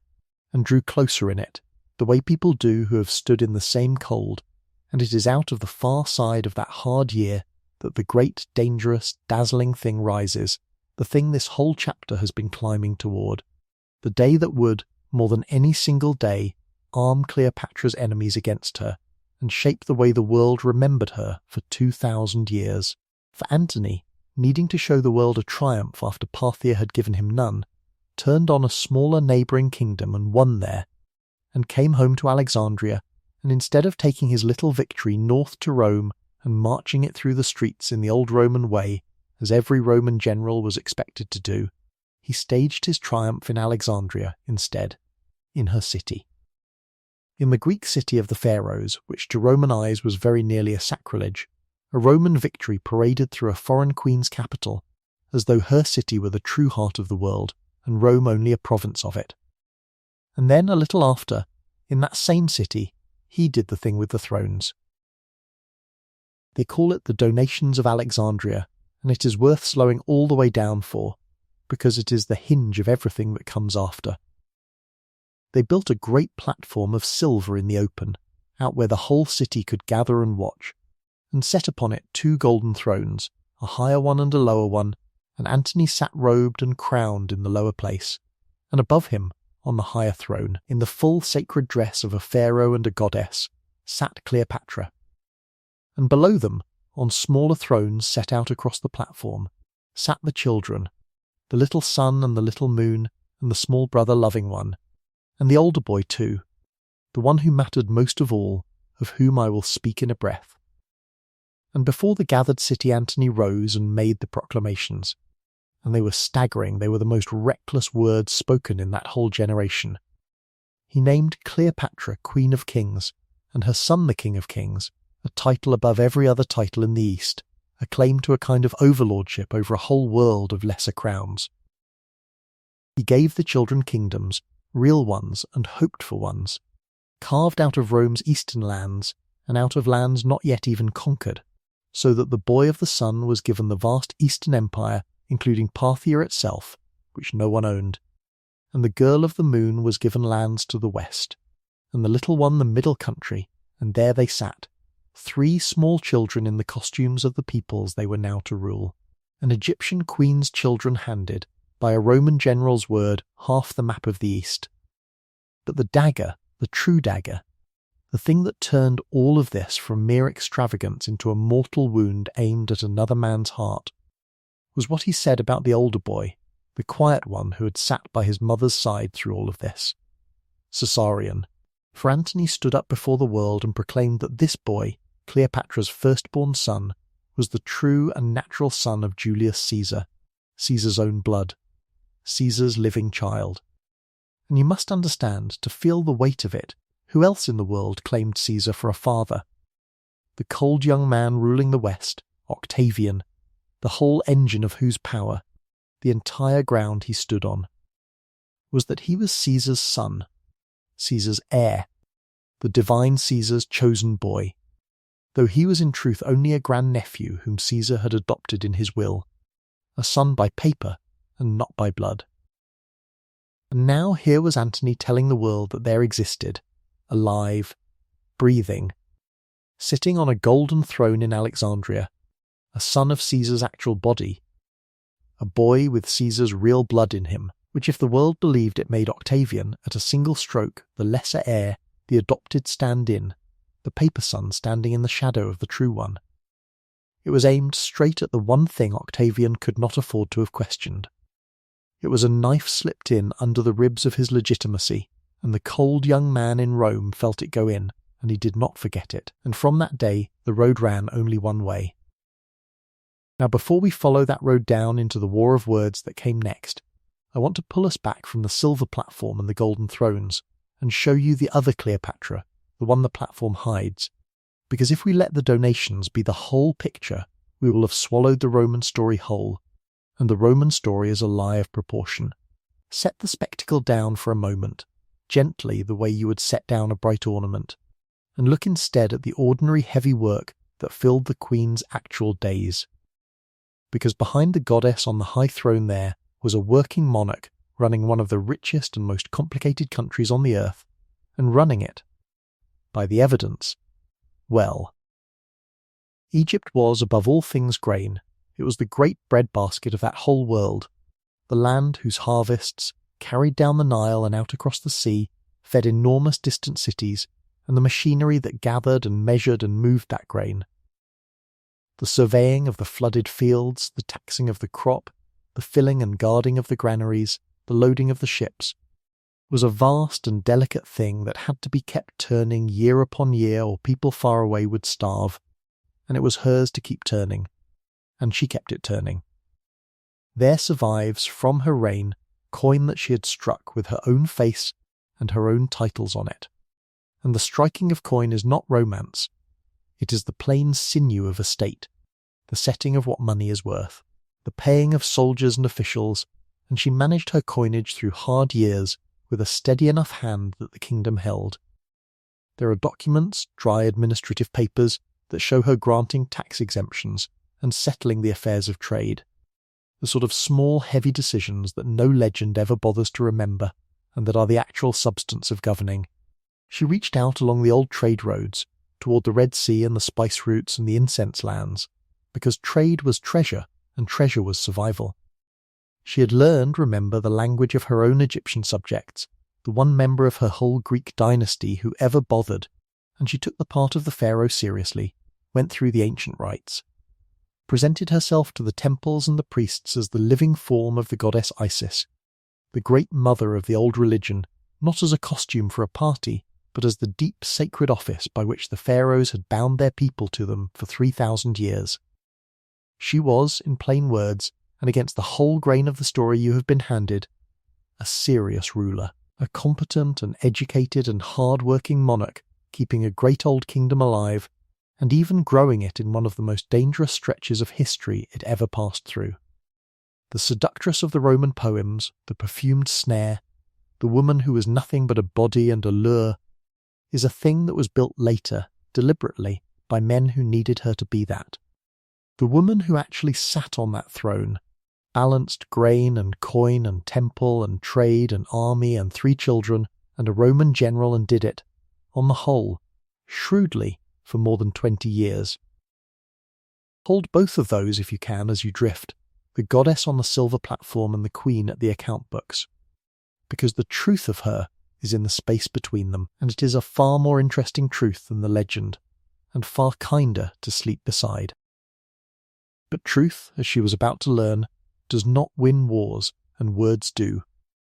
and drew closer in it, the way people do who have stood in the same cold, and it is out of the far side of that hard year that the great, dangerous, dazzling thing rises, the thing this whole chapter has been climbing toward, the day that would, more than any single day, arm Cleopatra's enemies against her, and shape the way the world remembered her for 2,000 years. For Antony, needing to show the world a triumph after Parthia had given him none, turned on a smaller neighbouring kingdom and won there, and came home to Alexandria, and instead of taking his little victory north to Rome and marching it through the streets in the old Roman way, as every Roman general was expected to do, he staged his triumph in Alexandria instead, in her city. In the Greek city of the pharaohs, which to Roman eyes was very nearly a sacrilege, a Roman victory paraded through a foreign queen's capital, as though her city were the true heart of the world, and Rome only a province of it. And then, a little after, in that same city, he did the thing with the thrones. They call it the Donations of Alexandria, and it is worth slowing all the way down for, because it is the hinge of everything that comes after. They built a great platform of silver in the open, out where the whole city could gather and watch, and set upon it 2 golden thrones, a higher one and a lower one, and Antony sat robed and crowned in the lower place, and above him, on the higher throne, in the full sacred dress of a pharaoh and a goddess, sat Cleopatra. And below them, on smaller thrones set out across the platform, sat the children, the little sun and the little moon and the small brother loving one, and the older boy too, the one who mattered most of all, of whom I will speak in a breath. And before the gathered city Antony rose and made the proclamations, and they were staggering, they were the most reckless words spoken in that whole generation. He named Cleopatra Queen of Kings, and her son the King of Kings, a title above every other title in the East, a claim to a kind of overlordship over a whole world of lesser crowns. He gave the children kingdoms, real ones and hoped-for ones, carved out of Rome's eastern lands and out of lands not yet even conquered, so that the boy of the sun was given the vast Eastern Empire, including Parthia itself, which no one owned, and the girl of the moon was given lands to the west, and the little one the middle country, and there they sat, 3 small children in the costumes of the peoples they were now to rule, an Egyptian queen's children handed, by a Roman general's word, half the map of the East. But the dagger, the true dagger, the thing that turned all of this from mere extravagance into a mortal wound aimed at another man's heart, was what he said about the older boy, the quiet one who had sat by his mother's side through all of this. Caesarion. For Antony stood up before the world and proclaimed that this boy, Cleopatra's firstborn son, was the true and natural son of Julius Caesar, Caesar's own blood, Caesar's living child. And you must understand, to feel the weight of it, who else in the world claimed Caesar for a father? The cold young man ruling the West, Octavian, the whole engine of whose power, the entire ground he stood on, was that he was Caesar's son, Caesar's heir, the divine Caesar's chosen boy, though he was in truth only a grandnephew whom Caesar had adopted in his will, a son by paper and not by blood. And now here was Antony telling the world that there existed, alive, breathing, sitting on a golden throne in Alexandria, a son of Caesar's actual body, a boy with Caesar's real blood in him, which if the world believed it made Octavian, at a single stroke, the lesser heir, the adopted stand-in, the paper son standing in the shadow of the true one. It was aimed straight at the one thing Octavian could not afford to have questioned. It was a knife slipped in under the ribs of his legitimacy, and the cold young man in Rome felt it go in, and he did not forget it, and from that day the road ran only one way. Now before we follow that road down into the war of words that came next, I want to pull us back from the silver platform and the golden thrones, and show you the other Cleopatra, the one the platform hides, because if we let the donations be the whole picture, we will have swallowed the Roman story whole, and the Roman story is a lie of proportion. Set the spectacle down for a moment, gently the way you would set down a bright ornament, and look instead at the ordinary heavy work that filled the queen's actual days. Because behind the goddess on the high throne there was a working monarch running one of the richest and most complicated countries on the earth, and running it, by the evidence, well. Egypt was, above all things, grain. It was the great breadbasket of that whole world, the land whose harvests, carried down the Nile and out across the sea, fed enormous distant cities, and the machinery that gathered and measured and moved that grain. The surveying of the flooded fields, the taxing of the crop, the filling and guarding of the granaries, the loading of the ships, was a vast and delicate thing that had to be kept turning year upon year or people far away would starve, and it was hers to keep turning, and she kept it turning. There survives, from her reign, coin that she had struck with her own face and her own titles on it. And the striking of coin is not romance. It is the plain sinew of a state, the setting of what money is worth, the paying of soldiers and officials, and she managed her coinage through hard years with a steady enough hand that the kingdom held. There are documents, dry administrative papers, that show her granting tax exemptions and settling the affairs of trade, the sort of small, heavy decisions that no legend ever bothers to remember and that are the actual substance of governing. She reached out along the old trade roads, toward the Red Sea and the spice routes and the incense lands, because trade was treasure and treasure was survival. She had learned, remember, the language of her own Egyptian subjects, the one member of her whole Greek dynasty who ever bothered, and she took the part of the pharaoh seriously, went through the ancient rites. presented herself to the temples and the priests as the living form of the goddess Isis, the great mother of the old religion, not as a costume for a party, but as the deep sacred office by which the pharaohs had bound their people to them for 3,000 years. She was, in plain words, and against the whole grain of the story you have been handed, a serious ruler, a competent and educated and hard-working monarch, keeping a great old kingdom alive, and even growing it in one of the most dangerous stretches of history it ever passed through. The seductress of the Roman poems, the perfumed snare, the woman who was nothing but a body and a lure, is a thing that was built later, deliberately, by men who needed her to be that. The woman who actually sat on that throne, balanced grain and coin and temple and trade and army and 3 children and a Roman general, and did it, on the whole, shrewdly, for more than 20 years. Hold both of those if you can as you drift, the goddess on the silver platform and the queen at the account books, because the truth of her is in the space between them, and it is a far more interesting truth than the legend, and far kinder to sleep beside. But truth, as she was about to learn, does not win wars, and words do,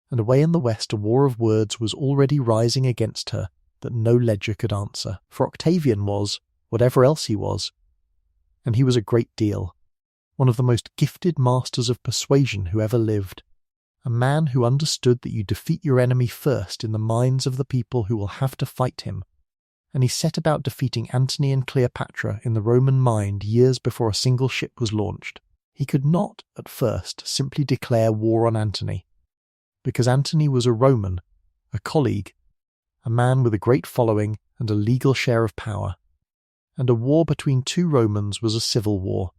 and away in the west a war of words was already rising against her that no ledger could answer, for Octavian was, whatever else he was, and he was a great deal, one of the most gifted masters of persuasion who ever lived, a man who understood that you defeat your enemy first in the minds of the people who will have to fight him, and he set about defeating Antony and Cleopatra in the Roman mind years before a single ship was launched. He could not, at first, simply declare war on Antony, because Antony was a Roman, a colleague, a man with a great following and a legal share of power, and a war between 2 Romans was a civil war,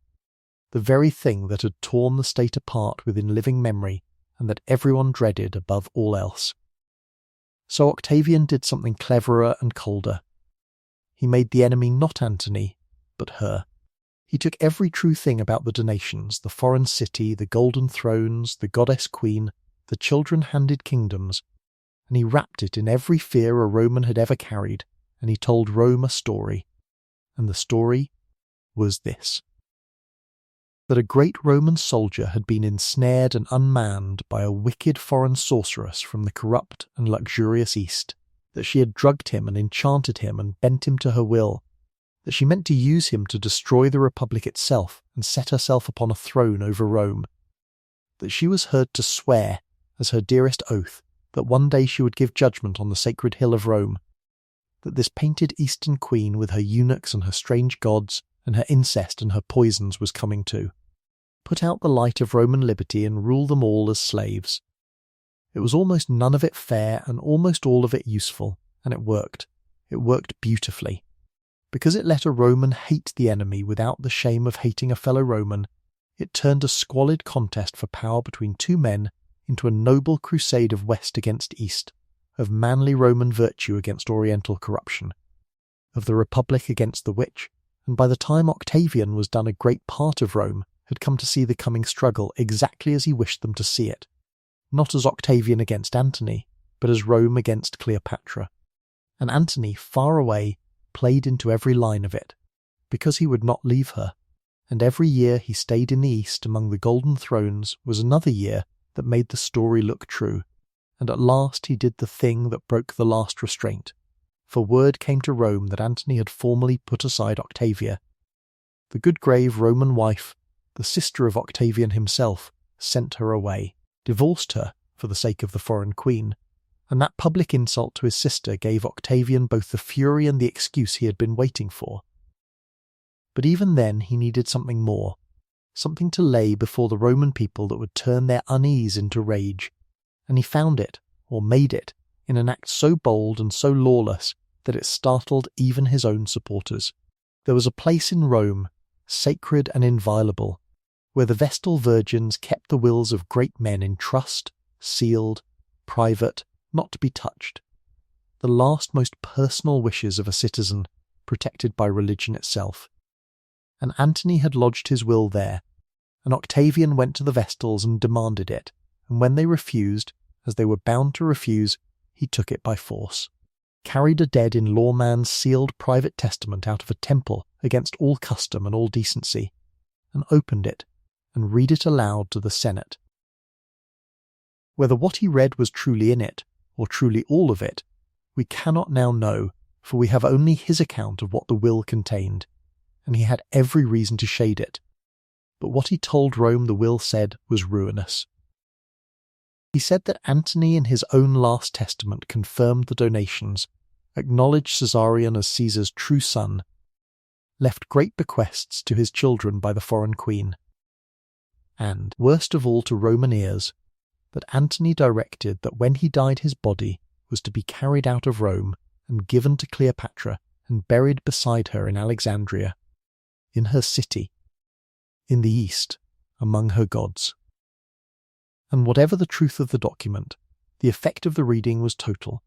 the very thing that had torn the state apart within living memory and that everyone dreaded above all else. So Octavian did something cleverer and colder. He made the enemy not Antony, but her. He took every true thing about the donations, the foreign city, the golden thrones, the goddess queen, the children-handed kingdoms, and he wrapped it in every fear a Roman had ever carried, and he told Rome a story. And the story was this: that a great Roman soldier had been ensnared and unmanned by a wicked foreign sorceress from the corrupt and luxurious East, that she had drugged him and enchanted him and bent him to her will, that she meant to use him to destroy the Republic itself and set herself upon a throne over Rome, that she was heard to swear, as her dearest oath, that one day she would give judgment on the sacred hill of Rome, that this painted Eastern queen with her eunuchs and her strange gods and her incest and her poisons was coming to put out the light of Roman liberty and rule them all as slaves. It was almost none of it fair and almost all of it useful, and it worked. It worked beautifully. Because it let a Roman hate the enemy without the shame of hating a fellow Roman, it turned a squalid contest for power between 2 men into a noble crusade of West against East, of manly Roman virtue against Oriental corruption, of the Republic against the witch, and by the time Octavian was done a great part of Rome had come to see the coming struggle exactly as he wished them to see it, not as Octavian against Antony, but as Rome against Cleopatra. And Antony, far away, played into every line of it, because he would not leave her, and every year he stayed in the East among the golden thrones was another year that made the story look true, and at last he did the thing that broke the last restraint, for word came to Rome that Antony had formally put aside Octavia. The good grave Roman wife, the sister of Octavian himself, sent her away, divorced her for the sake of the foreign queen, and that public insult to his sister gave Octavian both the fury and the excuse he had been waiting for. But even then he needed something more, something to lay before the Roman people that would turn their unease into rage, and he found it, or made it, in an act so bold and so lawless that it startled even his own supporters. There was a place in Rome, sacred and inviolable, where the Vestal virgins kept the wills of great men in trust, sealed, private, not to be touched, the last most personal wishes of a citizen, protected by religion itself. And Antony had lodged his will there, and Octavian went to the Vestals and demanded it, and when they refused, as they were bound to refuse, he took it by force, carried a dead in lawman's sealed private testament out of a temple against all custom and all decency, and opened it and read it aloud to the Senate. Whether what he read was truly in it, or truly all of it, we cannot now know, for we have only his account of what the will contained, and he had every reason to shade it. But what he told Rome the will said was ruinous. He said that Antony in his own last testament confirmed the donations, acknowledged Caesarion as Caesar's true son, left great bequests to his children by the foreign queen, and, worst of all to Roman ears, that Antony directed that when he died his body was to be carried out of Rome and given to Cleopatra and buried beside her in Alexandria, in her city, in the east, among her gods. And whatever the truth of the document, the effect of the reading was total,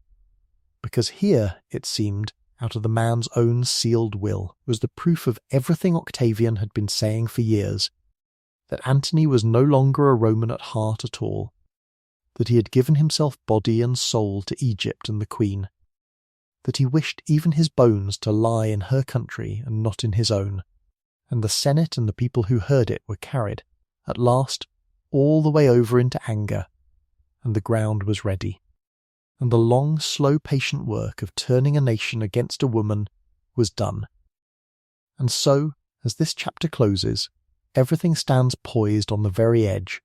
because here, it seemed, out of the man's own sealed will, was the proof of everything Octavian had been saying for years, that Antony was no longer a Roman at heart at all, that he had given himself body and soul to Egypt and the queen, that he wished even his bones to lie in her country and not in his own, and the Senate and the people who heard it were carried, at last, all the way over into anger, and the ground was ready, and the long, slow, patient work of turning a nation against a woman was done. And so, as this chapter closes, everything stands poised on the very edge,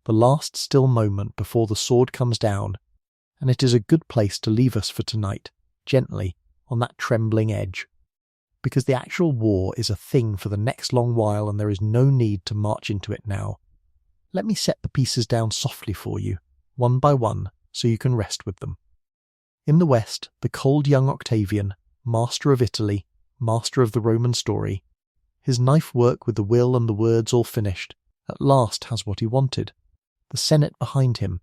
the last still moment before the sword comes down, and it is a good place to leave us for tonight, gently, on that trembling edge, because the actual war is a thing for the next long while and there is no need to march into it now. Let me set the pieces down softly for you, one by one, so you can rest with them. In the west, the cold young Octavian, master of Italy, master of the Roman story, his knife work with the will and the words all finished, at last has what he wanted. The Senate behind him,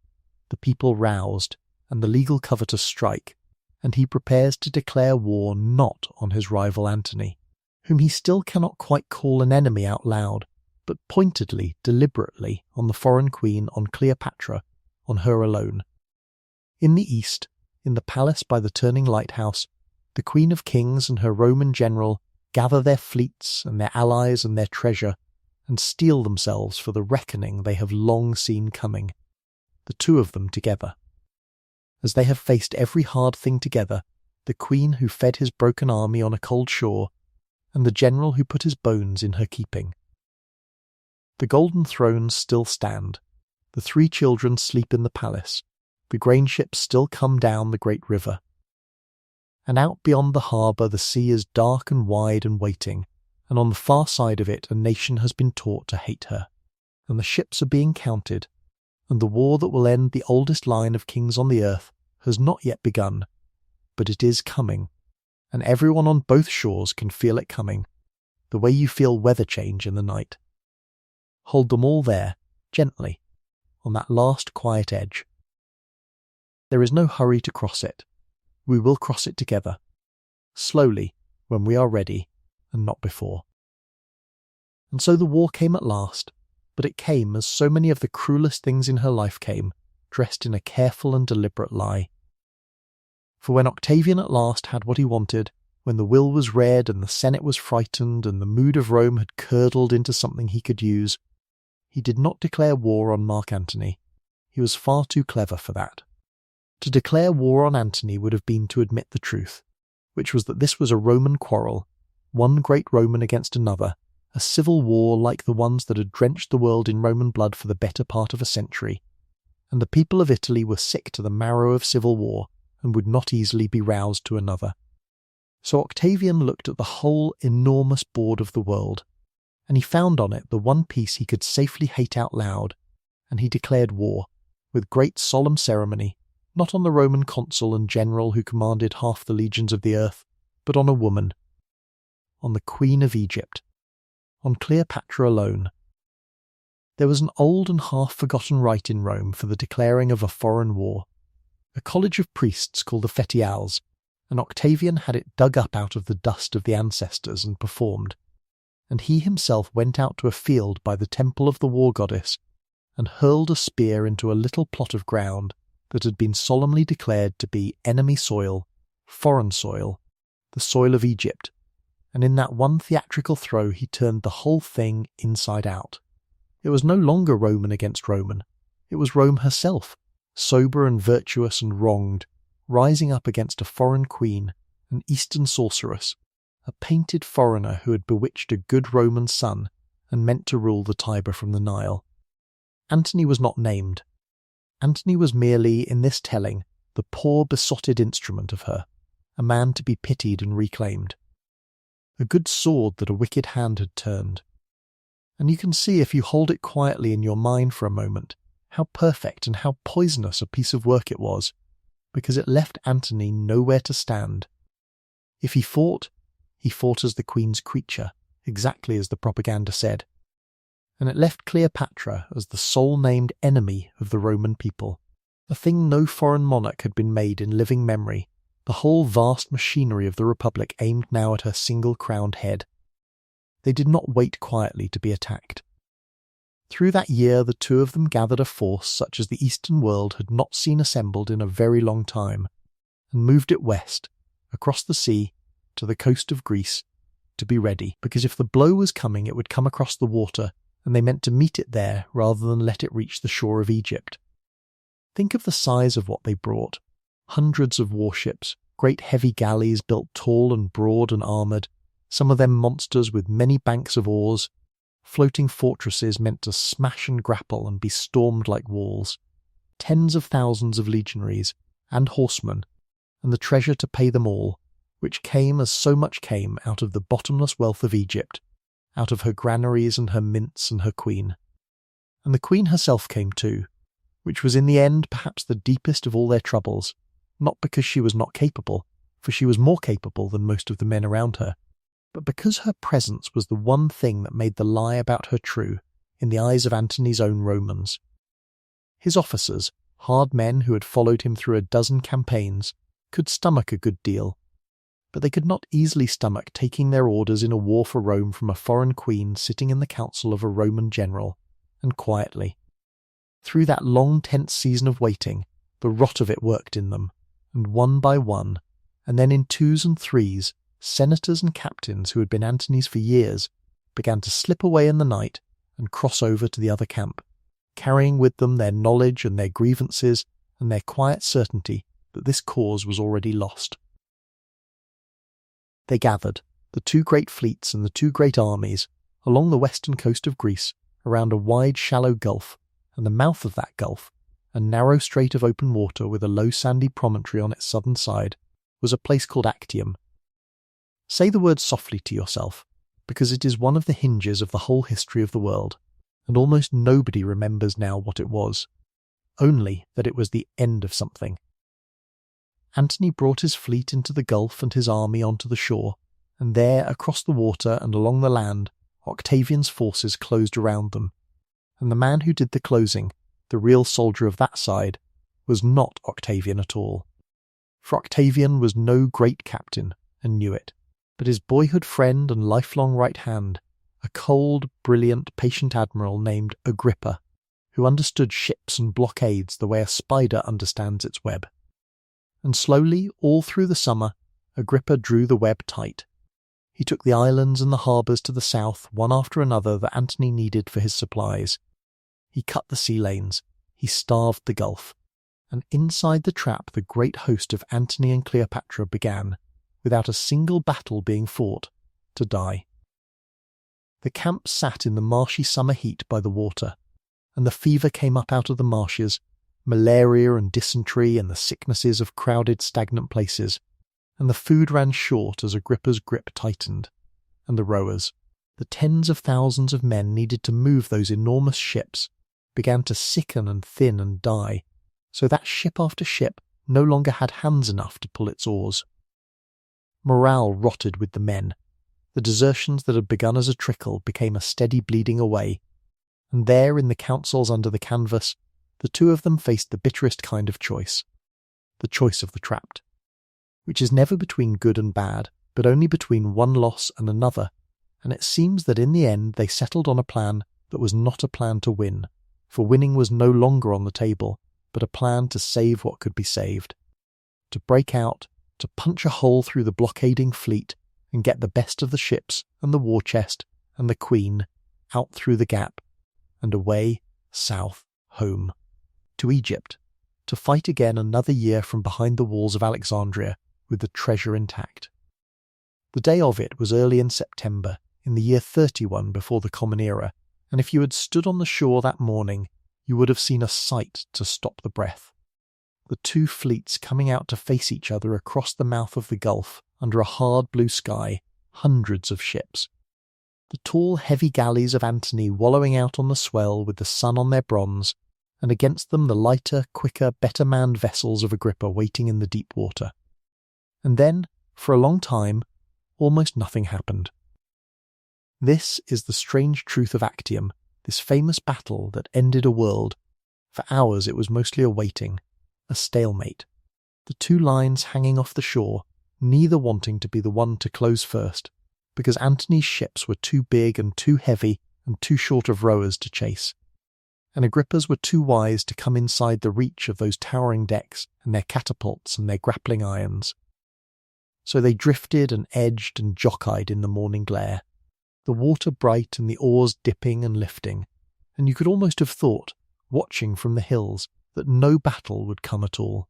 the people roused, and the legal cover to strike, and he prepares to declare war not on his rival Antony, whom he still cannot quite call an enemy out loud, but pointedly, deliberately, on the foreign queen, on Cleopatra, on her alone. In the east, in the palace by the turning lighthouse, the Queen of Kings and her Roman general gather their fleets and their allies and their treasure, and steel themselves for the reckoning they have long seen coming, the two of them together. As they have faced every hard thing together, the queen who fed his broken army on a cold shore, and the general who put his bones in her keeping. The golden thrones still stand, the three children sleep in the palace, the grain ships still come down the great river. And out beyond the harbour the sea is dark and wide and waiting, and on the far side of it a nation has been taught to hate her, and the ships are being counted, and the war that will end the oldest line of kings on the earth has not yet begun, but it is coming, and everyone on both shores can feel it coming, the way you feel weather change in the night. Hold them all there, gently, on that last quiet edge. There is no hurry to cross it. We will cross it together, slowly, when we are ready, and not before. And so the war came at last, but it came as so many of the cruelest things in her life came, dressed in a careful and deliberate lie. For when Octavian at last had what he wanted, when the will was read and the Senate was frightened and the mood of Rome had curdled into something he could use, he did not declare war on Mark Antony. He was far too clever for that. To declare war on Antony would have been to admit the truth, which was that this was a Roman quarrel, one great Roman against another, a civil war like the ones that had drenched the world in Roman blood for the better part of a century, and the people of Italy were sick to the marrow of civil war and would not easily be roused to another. So Octavian looked at the whole enormous board of the world, and he found on it the one piece he could safely hate out loud, and he declared war, with great solemn ceremony, not on the Roman consul and general who commanded half the legions of the earth, but on a woman, on the Queen of Egypt, on Cleopatra alone. There was an old and half-forgotten rite in Rome for the declaring of a foreign war, a college of priests called the Fetiales, and Octavian had it dug up out of the dust of the ancestors and performed, and he himself went out to a field by the temple of the war goddess and hurled a spear into a little plot of ground that had been solemnly declared to be enemy soil, foreign soil, the soil of Egypt, and in that one theatrical throw he turned the whole thing inside out. It was no longer Roman against Roman. It was Rome herself, sober and virtuous and wronged, rising up against a foreign queen, an Eastern sorceress, a painted foreigner who had bewitched a good Roman son and meant to rule the Tiber from the Nile. Antony was not named. Antony was merely, in this telling, the poor besotted instrument of her, a man to be pitied and reclaimed. A good sword that a wicked hand had turned. And you can see, if you hold it quietly in your mind for a moment, how perfect and how poisonous a piece of work it was, because it left Antony nowhere to stand. If he fought as the queen's creature, exactly as the propaganda said. And it left Cleopatra as the sole named enemy of the Roman people, a thing no foreign monarch had been made in living memory, the whole vast machinery of the Republic aimed now at her single crowned head. They did not wait quietly to be attacked. Through that year the two of them gathered a force such as the Eastern world had not seen assembled in a very long time, and moved it west, across the sea, to the coast of Greece, to be ready, because if the blow was coming it would come across the water, and they meant to meet it there rather than let it reach the shore of Egypt. Think of the size of what they brought. Hundreds of warships, great heavy galleys built tall and broad and armoured, some of them monsters with many banks of oars, floating fortresses meant to smash and grapple and be stormed like walls, tens of thousands of legionaries and horsemen, and the treasure to pay them all, which came as so much came out of the bottomless wealth of Egypt, out of her granaries and her mints and her queen. And the queen herself came too, which was in the end perhaps the deepest of all their troubles, not because she was not capable, for she was more capable than most of the men around her, but because her presence was the one thing that made the lie about her true, in the eyes of Antony's own Romans. His officers, hard men who had followed him through a dozen campaigns, could stomach a good deal, but they could not easily stomach taking their orders in a war for Rome from a foreign queen sitting in the council of a Roman general, and quietly. Through that long tense season of waiting, the rot of it worked in them, and one by one, and then in twos and threes, senators and captains who had been Antony's for years began to slip away in the night and cross over to the other camp, carrying with them their knowledge and their grievances and their quiet certainty that this cause was already lost. They gathered, the two great fleets and the two great armies, along the western coast of Greece, around a wide shallow gulf, and the mouth of that gulf, a narrow strait of open water with a low sandy promontory on its southern side, was a place called Actium. Say the word softly to yourself, because it is one of the hinges of the whole history of the world, and almost nobody remembers now what it was, only that it was the end of something. Antony brought his fleet into the gulf and his army onto the shore, and there, across the water and along the land, Octavian's forces closed around them. And the man who did the closing, the real soldier of that side, was not Octavian at all. For Octavian was no great captain, and knew it, but his boyhood friend and lifelong right hand, a cold, brilliant, patient admiral named Agrippa, who understood ships and blockades the way a spider understands its web. And slowly, all through the summer, Agrippa drew the web tight. He took the islands and the harbours to the south, one after another, that Antony needed for his supplies. He cut the sea lanes, he starved the gulf, and inside the trap the great host of Antony and Cleopatra began, without a single battle being fought, to die. The camp sat in the marshy summer heat by the water, and the fever came up out of the marshes, malaria and dysentery and the sicknesses of crowded stagnant places, and the food ran short as Agrippa's grip tightened, and the rowers, the tens of thousands of men needed to move those enormous ships, began to sicken and thin and die, so that ship after ship no longer had hands enough to pull its oars. Morale rotted with the men. The desertions that had begun as a trickle became a steady bleeding away, and there in the councils under the canvas, the two of them faced the bitterest kind of choice, the choice of the trapped, which is never between good and bad, but only between one loss and another, and it seems that in the end they settled on a plan that was not a plan to win, for winning was no longer on the table, but a plan to save what could be saved, to break out, to punch a hole through the blockading fleet, and get the best of the ships and the war chest and the queen out through the gap and away south home to Egypt, to fight again another year from behind the walls of Alexandria with the treasure intact. The day of it was early in September, in the year 31 before the Common Era, and if you had stood on the shore that morning, you would have seen a sight to stop the breath. The two fleets coming out to face each other across the mouth of the Gulf under a hard blue sky, hundreds of ships. The tall, heavy galleys of Antony wallowing out on the swell with the sun on their bronze, and against them the lighter, quicker, better-manned vessels of Agrippa waiting in the deep water. And then, for a long time, almost nothing happened. This is the strange truth of Actium, this famous battle that ended a world. For hours it was mostly a waiting, a stalemate. The two lines hanging off the shore, neither wanting to be the one to close first, because Antony's ships were too big and too heavy and too short of rowers to chase, and Agrippa's were too wise to come inside the reach of those towering decks and their catapults and their grappling irons. So they drifted and edged and jockeyed in the morning glare, the water bright and the oars dipping and lifting, and you could almost have thought, watching from the hills, that no battle would come at all.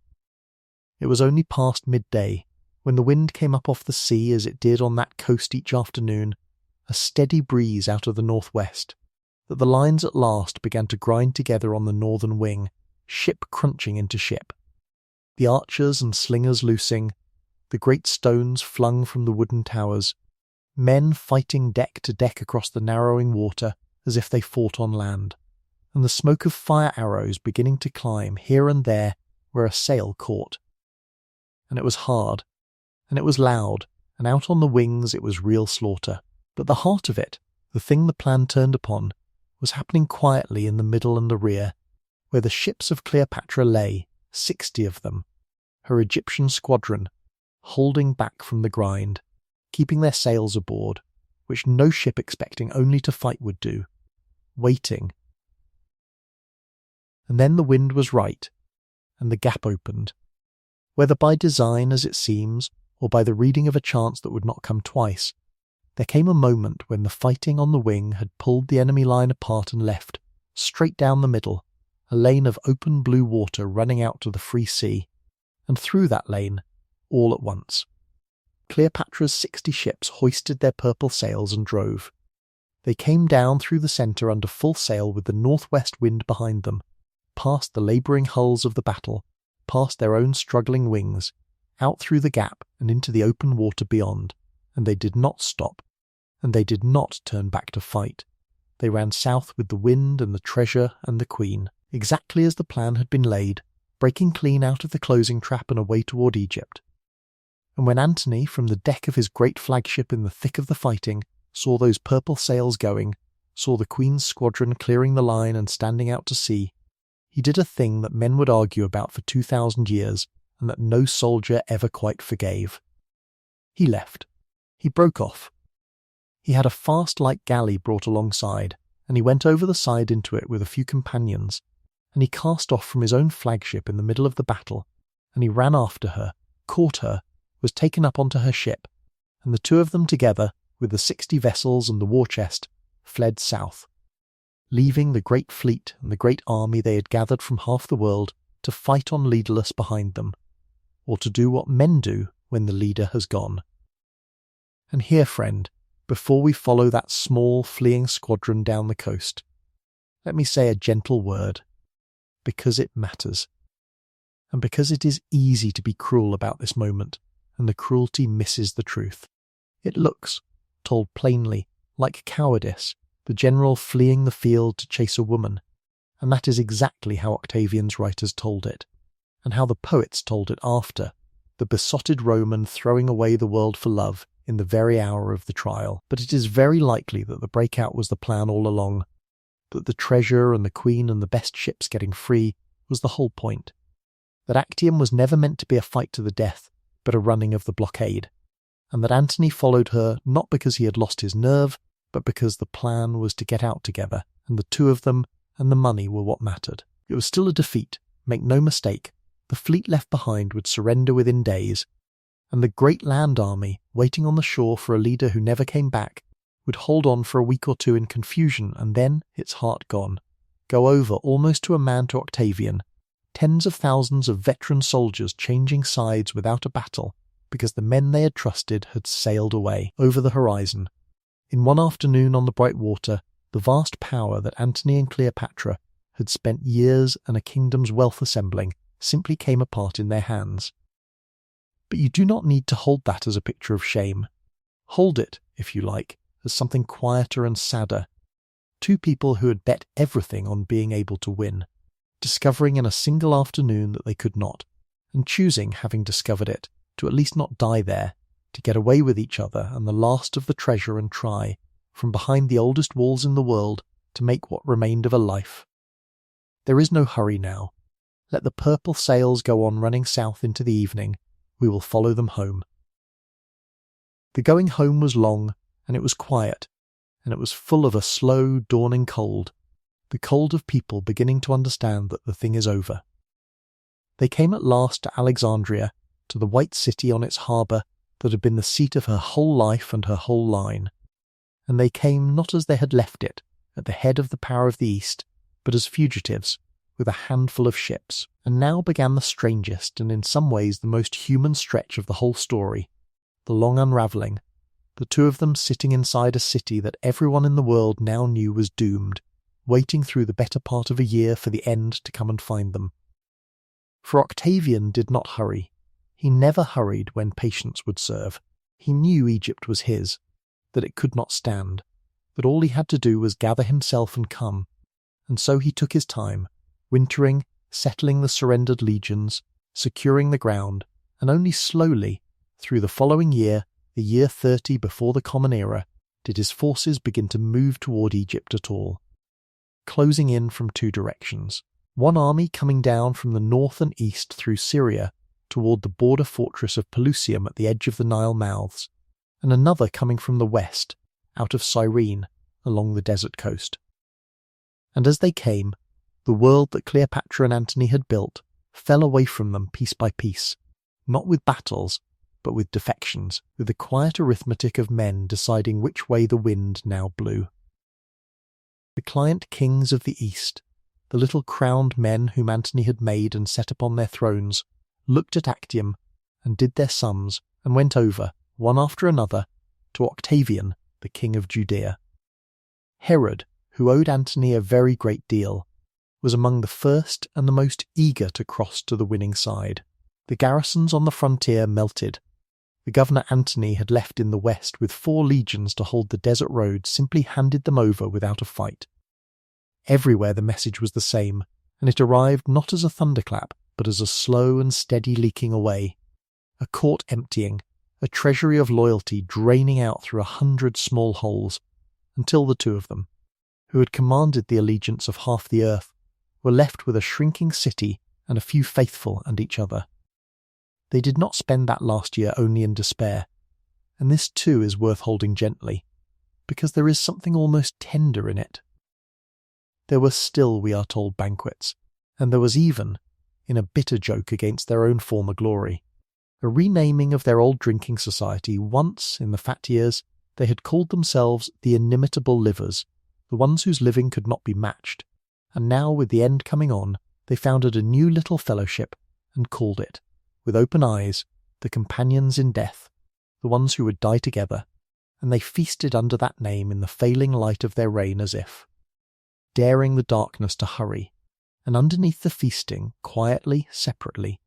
It was only past midday, when the wind came up off the sea as it did on that coast each afternoon, a steady breeze out of the northwest, that the lines at last began to grind together on the northern wing, ship crunching into ship. The archers and slingers loosing, the great stones flung from the wooden towers, men fighting deck to deck across the narrowing water as if they fought on land, and the smoke of fire arrows beginning to climb here and there where a sail caught. And it was hard, and it was loud, and out on the wings it was real slaughter. But the heart of it, the thing the plan turned upon, was happening quietly in the middle and the rear, where the ships of Cleopatra lay, 60 of them, her Egyptian squadron, holding back from the grind, keeping their sails aboard, which no ship expecting only to fight would do, waiting. And then the wind was right, and the gap opened, whether by design as it seems, or by the reading of a chance that would not come twice. There came a moment when the fighting on the wing had pulled the enemy line apart and left, straight down the middle, a lane of open blue water running out to the free sea, and through that lane, all at once. Cleopatra's 60 ships hoisted their purple sails and drove. They came down through the centre under full sail with the northwest wind behind them, past the labouring hulls of the battle, past their own struggling wings, out through the gap and into the open water beyond, and they did not stop, and they did not turn back to fight. They ran south with the wind and the treasure and the queen, exactly as the plan had been laid, breaking clean out of the closing trap and away toward Egypt. And when Antony, from the deck of his great flagship in the thick of the fighting, saw those purple sails going, saw the queen's squadron clearing the line and standing out to sea, he did a thing that men would argue about for 2,000 years, and that no soldier ever quite forgave. He left. He broke off. He had a fast light galley brought alongside, and he went over the side into it with a few companions, and he cast off from his own flagship in the middle of the battle, and he ran after her, caught her, was taken up onto her ship, and the two of them together, with the 60 vessels and the war chest, fled south, leaving the great fleet and the great army they had gathered from half the world to fight on leaderless behind them, or to do what men do when the leader has gone. And here, friend, before we follow that small fleeing squadron down the coast, let me say a gentle word, because it matters, and because it is easy to be cruel about this moment, and the cruelty misses the truth. It looks, told plainly, like cowardice, the general fleeing the field to chase a woman, and that is exactly how Octavian's writers told it, and how the poets told it after, the besotted Roman throwing away the world for love in the very hour of the trial. But it is very likely that the breakout was the plan all along, that the treasure and the queen and the best ships getting free was the whole point, that Actium was never meant to be a fight to the death, but a running of the blockade, and that Antony followed her not because he had lost his nerve, but because the plan was to get out together, and the two of them and the money were what mattered. It was still a defeat, make no mistake. The fleet left behind would surrender within days, and the great land army waiting on the shore for a leader who never came back, would hold on for a week or two in confusion and then, its heart gone, go over almost to a man to Octavian, tens of thousands of veteran soldiers changing sides without a battle because the men they had trusted had sailed away over the horizon. In one afternoon on the bright water, the vast power that Antony and Cleopatra had spent years and a kingdom's wealth assembling simply came apart in their hands. But you do not need to hold that as a picture of shame. Hold it, if you like, as something quieter and sadder. Two people who had bet everything on being able to win, discovering in a single afternoon that they could not, and choosing, having discovered it, to at least not die there, to get away with each other and the last of the treasure and try, from behind the oldest walls in the world, to make what remained of a life. There is no hurry now. Let the purple sails go on running south into the evening. We will follow them home. The going home was long, and it was quiet, and it was full of a slow, dawning cold, the cold of people beginning to understand that the thing is over. They came at last to Alexandria, to the white city on its harbour that had been the seat of her whole life and her whole line. And they came not as they had left it, at the head of the power of the East, but as fugitives, with a handful of ships. And now began the strangest and in some ways the most human stretch of the whole story, the long unravelling, the two of them sitting inside a city that everyone in the world now knew was doomed, waiting through the better part of a year for the end to come and find them. For Octavian did not hurry. He never hurried when patience would serve. He knew Egypt was his, that it could not stand, that all he had to do was gather himself and come, and so he took his time, wintering, settling the surrendered legions, securing the ground, and only slowly, through the following year, the year 30 before the Common Era, did his forces begin to move toward Egypt at all, closing in from two directions. One army coming down from the north and east through Syria toward the border fortress of Pelusium at the edge of the Nile mouths, and another coming from the west, out of Cyrene, along the desert coast. And as they came, the world that Cleopatra and Antony had built fell away from them piece by piece, not with battles, but with defections, with the quiet arithmetic of men deciding which way the wind now blew. The client kings of the East, the little crowned men whom Antony had made and set upon their thrones, looked at Actium and did their sums and went over, one after another, to Octavian, the king of Judea. Herod, who owed Antony a very great deal, was among the first and the most eager to cross to the winning side. The garrisons on the frontier melted. The governor Antony had left in the west with 4 legions to hold the desert road simply handed them over without a fight. Everywhere the message was the same, and it arrived not as a thunderclap, but as a slow and steady leaking away, a court emptying, a treasury of loyalty draining out through 100 small holes, until the two of them, who had commanded the allegiance of half the earth, were left with a shrinking city and a few faithful and each other. They did not spend that last year only in despair, and this too is worth holding gently, because there is something almost tender in it. There were still, we are told, banquets, and there was even, in a bitter joke against their own former glory, a renaming of their old drinking society. Once, in the fat years, they had called themselves the inimitable livers, the ones whose living could not be matched, and now, with the end coming on, they founded a new little fellowship and called it, with open eyes, the companions in death, the ones who would die together, and they feasted under that name in the failing light of their reign as if, daring the darkness to hurry, and underneath the feasting, quietly, separately,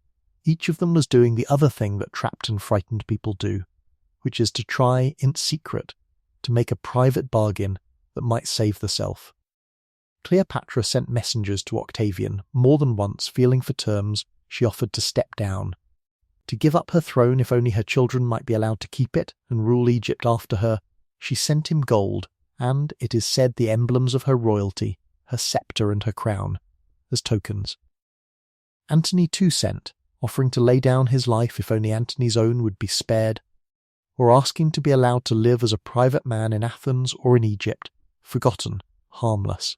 each of them was doing the other thing that trapped and frightened people do, which is to try, in secret, to make a private bargain that might save the self. Cleopatra sent messengers to Octavian, more than once feeling for terms she offered to step down, to give up her throne if only her children might be allowed to keep it and rule Egypt after her. She sent him gold, and, it is said, the emblems of her royalty, her sceptre and her crown, as tokens. Antony too sent, offering to lay down his life if only Antony's own would be spared, or asking to be allowed to live as a private man in Athens or in Egypt, forgotten, harmless.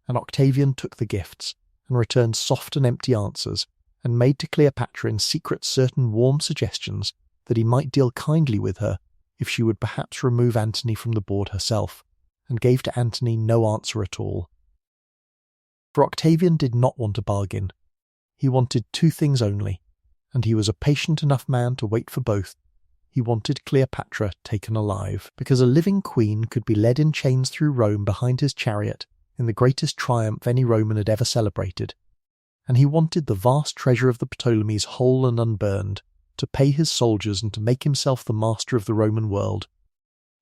And Octavian took the gifts, and returned soft and empty answers, and made to Cleopatra in secret certain warm suggestions that he might deal kindly with her if she would perhaps remove Antony from the board herself, and gave to Antony no answer at all. For Octavian did not want a bargain. He wanted two things only, and he was a patient enough man to wait for both. He wanted Cleopatra taken alive, because a living queen could be led in chains through Rome behind his chariot in the greatest triumph any Roman had ever celebrated, and he wanted the vast treasure of the Ptolemies whole and unburned, to pay his soldiers and to make himself the master of the Roman world.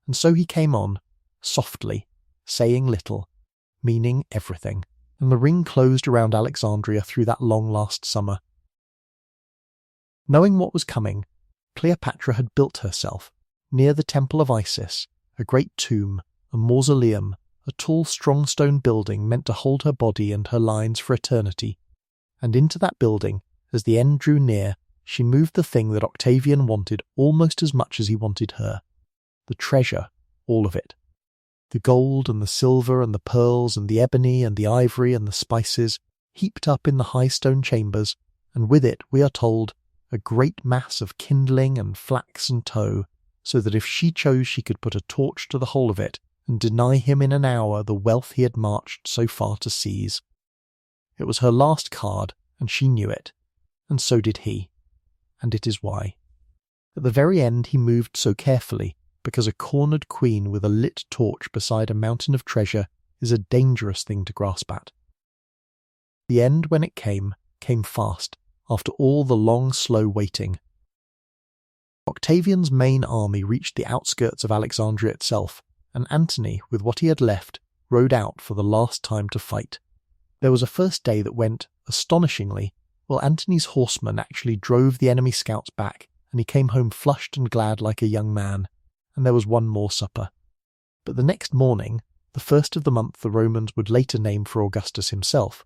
And so he came on, softly, saying little, meaning everything, and the ring closed around Alexandria through that long last summer. Knowing what was coming, Cleopatra had built herself, near the temple of Isis, a great tomb, a mausoleum, a tall strong stone building meant to hold her body and her lines for eternity, and into that building, as the end drew near, she moved the thing that Octavian wanted almost as much as he wanted her, the treasure, all of it. The gold and the silver and the pearls and the ebony and the ivory and the spices, heaped up in the high stone chambers, and with it, we are told, a great mass of kindling and flax and tow, so that if she chose she could put a torch to the whole of it and deny him in an hour the wealth he had marched so far to seize. It was her last card, and she knew it, and so did he, and it is why. At the very end he moved so carefully, because a cornered queen with a lit torch beside a mountain of treasure is a dangerous thing to grasp at. The end, when it came fast, after all the long, slow waiting. Octavian's main army reached the outskirts of Alexandria itself, and Antony, with what he had left, rode out for the last time to fight. There was a first day that went, astonishingly, well. Antony's horsemen actually drove the enemy scouts back, and he came home flushed and glad like a young man, and there was one more supper. But the next morning, the first of the month the Romans would later name for Augustus himself,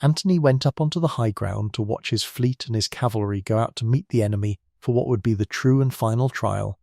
Antony went up onto the high ground to watch his fleet and his cavalry go out to meet the enemy for what would be the true and final trial.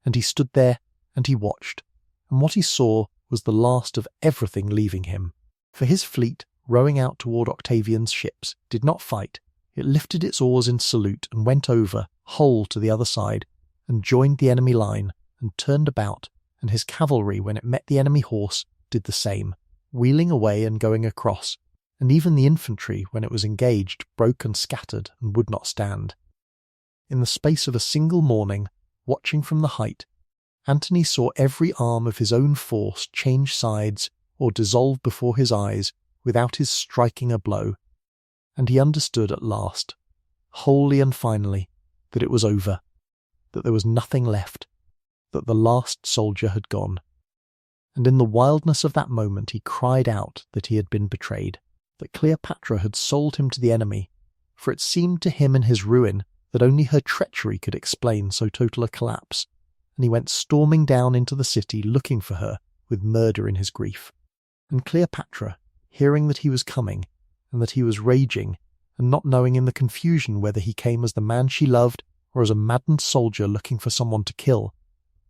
And he stood there, and he watched, and what he saw was the last of everything leaving him. For his fleet, rowing out toward Octavian's ships, did not fight. It lifted its oars in salute and went over, whole to the other side, and joined the enemy line, and turned about, and his cavalry, when it met the enemy horse, did the same, wheeling away and going across, and even the infantry, when it was engaged, broke and scattered and would not stand. In the space of a single morning, watching from the height, Antony saw every arm of his own force change sides or dissolve before his eyes without his striking a blow, and he understood at last, wholly and finally, that it was over, that there was nothing left, that the last soldier had gone. And in the wildness of that moment he cried out that he had been betrayed, that Cleopatra had sold him to the enemy, for it seemed to him in his ruin that only her treachery could explain so total a collapse, and he went storming down into the city looking for her with murder in his grief. And Cleopatra, hearing that he was coming, and that he was raging, and not knowing in the confusion whether he came as the man she loved or as a maddened soldier looking for someone to kill,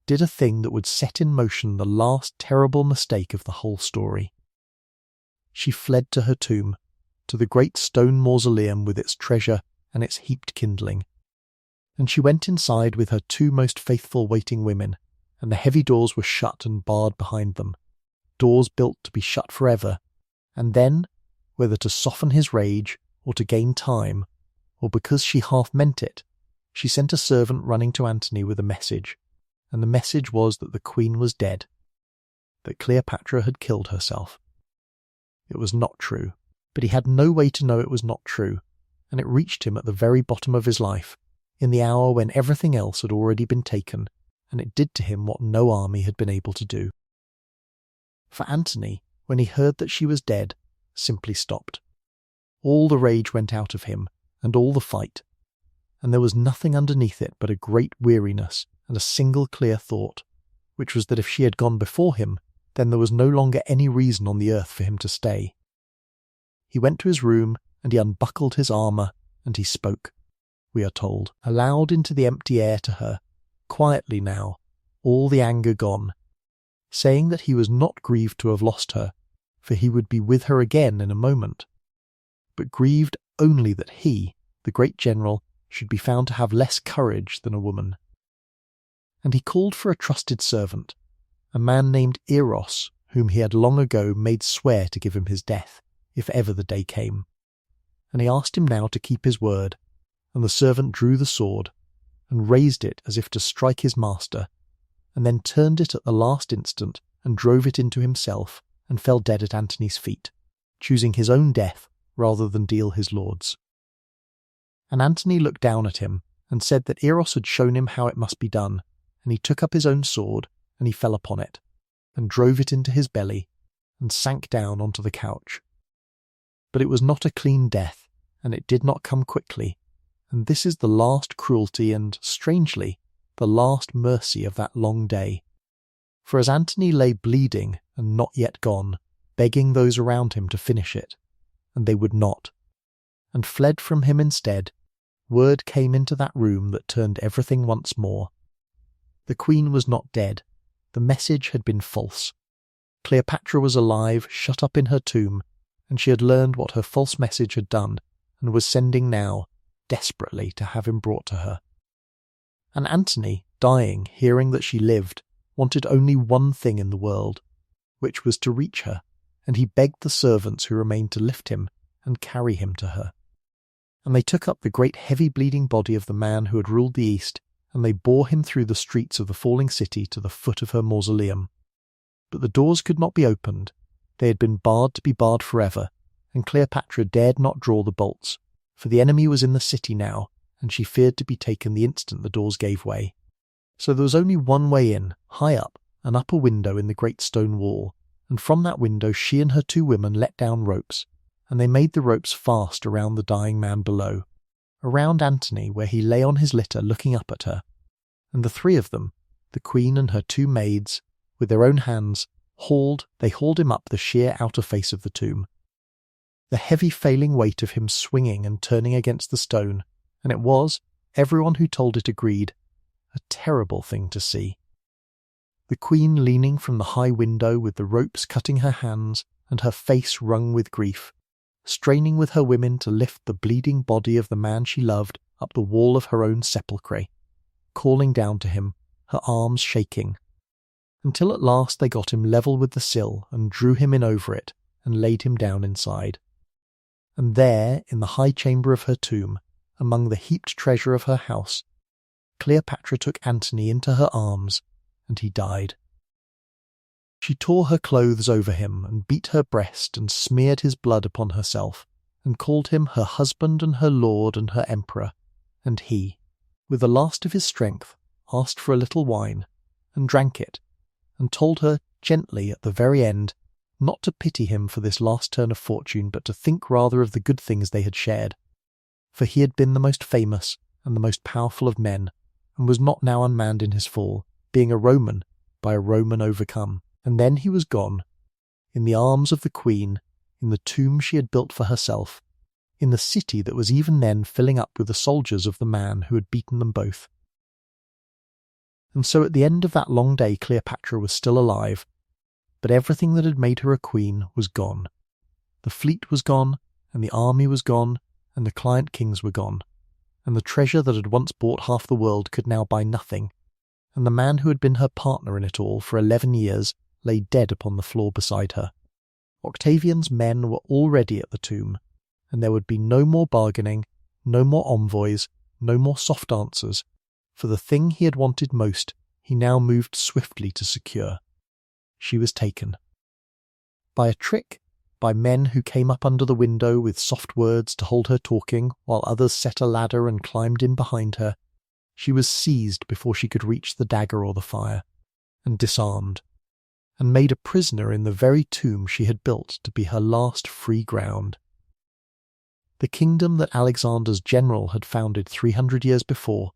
did a thing that would set in motion the last terrible mistake of the whole story. She fled to her tomb, to the great stone mausoleum with its treasure and its heaped kindling. And she went inside with her two most faithful waiting women, and the heavy doors were shut and barred behind them, doors built to be shut forever. And then, whether to soften his rage, or to gain time, or because she half meant it, she sent a servant running to Antony with a message, and the message was that the queen was dead, that Cleopatra had killed herself. It was not true, but he had no way to know it was not true, and it reached him at the very bottom of his life, in the hour when everything else had already been taken, and it did to him what no army had been able to do. For Antony, when he heard that she was dead, simply stopped. All the rage went out of him, and all the fight, and there was nothing underneath it but a great weariness and a single clear thought, which was that if she had gone before him, then there was no longer any reason on the earth for him to stay. He went to his room, and he unbuckled his armour, and he spoke, we are told, aloud into the empty air to her, quietly now, all the anger gone, saying that he was not grieved to have lost her, for he would be with her again in a moment, but grieved only that he, the great general, should be found to have less courage than a woman. And he called for a trusted servant, a man named Eros, whom he had long ago made swear to give him his death, if ever the day came. And he asked him now to keep his word, and the servant drew the sword, and raised it as if to strike his master, and then turned it at the last instant, and drove it into himself, and fell dead at Antony's feet, choosing his own death rather than deal his lord's. And Antony looked down at him, and said that Eros had shown him how it must be done, and he took up his own sword, and he fell upon it, and drove it into his belly, and sank down onto the couch. But it was not a clean death, and it did not come quickly, and this is the last cruelty and, strangely, the last mercy of that long day. For as Antony lay bleeding and not yet gone, begging those around him to finish it, and they would not, and fled from him instead, word came into that room that turned everything once more. The queen was not dead. The message had been false. Cleopatra was alive, shut up in her tomb, and she had learned what her false message had done, and was sending now, desperately, to have him brought to her. And Antony, dying, hearing that she lived, wanted only one thing in the world, which was to reach her, and he begged the servants who remained to lift him and carry him to her. And they took up the great heavy bleeding body of the man who had ruled the East, and they bore him through the streets of the falling city to the foot of her mausoleum. But the doors could not be opened. They had been barred to be barred forever, and Cleopatra dared not draw the bolts, for the enemy was in the city now, and she feared to be taken the instant the doors gave way. So there was only one way in, high up, an upper window in the great stone wall, and from that window she and her 2 women let down ropes, and they made the ropes fast around the dying man below, around Antony where he lay on his litter looking up at her, and the 3 of them, the queen and her 2 maids, with their own hands, hauled him up the sheer outer face of the tomb. The heavy failing weight of him swinging and turning against the stone, and it was, everyone who told it agreed, a terrible thing to see. The queen leaning from the high window with the ropes cutting her hands and her face wrung with grief, straining with her women to lift the bleeding body of the man she loved up the wall of her own sepulchre, calling down to him, her arms shaking, until at last they got him level with the sill and drew him in over it and laid him down inside. And there, in the high chamber of her tomb, among the heaped treasure of her house, Cleopatra took Antony into her arms, and he died. She tore her clothes over him, and beat her breast, and smeared his blood upon herself, and called him her husband and her lord and her emperor, and he, with the last of his strength, asked for a little wine, and drank it, and told her gently at the very end not to pity him for this last turn of fortune, but to think rather of the good things they had shared. For he had been the most famous and the most powerful of men, and was not now unmanned in his fall, being a Roman, by a Roman overcome. And then he was gone, in the arms of the queen, in the tomb she had built for herself, in the city that was even then filling up with the soldiers of the man who had beaten them both. And so at the end of that long day Cleopatra was still alive, but everything that had made her a queen was gone. The fleet was gone, and the army was gone, and the client kings were gone, and the treasure that had once bought half the world could now buy nothing, and the man who had been her partner in it all for 11 years lay dead upon the floor beside her. Octavian's men were already at the tomb, and there would be no more bargaining, no more envoys, no more soft answers, for the thing he had wanted most he now moved swiftly to secure. She was taken. By a trick, by men who came up under the window with soft words to hold her talking while others set a ladder and climbed in behind her, she was seized before she could reach the dagger or the fire, and disarmed, and made a prisoner in the very tomb she had built to be her last free ground. The kingdom that Alexander's general had founded 300 years before,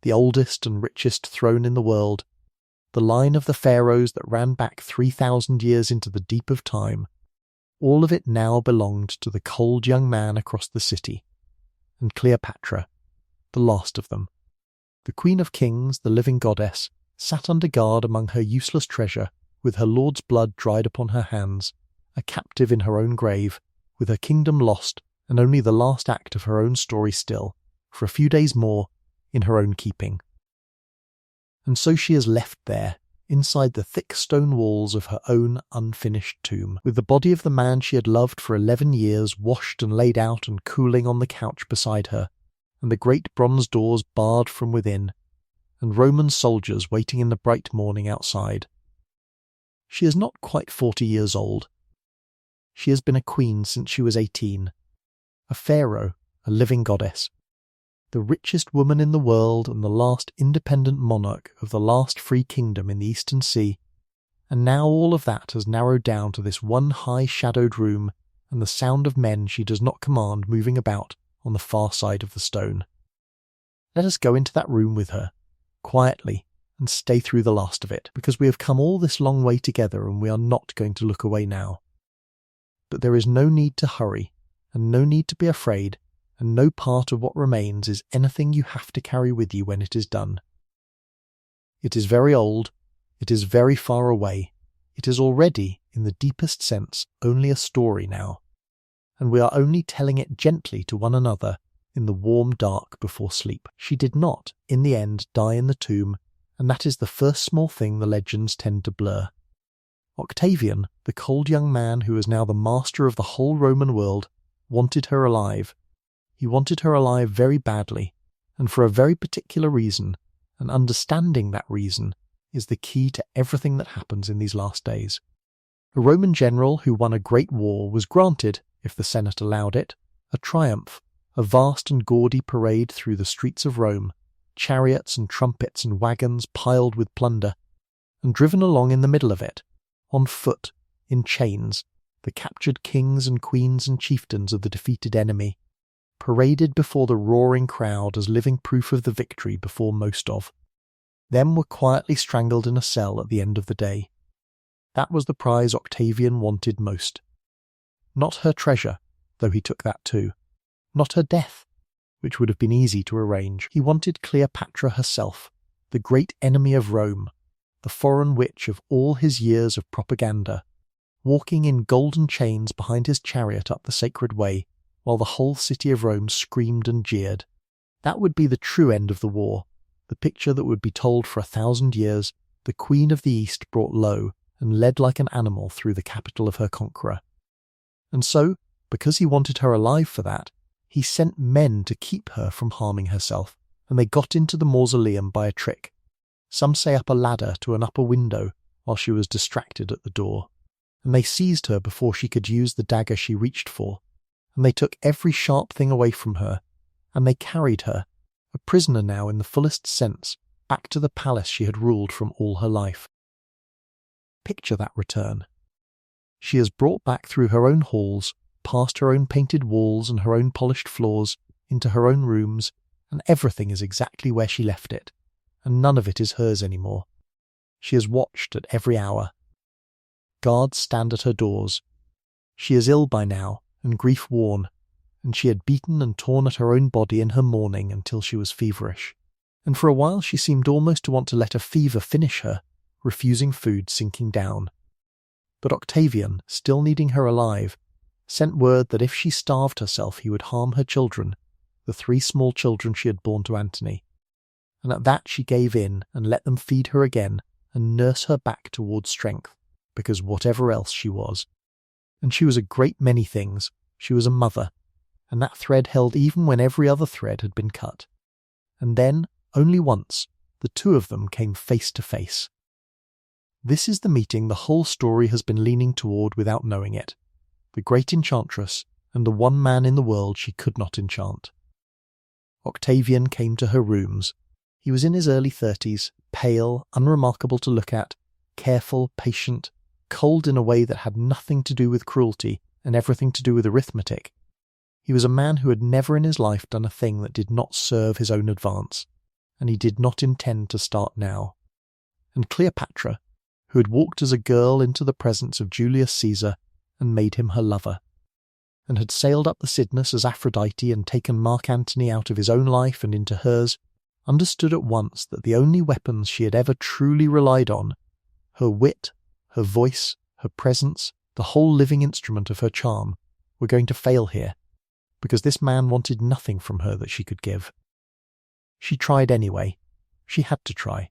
the oldest and richest throne in the world, the line of the pharaohs that ran back 3,000 years into the deep of time, all of it now belonged to the cold young man across the city, and Cleopatra, the last of them. The Queen of Kings, the living goddess, sat under guard among her useless treasure, with her lord's blood dried upon her hands, a captive in her own grave, with her kingdom lost, and only the last act of her own story still, for a few days more, in her own keeping. And so she is left there, inside the thick stone walls of her own unfinished tomb, with the body of the man she had loved for 11 years washed and laid out and cooling on the couch beside her, and the great bronze doors barred from within, and Roman soldiers waiting in the bright morning outside. She is not quite 40 years old. She has been a queen since she was 18, a pharaoh, a living goddess, the richest woman in the world and the last independent monarch of the last free kingdom in the Eastern Sea, and now all of that has narrowed down to this one high-shadowed room and the sound of men she does not command moving about on the far side of the stone. Let us go into that room with her, quietly, and stay through the last of it, because we have come all this long way together and we are not going to look away now. But there is no need to hurry, and no need to be afraid, and no part of what remains is anything you have to carry with you when it is done. It is very old, it is very far away, it is already, in the deepest sense, only a story now, and we are only telling it gently to one another in the warm dark before sleep. She did not, in the end, die in the tomb, and that is the first small thing the legends tend to blur. Octavian, the cold young man who is now the master of the whole Roman world, wanted her alive. He wanted her alive very badly, and for a very particular reason, and understanding that reason is the key to everything that happens in these last days. A Roman general who won a great war was granted, if the Senate allowed it, a triumph, a vast and gaudy parade through the streets of Rome, chariots and trumpets and wagons piled with plunder, and driven along in the middle of it, on foot, in chains, the captured kings and queens and chieftains of the defeated enemy, paraded before the roaring crowd as living proof of the victory before most of. Them were quietly strangled in a cell at the end of the day. That was the prize Octavian wanted most. Not her treasure, though he took that too. Not her death, which would have been easy to arrange. He wanted Cleopatra herself, the great enemy of Rome, the foreign witch of all his years of propaganda, walking in golden chains behind his chariot up the sacred way, while the whole city of Rome screamed and jeered. That would be the true end of the war, the picture that would be told for 1,000 years, the Queen of the East brought low and led like an animal through the capital of her conqueror. And so, because he wanted her alive for that, he sent men to keep her from harming herself, and they got into the mausoleum by a trick. Some say up a ladder to an upper window while she was distracted at the door, and they seized her before she could use the dagger she reached for, and they took every sharp thing away from her, and they carried her, a prisoner now in the fullest sense, back to the palace she had ruled from all her life. Picture that return. She is brought back through her own halls, past her own painted walls and her own polished floors, into her own rooms, and everything is exactly where she left it, and none of it is hers anymore. She is watched at every hour. Guards stand at her doors. She is ill by now, and grief-worn, and she had beaten and torn at her own body in her mourning until she was feverish, and for a while she seemed almost to want to let a fever finish her, refusing food, sinking down. But Octavian, still needing her alive, sent word that if she starved herself he would harm her children, the 3 small children she had borne to Antony, and at that she gave in and let them feed her again and nurse her back towards strength, because whatever else she was. And she was a great many things. She was a mother, and that thread held even when every other thread had been cut. And then, only once, the 2 of them came face to face. This is the meeting the whole story has been leaning toward without knowing it, the great enchantress and the one man in the world she could not enchant. Octavian came to her rooms. He was in his early 30s, pale, unremarkable to look at, careful, patient, cold in a way that had nothing to do with cruelty and everything to do with arithmetic. He was a man who had never in his life done a thing that did not serve his own advance, and he did not intend to start now. And Cleopatra, who had walked as a girl into the presence of Julius Caesar and made him her lover, and had sailed up the Cydnus as Aphrodite and taken Mark Antony out of his own life and into hers, understood at once that the only weapons she had ever truly relied on, her wit, her voice, her presence, the whole living instrument of her charm, were going to fail here, because this man wanted nothing from her that she could give. She tried anyway. She had to try.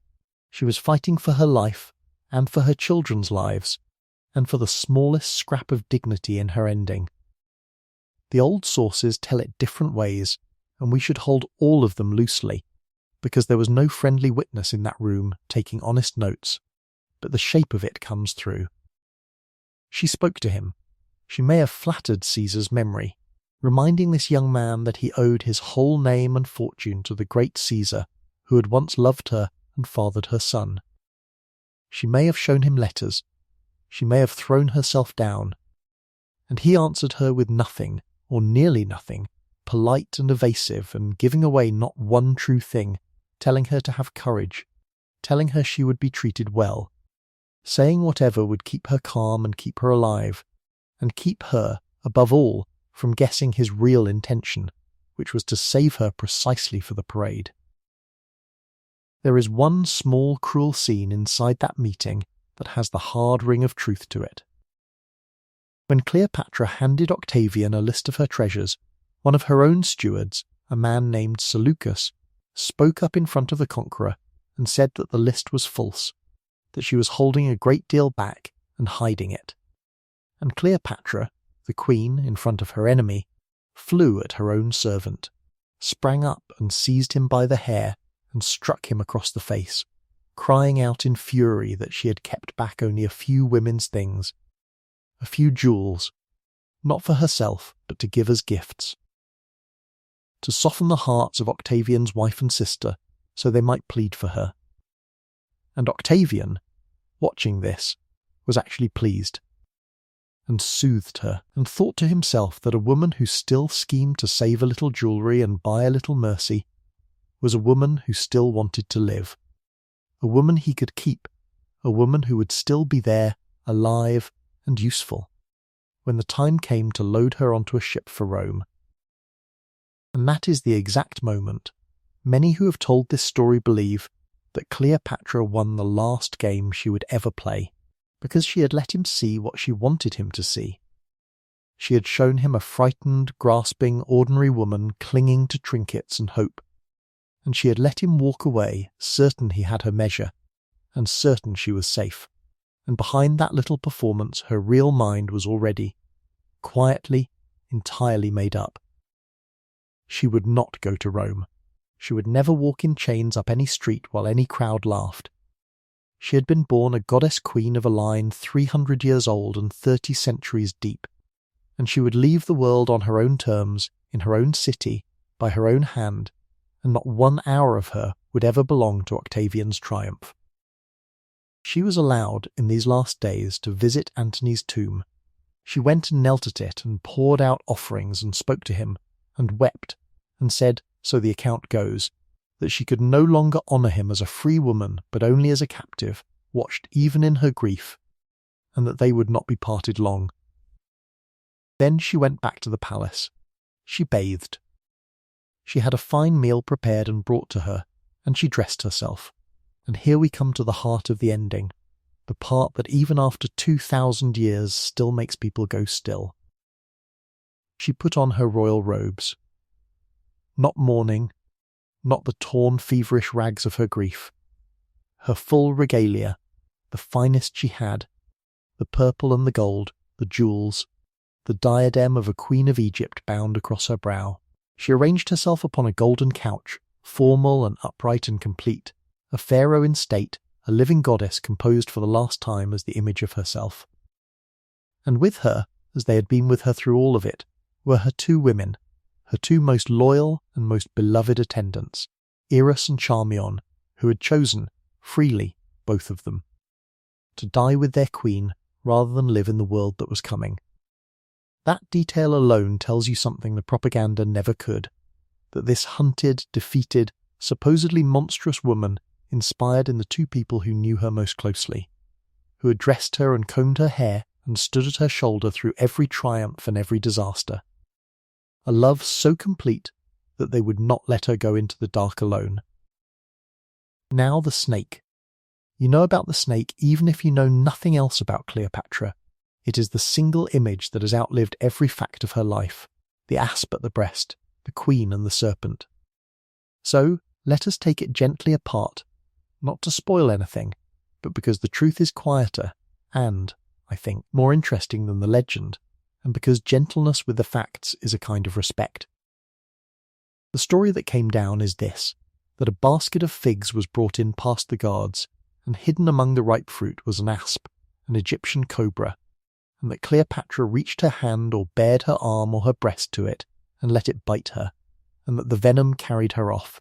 She was fighting for her life, and for her children's lives, and for the smallest scrap of dignity in her ending. The old sources tell it different ways, and we should hold all of them loosely, because there was no friendly witness in that room taking honest notes, but the shape of it comes through. She spoke to him. She may have flattered Caesar's memory, reminding this young man that he owed his whole name and fortune to the great Caesar who had once loved her and fathered her son. She may have shown him letters. She may have thrown herself down. And he answered her with nothing, or nearly nothing, polite and evasive, and giving away not one true thing, telling her to have courage, telling her she would be treated well, saying whatever would keep her calm and keep her alive, and keep her, above all, from guessing his real intention, which was to save her precisely for the parade. There is one small cruel scene inside that meeting that has the hard ring of truth to it. When Cleopatra handed Octavian a list of her treasures, one of her own stewards, a man named Seleucus, spoke up in front of the conqueror and said that the list was false, that she was holding a great deal back and hiding it. And Cleopatra, the queen in front of her enemy, flew at her own servant, sprang up and seized him by the hair and struck him across the face, crying out in fury that she had kept back only a few women's things, a few jewels, not for herself but to give as gifts, to soften the hearts of Octavian's wife and sister so they might plead for her. And Octavian, watching this, was actually pleased, and soothed her, and thought to himself that a woman who still schemed to save a little jewellery and buy a little mercy was a woman who still wanted to live, a woman he could keep, a woman who would still be there, alive and useful, when the time came to load her onto a ship for Rome. And that is the exact moment many who have told this story believe that Cleopatra won the last game she would ever play, because she had let him see what she wanted him to see. She had shown him a frightened, grasping, ordinary woman clinging to trinkets and hope, and she had let him walk away, certain he had her measure, and certain she was safe. And behind that little performance her real mind was already, quietly, entirely made up. She would not go to Rome. She would never walk in chains up any street while any crowd laughed. She had been born a goddess queen of a line 300 years old and 30 centuries deep, and she would leave the world on her own terms, in her own city, by her own hand, and not 1 hour of her would ever belong to Octavian's triumph. She was allowed, in these last days, to visit Antony's tomb. She went and knelt at it and poured out offerings and spoke to him, and wept, and said, so the account goes, that she could no longer honour him as a free woman but only as a captive, watched even in her grief, and that they would not be parted long. Then she went back to the palace. She bathed. She had a fine meal prepared and brought to her, and she dressed herself. And here we come to the heart of the ending, the part that even after 2,000 years still makes people go still. She put on her royal robes. Not mourning, not the torn feverish rags of her grief. Her full regalia, the finest she had, the purple and the gold, the jewels, the diadem of a queen of Egypt bound across her brow. She arranged herself upon a golden couch, formal and upright and complete, a pharaoh in state, a living goddess composed for the last time as the image of herself. And with her, as they had been with her through all of it, were her 2 women, her 2 most loyal and most beloved attendants, Eros and Charmion, who had chosen, freely, both of them, to die with their queen rather than live in the world that was coming. That detail alone tells you something the propaganda never could, that this hunted, defeated, supposedly monstrous woman inspired in the 2 people who knew her most closely, who had dressed her and combed her hair and stood at her shoulder through every triumph and every disaster. A love so complete that they would not let her go into the dark alone. Now the snake. You know about the snake even if you know nothing else about Cleopatra. It is the single image that has outlived every fact of her life, the asp at the breast, the queen and the serpent. So, Let us take it gently apart, not to spoil anything, but because the truth is quieter and, I think, more interesting than the legend, and because gentleness with the facts is a kind of respect. The story that came down is this, that a basket of figs was brought in past the guards, and hidden among the ripe fruit was an asp, an Egyptian cobra, and that Cleopatra reached her hand or bared her arm or her breast to it, and let it bite her, and that the venom carried her off,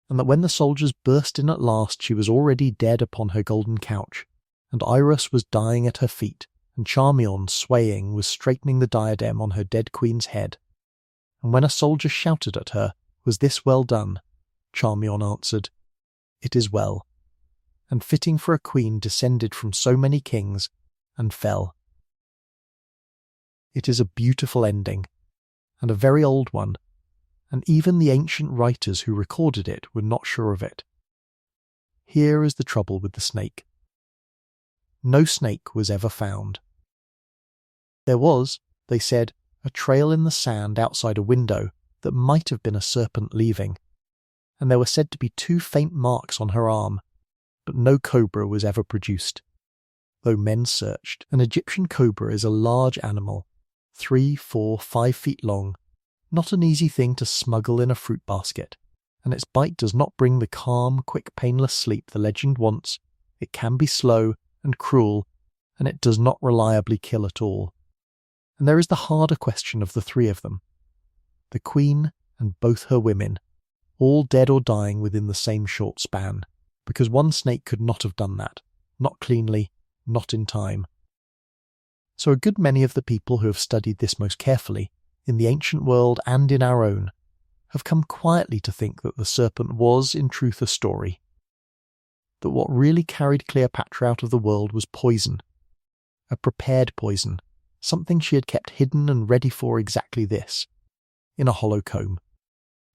and that when the soldiers burst in at last she was already dead upon her golden couch, and Iris was dying at her feet, and Charmion, swaying, was straightening the diadem on her dead queen's head. And when a soldier shouted at her, "Was this well done?" Charmion answered, "It is well," and fitting for a queen descended from so many kings, and fell. It is a beautiful ending, and a very old one, and even the ancient writers who recorded it were not sure of it. Here is the trouble with the snake. No snake was ever found. There was, they said, a trail in the sand outside a window that might have been a serpent leaving, and there were said to be 2 faint marks on her arm, but no cobra was ever produced, though men searched. An Egyptian cobra is a large animal, 3, 4, 5 feet long, not an easy thing to smuggle in a fruit basket, and its bite does not bring the calm, quick, painless sleep the legend wants. It can be slow and cruel, and it does not reliably kill at all. And there is the harder question of the 3 of them. The queen and both her women, all dead or dying within the same short span, because one snake could not have done that, not cleanly, not in time. So a good many of the people who have studied this most carefully, in the ancient world and in our own, have come quietly to think that the serpent was in truth a story. That what really carried Cleopatra out of the world was poison, a prepared poison, something she had kept hidden and ready for exactly this, in a hollow comb.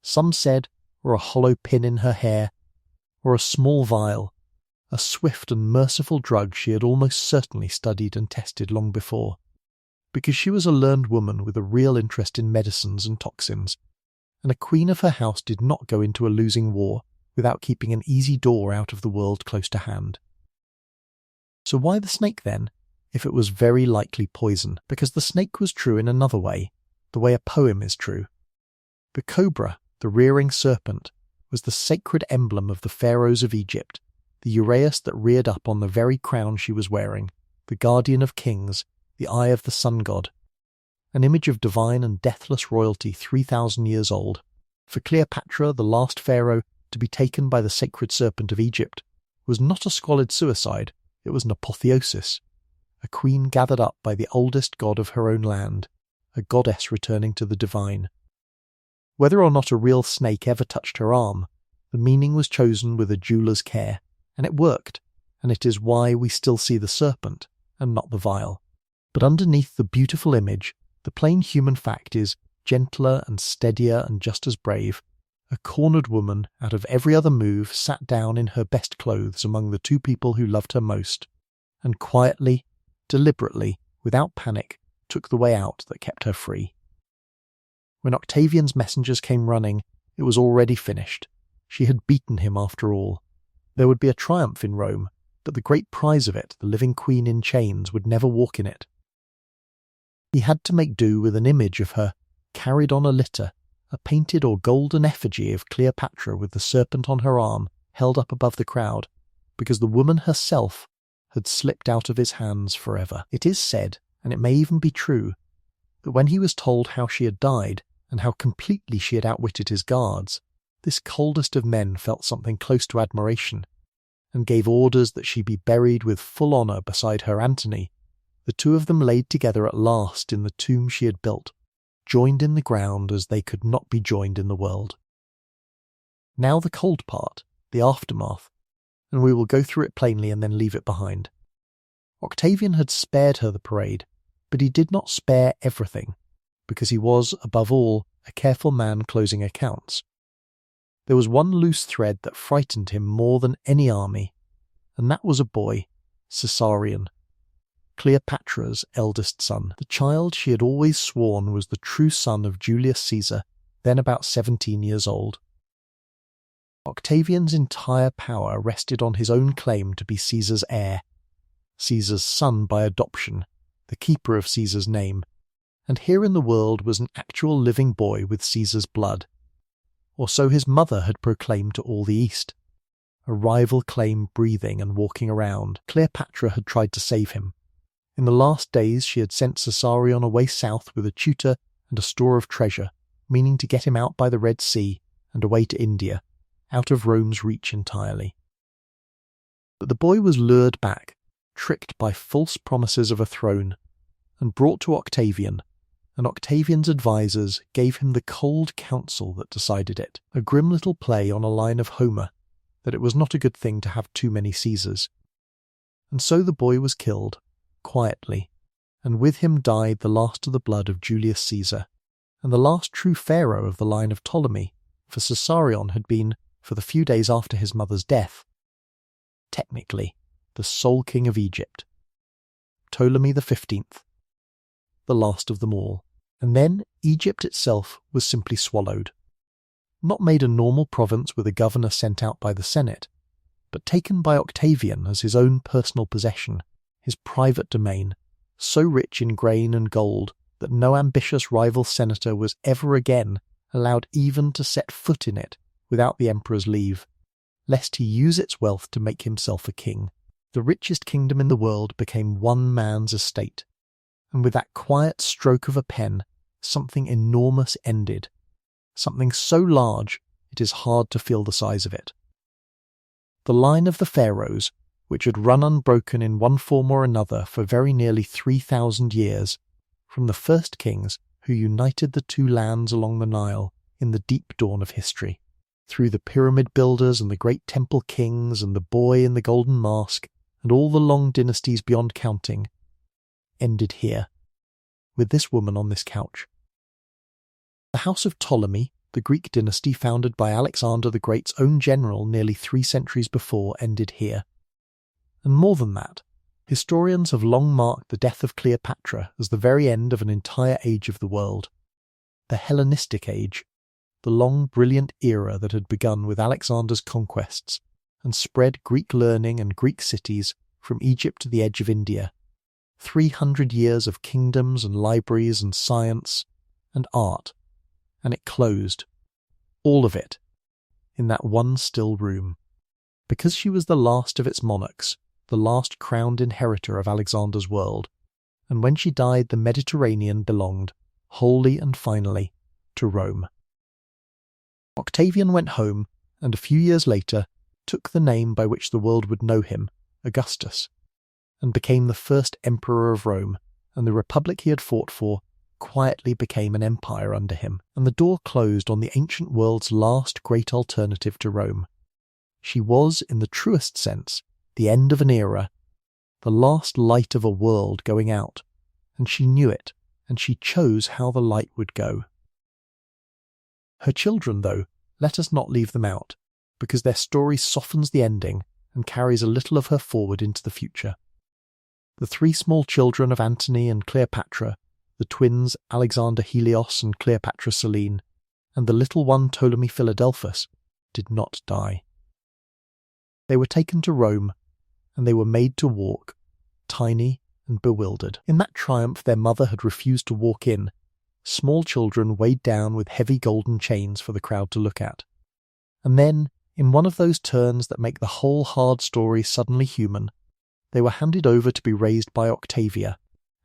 Some said, or a hollow pin in her hair, or a small vial, a swift and merciful drug she had almost certainly studied and tested long before, because she was a learned woman with a real interest in medicines and toxins, and a queen of her house did not go into a losing war without keeping an easy door out of the world close to hand. So why the snake then, if it was very likely poison? Because the snake was true in another way, the way a poem is true. The cobra, the rearing serpent, was the sacred emblem of the pharaohs of Egypt, the uraeus that reared up on the very crown she was wearing, the guardian of kings, the eye of the sun god, an image of divine and deathless royalty 3,000 years old. For Cleopatra, the last pharaoh, to be taken by the sacred serpent of Egypt was not a squalid suicide, it was an apotheosis, a queen gathered up by the oldest god of her own land, a goddess returning to the divine. Whether or not a real snake ever touched her arm, the meaning was chosen with a jeweller's care, and it worked, and it is why we still see the serpent, and not the vial. But underneath the beautiful image, the plain human fact is, gentler and steadier and just as brave, a cornered woman out of every other move sat down in her best clothes among the 2 people who loved her most, and quietly, deliberately, without panic, took the way out that kept her free. When Octavian's messengers came running, it was already finished. She had beaten him after all. There would be a triumph in Rome, but the great prize of it, the living queen in chains, would never walk in it. He had to make do with an image of her, carried on a litter, a painted or golden effigy of Cleopatra with the serpent on her arm, held up above the crowd, because the woman herself had slipped out of his hands forever. It is said, and it may even be true, that when he was told how she had died, and how completely she had outwitted his guards, this coldest of men felt something close to admiration, and gave orders that she be buried with full honour beside her Antony, the 2 of them laid together at last in the tomb she had built, joined in the ground as they could not be joined in the world. Now the cold part, the aftermath, and we will go through it plainly and then leave it behind. Octavian had spared her the parade, but he did not spare everything, because he was, above all, a careful man closing accounts. There was one loose thread that frightened him more than any army, and that was a boy, Caesarion, Cleopatra's eldest son, the child she had always sworn was the true son of Julius Caesar, then about 17 years old. Octavian's entire power rested on his own claim to be Caesar's heir, Caesar's son by adoption, the keeper of Caesar's name, and here in the world was an actual living boy with Caesar's blood. Or so his mother had proclaimed to all the East. A rival claim breathing and walking around, Cleopatra had tried to save him. In the last days she had sent Caesarion away south with a tutor and a store of treasure, meaning to get him out by the Red Sea and away to India, out of Rome's reach entirely. But the boy was lured back, tricked by false promises of a throne, and brought to Octavian, and Octavian's advisers gave him the cold counsel that decided it, a grim little play on a line of Homer, that it was not a good thing to have too many Caesars. And so the boy was killed, quietly, and with him died the last of the blood of Julius Caesar, and the last true pharaoh of the line of Ptolemy, for Caesarion had been, for the few days after his mother's death, technically, the sole king of Egypt. Ptolemy the 15th, the last of them all. And then Egypt itself was simply swallowed. Not made a normal province with a governor sent out by the Senate, but taken by Octavian as his own personal possession, his private domain, so rich in grain and gold that no ambitious rival senator was ever again allowed even to set foot in it without the emperor's leave, lest he use its wealth to make himself a king. The richest kingdom in the world became one man's estate, and with that quiet stroke of a pen, something enormous ended, something so large it is hard to feel the size of it. The line of the pharaohs, which had run unbroken in one form or another for very nearly 3,000 years, from the first kings who united the two lands along the Nile in the deep dawn of history, through the pyramid builders and the great temple kings and the boy in the golden mask and all the long dynasties beyond counting, ended here, with this woman on this couch. The house of Ptolemy, the Greek dynasty founded by Alexander the Great's own general nearly 3 centuries before, ended here. And more than that, historians have long marked the death of Cleopatra as the very end of an entire age of the world, the Hellenistic age, the long brilliant era that had begun with Alexander's conquests and spread Greek learning and Greek cities from Egypt to the edge of India. 300 years of kingdoms and libraries and science and art, and it closed, all of it, in that one still room. Because she was the last of its monarchs, the last crowned inheritor of Alexander's world, and when she died the Mediterranean belonged, wholly and finally, to Rome. Octavian went home, and a few years later took the name by which the world would know him, Augustus, and became the first emperor of Rome, and the republic he had fought for quietly became an empire under him, and the door closed on the ancient world's last great alternative to Rome. She was, in the truest sense, the end of an era, the last light of a world going out, and she knew it, and she chose how the light would go. Her children, though, let us not leave them out, because their story softens the ending and carries a little of her forward into the future. The 3 small children of Antony and Cleopatra, the twins Alexander Helios and Cleopatra Selene, and the little one Ptolemy Philadelphus, did not die. They were taken to Rome, and they were made to walk, tiny and bewildered. In that triumph their mother had refused to walk in, small children weighed down with heavy golden chains for the crowd to look at. And then, in one of those turns that make the whole hard story suddenly human, they were handed over to be raised by Octavia,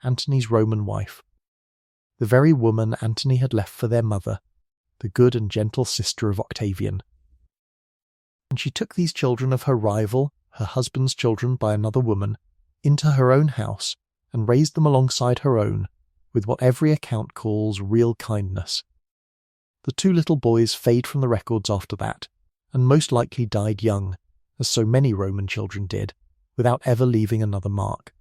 Antony's Roman wife, the very woman Antony had left for their mother, the good and gentle sister of Octavian. And she took these children of her rival, her husband's children by another woman, into her own house and raised them alongside her own, with what every account calls real kindness. The 2 little boys fade from the records after that, and most likely died young, as so many Roman children did, without ever leaving another mark.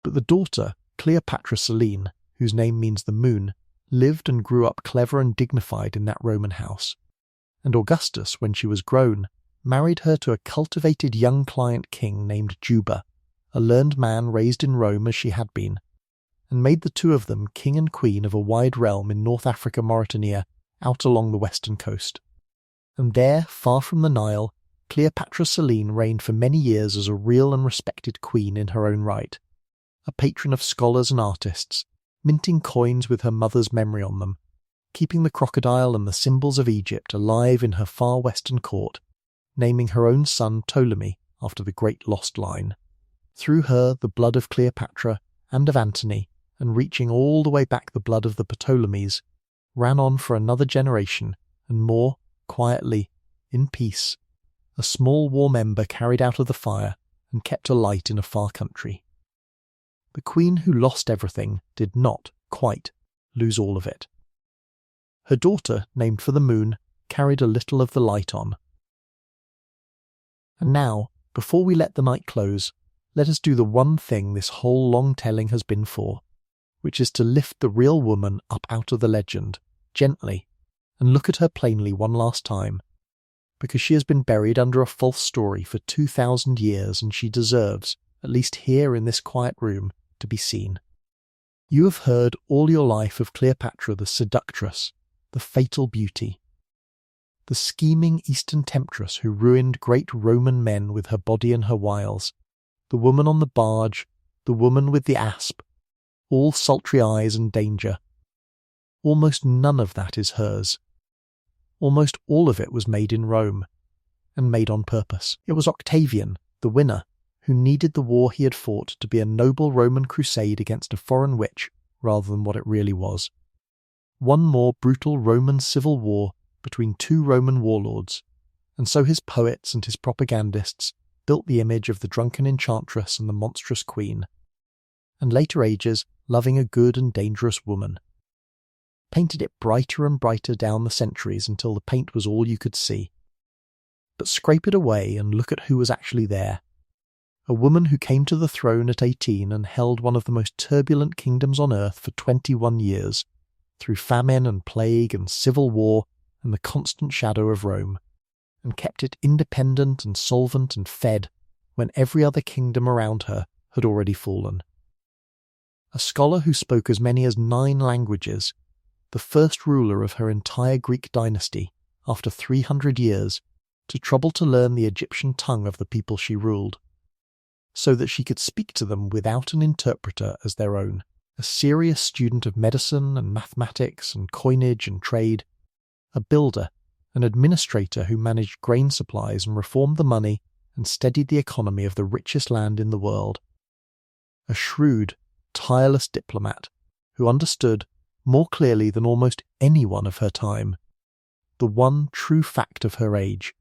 But the daughter, Cleopatra Selene, whose name means the moon, lived and grew up clever and dignified in that Roman house. And Augustus, when she was grown, married her to a cultivated young client king named Juba, a learned man raised in Rome as she had been, and made the 2 of them king and queen of a wide realm in North Africa, Mauritania, out along the western coast. And there, far from the Nile, Cleopatra Selene reigned for many years as a real and respected queen in her own right, a patron of scholars and artists, minting coins with her mother's memory on them, keeping the crocodile and the symbols of Egypt alive in her far western court, naming her own son Ptolemy after the great lost line. Through her the blood of Cleopatra and of Antony, and reaching all the way back the blood of the Ptolemies, ran on for another generation, and more, quietly, in peace, a small warm ember carried out of the fire and kept alight in a far country. The queen who lost everything did not, quite, lose all of it. Her daughter, named for the moon, carried a little of the light on. And now, before we let the night close, let us do the one thing this whole long telling has been for, which is to lift the real woman up out of the legend, gently, and look at her plainly one last time, because she has been buried under a false story for 2,000 years, and she deserves, at least here in this quiet room, to be seen. You have heard all your life of Cleopatra the seductress, the fatal beauty, the scheming Eastern temptress who ruined great Roman men with her body and her wiles, the woman on the barge, the woman with the asp, all sultry eyes and danger. Almost none of that is hers. Almost all of it was made in Rome, and made on purpose. It was Octavian, the winner, who needed the war he had fought to be a noble Roman crusade against a foreign witch rather than what it really was. One more brutal Roman civil war between two Roman warlords, and so his poets and his propagandists built the image of the drunken enchantress and the monstrous queen, and later ages loving a good and dangerous woman. Painted it brighter and brighter down the centuries until the paint was all you could see. But scrape it away and look at who was actually there. A woman who came to the throne at 18 and held one of the most turbulent kingdoms on earth for 21 years, through famine and plague and civil war and the constant shadow of Rome, and kept it independent and solvent and fed when every other kingdom around her had already fallen. A scholar who spoke as many as 9 languages, the first ruler of her entire Greek dynasty, after 300 years, to trouble to learn the Egyptian tongue of the people she ruled, so that she could speak to them without an interpreter as their own, a serious student of medicine and mathematics and coinage and trade, a builder, an administrator who managed grain supplies and reformed the money and steadied the economy of the richest land in the world, a shrewd, tireless diplomat who understood, more clearly than almost anyone of her time, the one true fact of her age,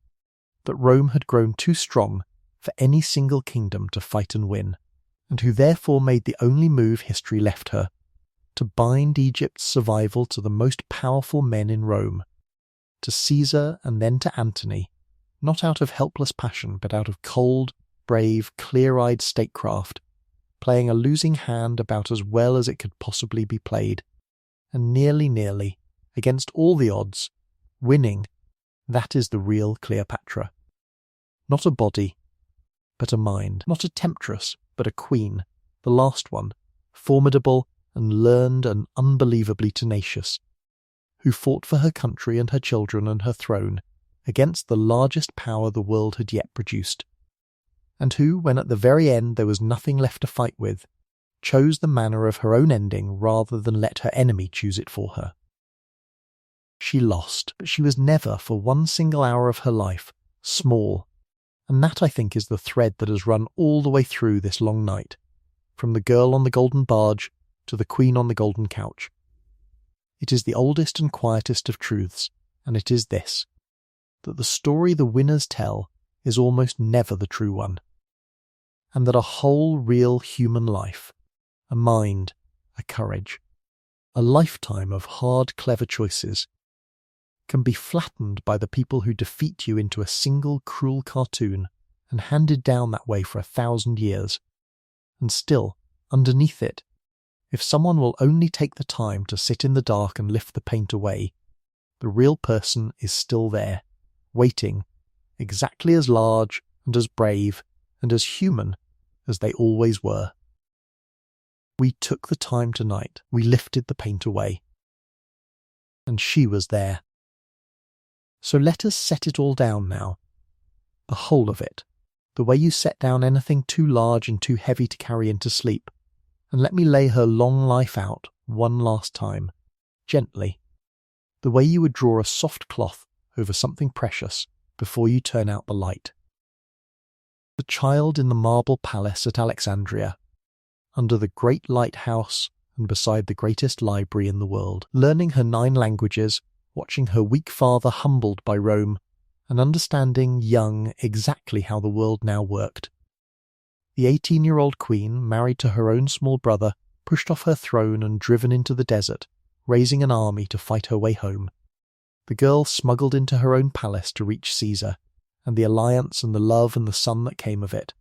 that Rome had grown too strong for any single kingdom to fight and win, and who therefore made the only move history left her, to bind Egypt's survival to the most powerful men in Rome, to Caesar and then to Antony, not out of helpless passion but out of cold, brave, clear-eyed statecraft, playing a losing hand about as well as it could possibly be played, and nearly, against all the odds, winning. That is the real Cleopatra. Not a body, but a mind. Not a temptress, but a queen, the last one, formidable and learned and unbelievably tenacious, who fought for her country and her children and her throne against the largest power the world had yet produced, and who, when at the very end there was nothing left to fight with, chose the manner of her own ending rather than let her enemy choose it for her. She lost, but she was never, for one single hour of her life, small, and that, I think, is the thread that has run all the way through this long night, from the girl on the golden barge to the queen on the golden couch. It is the oldest and quietest of truths, and it is this, that the story the winners tell is almost never the true one, and that a whole real human life, a mind, a courage, a lifetime of hard, clever choices, can be flattened by the people who defeat you into a single cruel cartoon and handed down that way for 1,000 years. And still, underneath it, if someone will only take the time to sit in the dark and lift the paint away, the real person is still there, waiting, exactly as large and as brave and as human as they always were. We took the time tonight, we lifted the paint away. And she was there. So let us set it all down now. The whole of it. The way you set down anything too large and too heavy to carry into sleep. And let me lay her long life out one last time, gently. The way you would draw a soft cloth over something precious before you turn out the light. The child in the marble palace at Alexandria, under the great lighthouse and beside the greatest library in the world, learning her 9 languages, watching her weak father humbled by Rome, and understanding young exactly how the world now worked. The 18-year-old queen, married to her own small brother, pushed off her throne and driven into the desert, raising an army to fight her way home. The girl smuggled into her own palace to reach Caesar, and the alliance and the love and the son that came of it,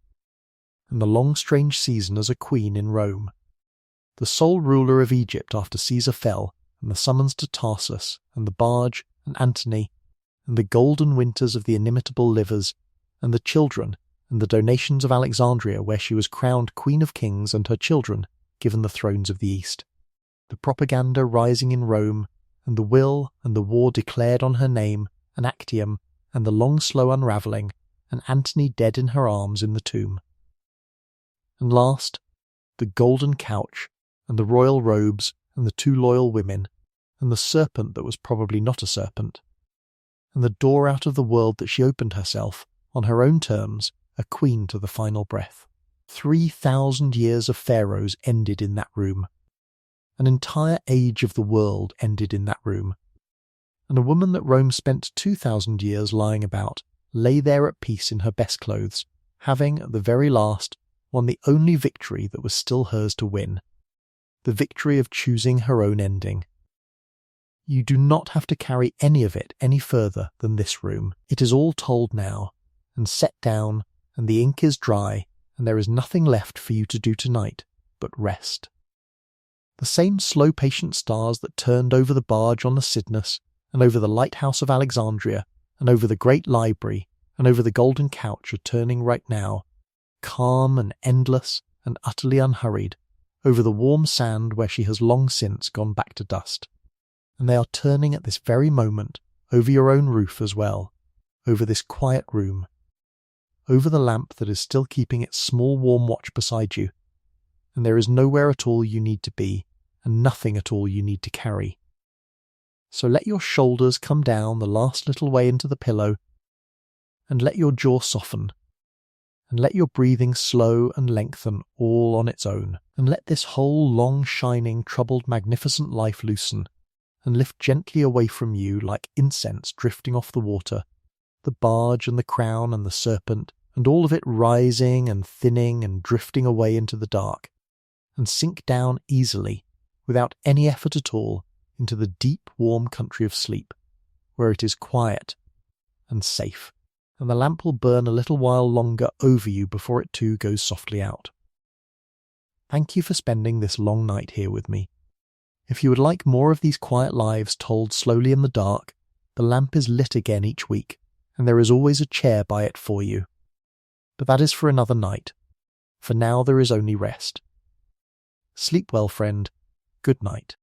and the long strange season as a queen in Rome. The sole ruler of Egypt after Caesar fell, and the summons to Tarsus, and the barge, and Antony, and the golden winters of the inimitable livers, and the children, and the donations of Alexandria where she was crowned Queen of Kings and her children given the thrones of the East. The propaganda rising in Rome, and the will and the war declared on her name, and Actium, and the long slow unravelling, and Antony dead in her arms in the tomb. And last, the golden couch, and the royal robes, and the 2 loyal women, and the serpent that was probably not a serpent, and the door out of the world that she opened herself, on her own terms, a queen to the final breath. 3,000 years of pharaohs ended in that room. An entire age of the world ended in that room. And a woman that Rome spent 2,000 years lying about lay there at peace in her best clothes, having, at the very last, won the only victory that was still hers to win, the victory of choosing her own ending. You do not have to carry any of it any further than this room. It is all told now, and set down, and the ink is dry, and there is nothing left for you to do tonight but rest. The same slow patient stars that turned over the barge on the Cydnus, and over the lighthouse of Alexandria, and over the great library, and over the golden couch are turning right now, calm and endless and utterly unhurried, over the warm sand where she has long since gone back to dust. And they are turning at this very moment over your own roof as well, over this quiet room, over the lamp that is still keeping its small warm watch beside you, and there is nowhere at all you need to be, and nothing at all you need to carry. So let your shoulders come down the last little way into the pillow, and let your jaw soften, and let your breathing slow and lengthen all on its own, and let this whole long shining, troubled, magnificent life loosen, and lift gently away from you like incense drifting off the water, the barge and the crown and the serpent, and all of it rising and thinning and drifting away into the dark, and sink down easily, without any effort at all, into the deep, warm country of sleep, where it is quiet and safe, and the lamp will burn a little while longer over you before it too goes softly out. Thank you for spending this long night here with me. If you would like more of these quiet lives told slowly in the dark, the lamp is lit again each week, and there is always a chair by it for you. But that is for another night. For now there is only rest. Sleep well, friend. Good night.